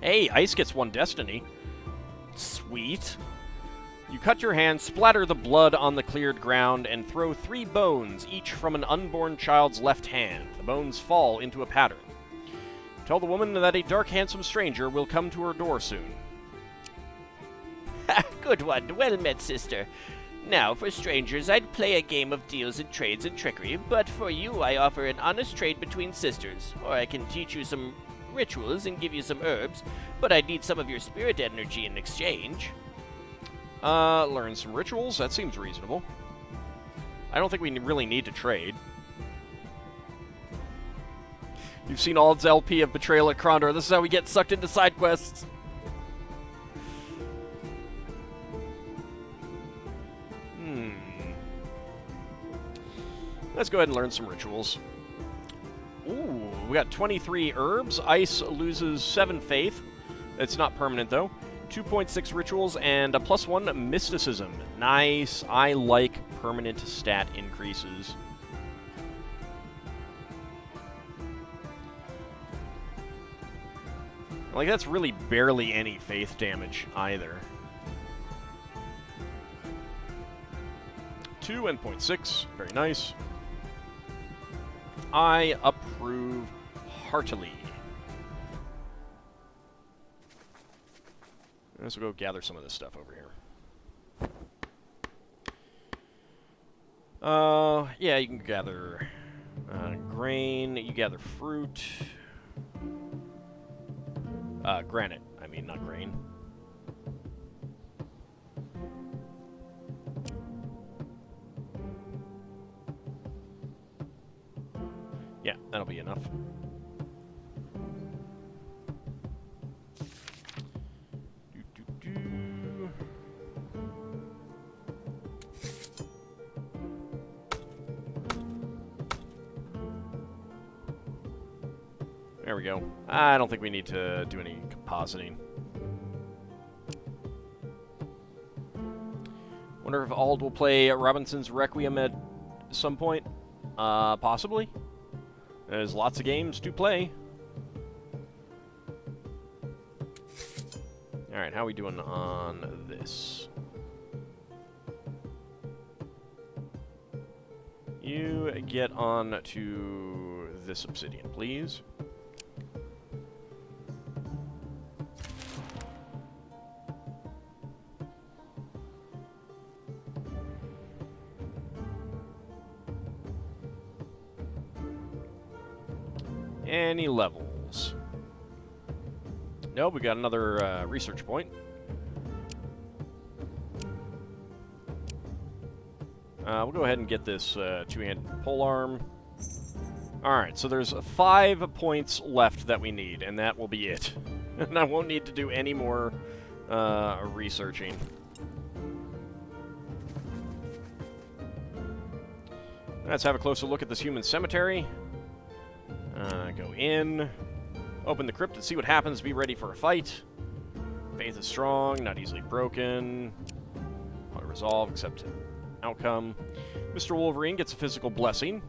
Hey, Ice gets 1 destiny. Sweet. You cut your hand, splatter the blood on the cleared ground, and throw 3 bones, each from an unborn child's left hand. The bones fall into a pattern. Tell the woman that a dark, handsome stranger will come to her door soon. Good one. Well met, sister. Now, for strangers, I'd play a game of deals and trades and trickery, but for you, I offer an honest trade between sisters. Or I can teach you some rituals and give you some herbs, but I'd need some of your spirit energy in exchange. Learn some rituals? That seems reasonable. I don't think we really need to trade. You've seen Ald's LP of Betrayal at Krondor. This is how we get sucked into side quests. Let's go ahead and learn some rituals. Ooh, we got 23 herbs. Ice loses 7 faith. It's not permanent, though. 2.6 rituals and a +1 mysticism. Nice. I like permanent stat increases. Like, that's really barely any faith damage, either. 2 and 0.6. Very nice. I approve heartily. Let's go gather some of this stuff over here. Yeah, you can gather Grain, you gather fruit. Granite, I mean, not grain. Yeah, that'll be enough. There we go. I don't think we need to do any compositing. Wonder if Auld will play Robinson's Requiem at some point. Possibly. There's lots of games to play. Alright, how are we doing on this? You get on to this obsidian, please. Any levels? Nope, we got another research point. We'll go ahead and get this two-handed polearm. Alright, so there's 5 points left that we need, and that will be it. And I won't need to do any more researching. Let's have a closer look at this human cemetery. Go in, open the crypt and see what happens, be ready for a fight. Faith is strong, not easily broken. Auto-resolve, accept outcome. Mr. Wolverine gets a physical blessing.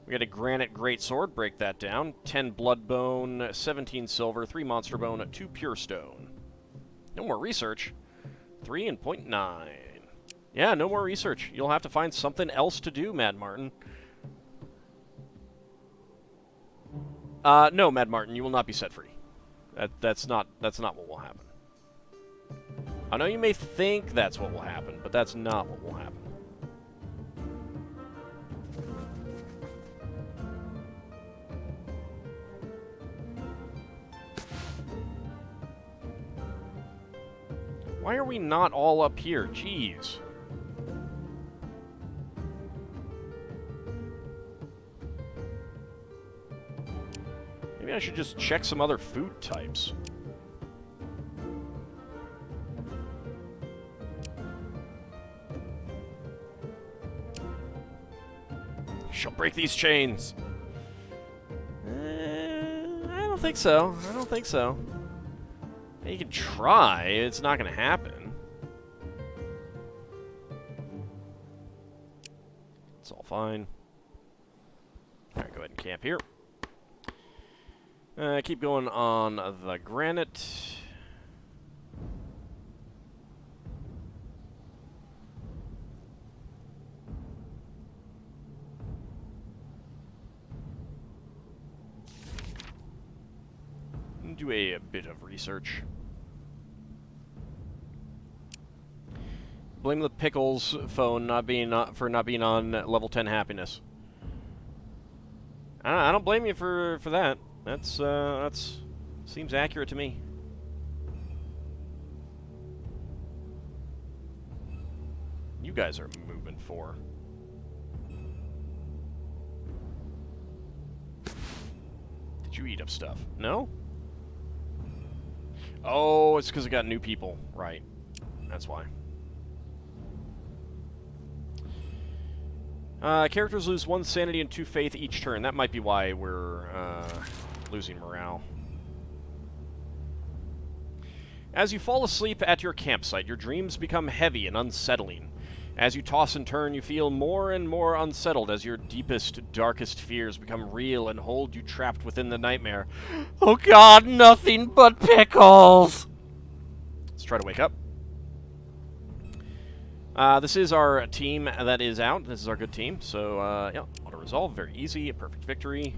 We got a granite greatsword, break that down. 10 blood bone, 17 silver, 3 monster bone, 2 pure stone. No more research. 3 and 0.9. Yeah, no more research. You'll have to find something else to do, Mad Martin. No, Mad Martin, you will not be set free. That's not what will happen. I know you may think that's what will happen, but that's not what will happen. Why are we not all up here? Jeez. Maybe I should just check some other food types. She'll break these chains. I don't think so. I don't think so. You can try. It's not going to happen. It's all fine. Alright, go ahead and camp here. Keep going on the granite. Do a bit of research. Blame the Pickles phone for not being on level 10 happiness. I don't blame you for that. That's seems accurate to me. You guys are moving for. Did you eat up stuff? No? Oh, it's because I got new people. Right. That's why. Characters lose 1 sanity and 2 faith each turn. That might be why we're losing morale. As you fall asleep at your campsite, your dreams become heavy and unsettling. As you toss and turn, you feel more and more unsettled as your deepest, darkest fears become real and hold you trapped within the nightmare. Oh god, nothing but pickles! Let's try to wake up. This is our team that is out. This is our good team. So, yeah, auto-resolve, very easy, a perfect victory.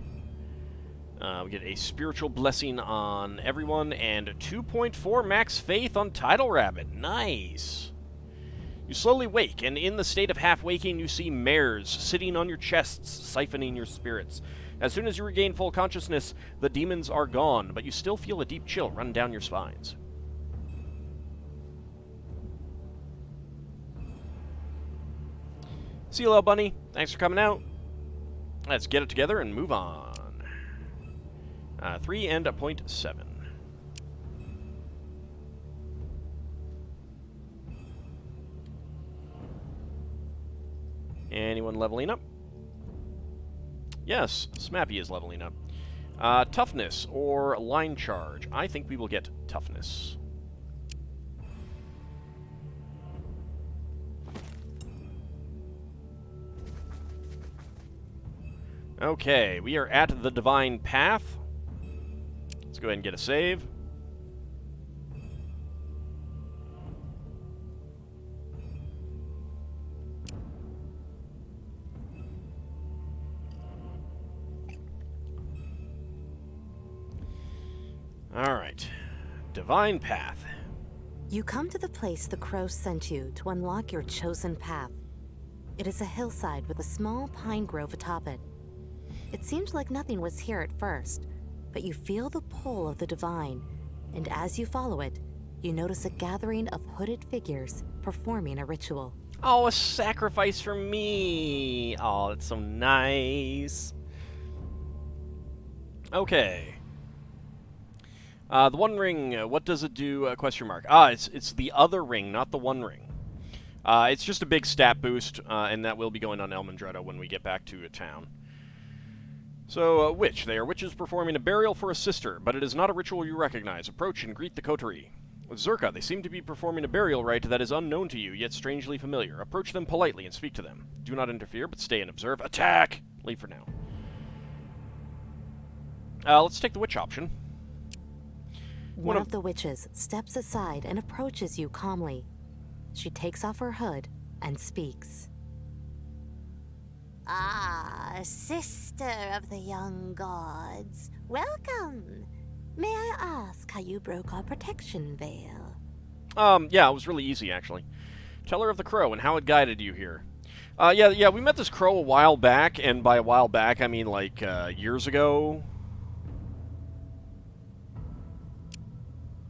We get a spiritual blessing on everyone, and 2.4 max faith on Title Rabbit. Nice! You slowly wake, and in the state of half-waking, you see mares sitting on your chests, siphoning your spirits. As soon as you regain full consciousness, the demons are gone, but you still feel a deep chill run down your spines. See you, little bunny. Thanks for coming out. Let's get it together and move on. 3 and a 0.7. Anyone leveling up? Yes, Smappy is leveling up. Toughness or line charge. I think we will get toughness. Okay, we are at the Divine Path. Let's go ahead and get a save. Alright. Divine Path. You come to the place the crow sent you to unlock your chosen path. It is a hillside with a small pine grove atop it. It seemed like nothing was here at first, but you feel the pull of the divine, and as you follow it, you notice a gathering of hooded figures performing a ritual. Oh, a sacrifice for me! Oh, that's so nice. Okay. The One Ring, what does it do? Question mark. It's the other ring, not the One Ring. It's just a big stat boost, and that will be going on Elmindreda when we get back to a town. So, witch. They are witches performing a burial for a sister, but it is not a ritual you recognize. Approach and greet the coterie. With Zerka, they seem to be performing a burial rite that is unknown to you, yet strangely familiar. Approach them politely and speak to them. Do not interfere, but stay and observe. Attack! Leave for now. Let's take the witch option. One of the witches steps aside and approaches you calmly. She takes off her hood and speaks. Ah, sister of the young gods, welcome. May I ask how you broke our protection veil? Yeah, it was really easy, actually. Tell her of the crow and how it guided you here. Yeah, we met this crow a while back, and by a while back, I mean, like, years ago.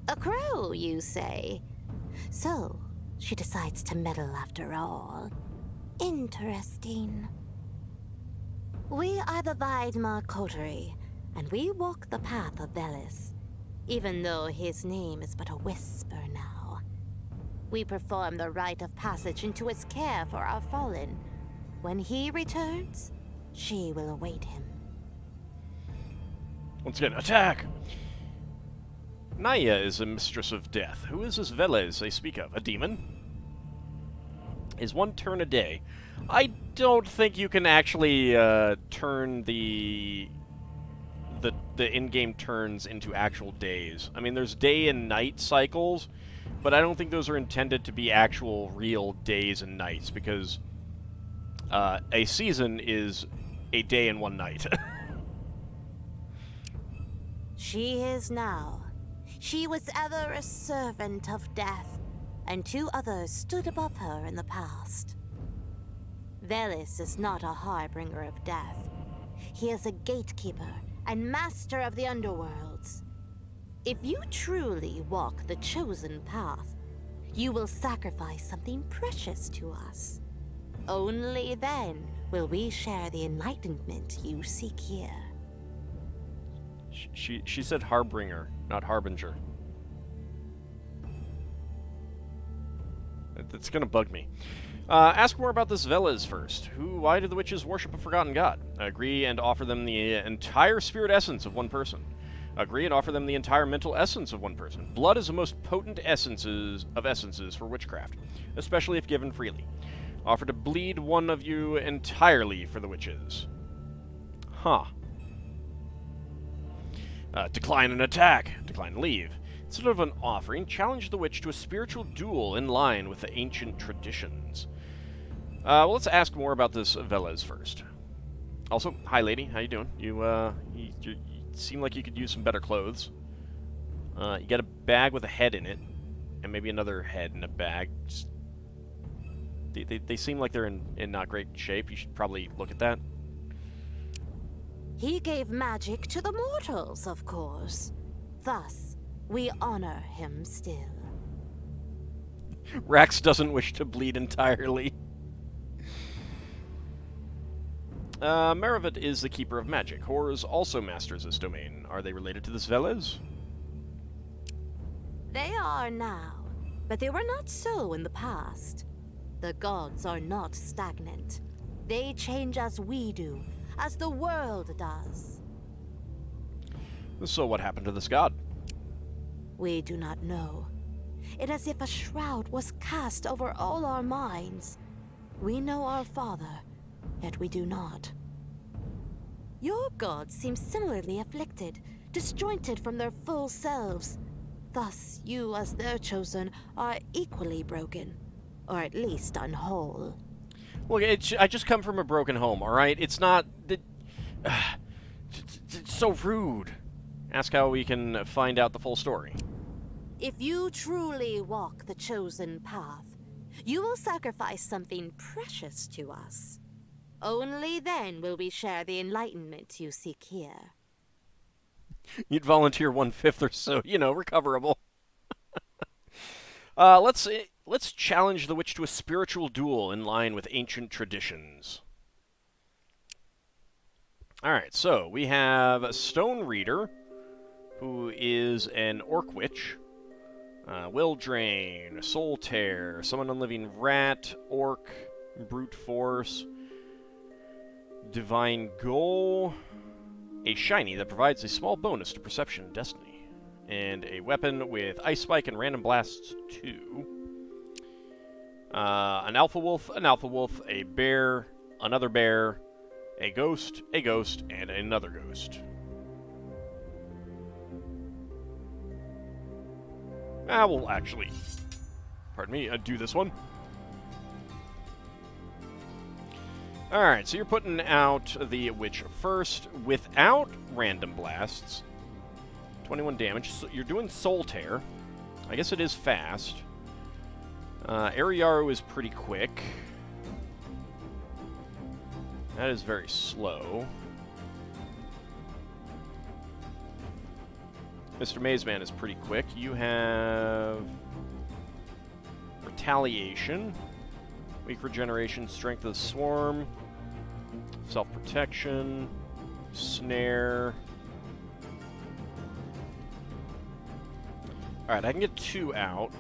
A crow, you say? So, she decides to meddle after all. Interesting. We are the Vidmar coterie, and we walk the path of Velis, even though his name is but a whisper now. We perform the rite of passage into his care for our fallen. When he returns, she will await him. Once again, attack! Naya is a mistress of death. Who is this Veles they speak of? A demon? Is one turn a day? I don't think you can actually turn the in-game turns into actual days. I mean, there's day and night cycles, but I don't think those are intended to be actual real days and nights, because a season is a day and one night. She is now. She was ever a servant of death, and two others stood above her in the past. Velis is not a harbinger of death. He is a gatekeeper and master of the underworlds. If you truly walk the chosen path, you will sacrifice something precious to us. Only then will we share the enlightenment you seek here. She said harbinger, not harbinger. That's gonna bug me. Ask more about this Veles first. Why do the witches worship a forgotten god? Agree and offer them the entire spirit essence of one person. Agree and offer them the entire mental essence of one person. Blood is the most potent essences for witchcraft, especially if given freely. Offer to bleed one of you entirely for the witches. Huh. Decline an attack. Decline leave. Instead of an offering, challenge the witch to a spiritual duel in line with the ancient traditions. Well, let's ask more about this Veles first. Also, hi lady, how you doing? You seem like you could use some better clothes. You got a bag with a head in it, and maybe another head in a bag. Just They seem like they're in not great shape. You should probably look at that. He gave magic to the mortals, of course. Thus, we honor him still. Rax doesn't wish to bleed entirely. Marovit is the keeper of magic. Horrors also masters this domain. Are they related to this Velez? They are now, but they were not so in the past. The gods are not stagnant. They change as we do, as the world does. So what happened to this god? We do not know. It is as if a shroud was cast over all our minds. We know our father, yet we do not. Your gods seem similarly afflicted, disjointed from their full selves. Thus, you, as their chosen, are equally broken, or at least unwhole. Look, I just come from a broken home, alright? It's not... It's so rude. Ask how we can find out the full story. If you truly walk the chosen path, you will sacrifice something precious to us. Only then will we share the enlightenment you seek here. You'd volunteer 1/5 or so, you know, recoverable. Let's challenge the witch to a spiritual duel in line with ancient traditions. Alright, so we have a Stone Reader, who is an Orc Witch. Will Drain, Soul Tear, Summon Unliving Rat, Orc, Brute Force, Divine Goal, a Shiny that provides a small bonus to Perception and Destiny, and a weapon with Ice Spike and Random Blasts 2. An Alpha Wolf, a Bear, another Bear, a Ghost, and another Ghost. We'll actually, pardon me, do this one. Alright, so you're putting out the Witch first without Random Blasts. 21 damage. So you're doing Soul Tear. I guess it is fast. Ariyaru is pretty quick. That is very slow. Mr. Mazeman is pretty quick. You have Retaliation, Weak Regeneration, Strength of the Swarm, Self-Protection, Snare. Alright, I can get 2 out.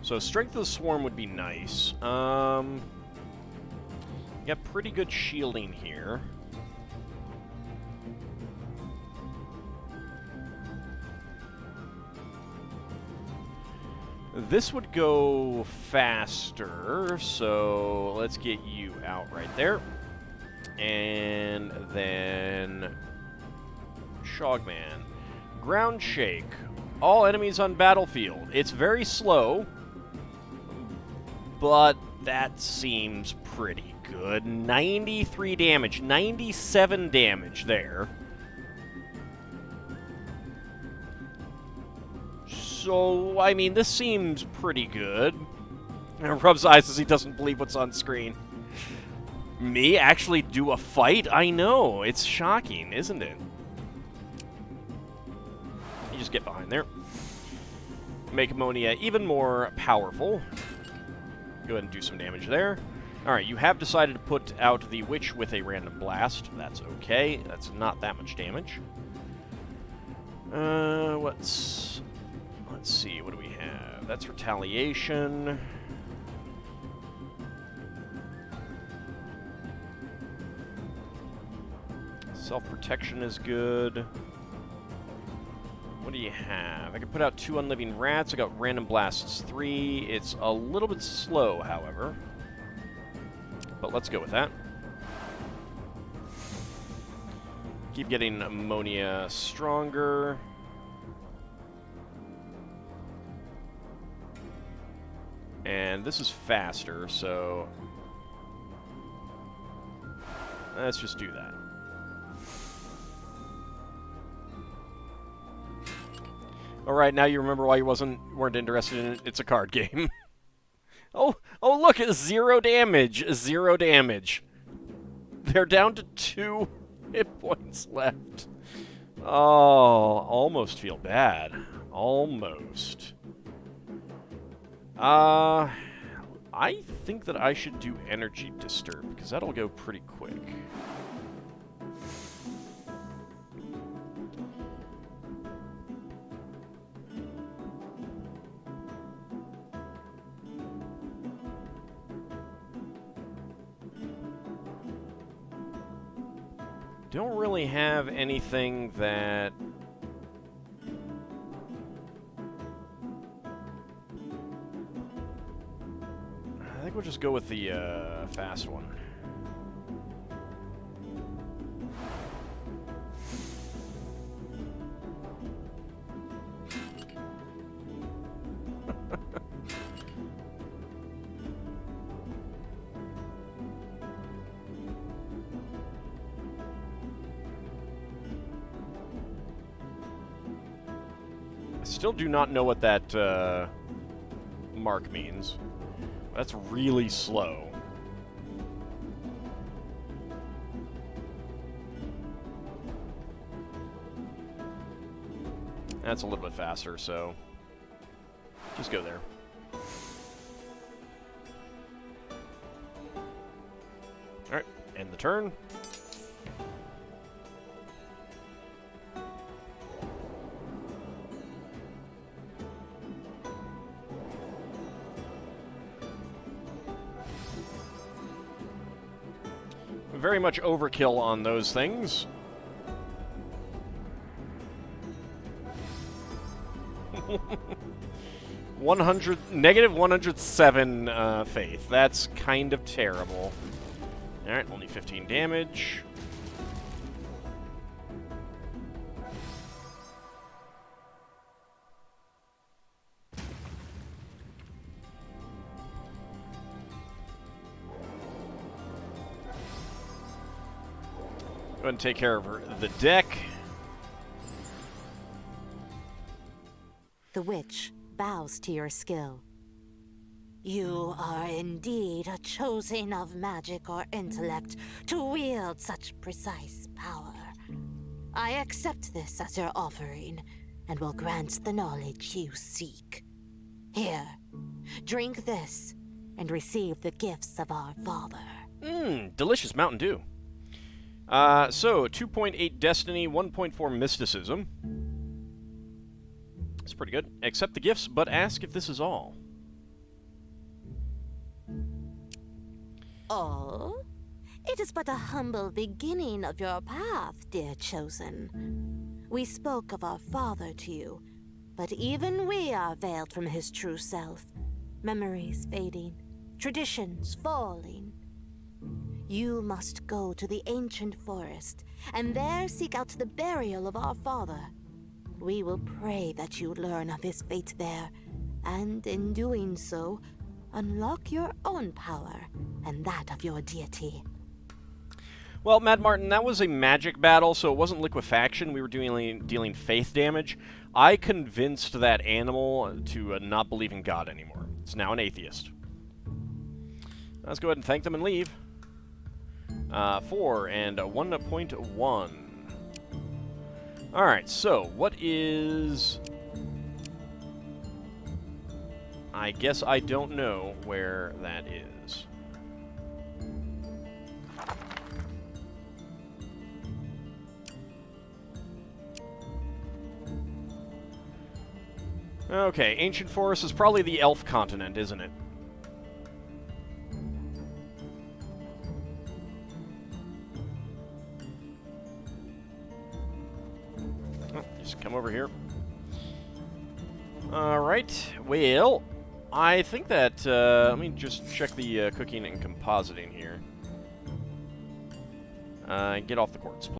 So Strength of the Swarm would be nice. You got pretty good shielding here. This would go faster, so let's get you out right there. And then Shogman. Ground Shake. All enemies on battlefield. It's very slow, but that seems pretty good. 93 damage, 97 damage there. So, I mean, this seems pretty good. Rubs eyes as he doesn't believe what's on screen. Me actually do a fight? I know. It's shocking, isn't it? You just get behind there. Make Ammonia even more powerful. Go ahead and do some damage there. Alright, you have decided to put out the Witch with a Random Blast. That's okay. That's not that much damage. Let's see, what do we have? That's Retaliation. Self-Protection is good. What do you have? I can put out 2 Unliving Rats. I got Random Blasts 3. It's a little bit slow, however. But let's go with that. Keep getting Ammonia stronger. And this is faster, so let's just do that. Alright, now you remember why you weren't interested in it. It's a card game. Oh, Oh, look, it's 0 damage. 0 damage. They're down to 2 hit points left. Oh, almost feel bad. Almost. I think that I should do Energy Disturb, because that'll go pretty quick. Don't really have anything that... I think we'll just go with the fast one. Still do not know what that mark means. That's really slow. That's a little bit faster, so just go there. Alright, end the turn. Very much overkill on those things. Negative 107 faith. That's kind of terrible. Alright, only 15 damage. Go ahead and take care of the deck. The witch bows to your skill. You are indeed a chosen of magic or intellect to wield such precise power. I accept this as your offering, and will grant the knowledge you seek. Here, drink this, and receive the gifts of our Father. Delicious Mountain Dew. So, 2.8 Destiny, 1.4 Mysticism. That's pretty good. Accept the gifts, but ask if this is all. All? It is but a humble beginning of your path, dear Chosen. We spoke of our Father to you, but even we are veiled from his true self. Memories fading, traditions falling. You must go to the ancient forest, and there seek out the burial of our father. We will pray that you learn of his fate there, and in doing so, unlock your own power and that of your deity. Well, Mad Martin, that was a magic battle, so it wasn't liquefaction. We were dealing faith damage. I convinced that animal to not believe in God anymore. It's now an atheist. Let's go ahead and thank them and leave. 4 and 1.1. Alright, so what is... I guess I don't know where that is. Okay, Ancient Forest is probably the Elf continent, isn't it? Oh, just come over here. Alright, well, I think that, let me just check the cooking and compositing here. Get off the quartz, please.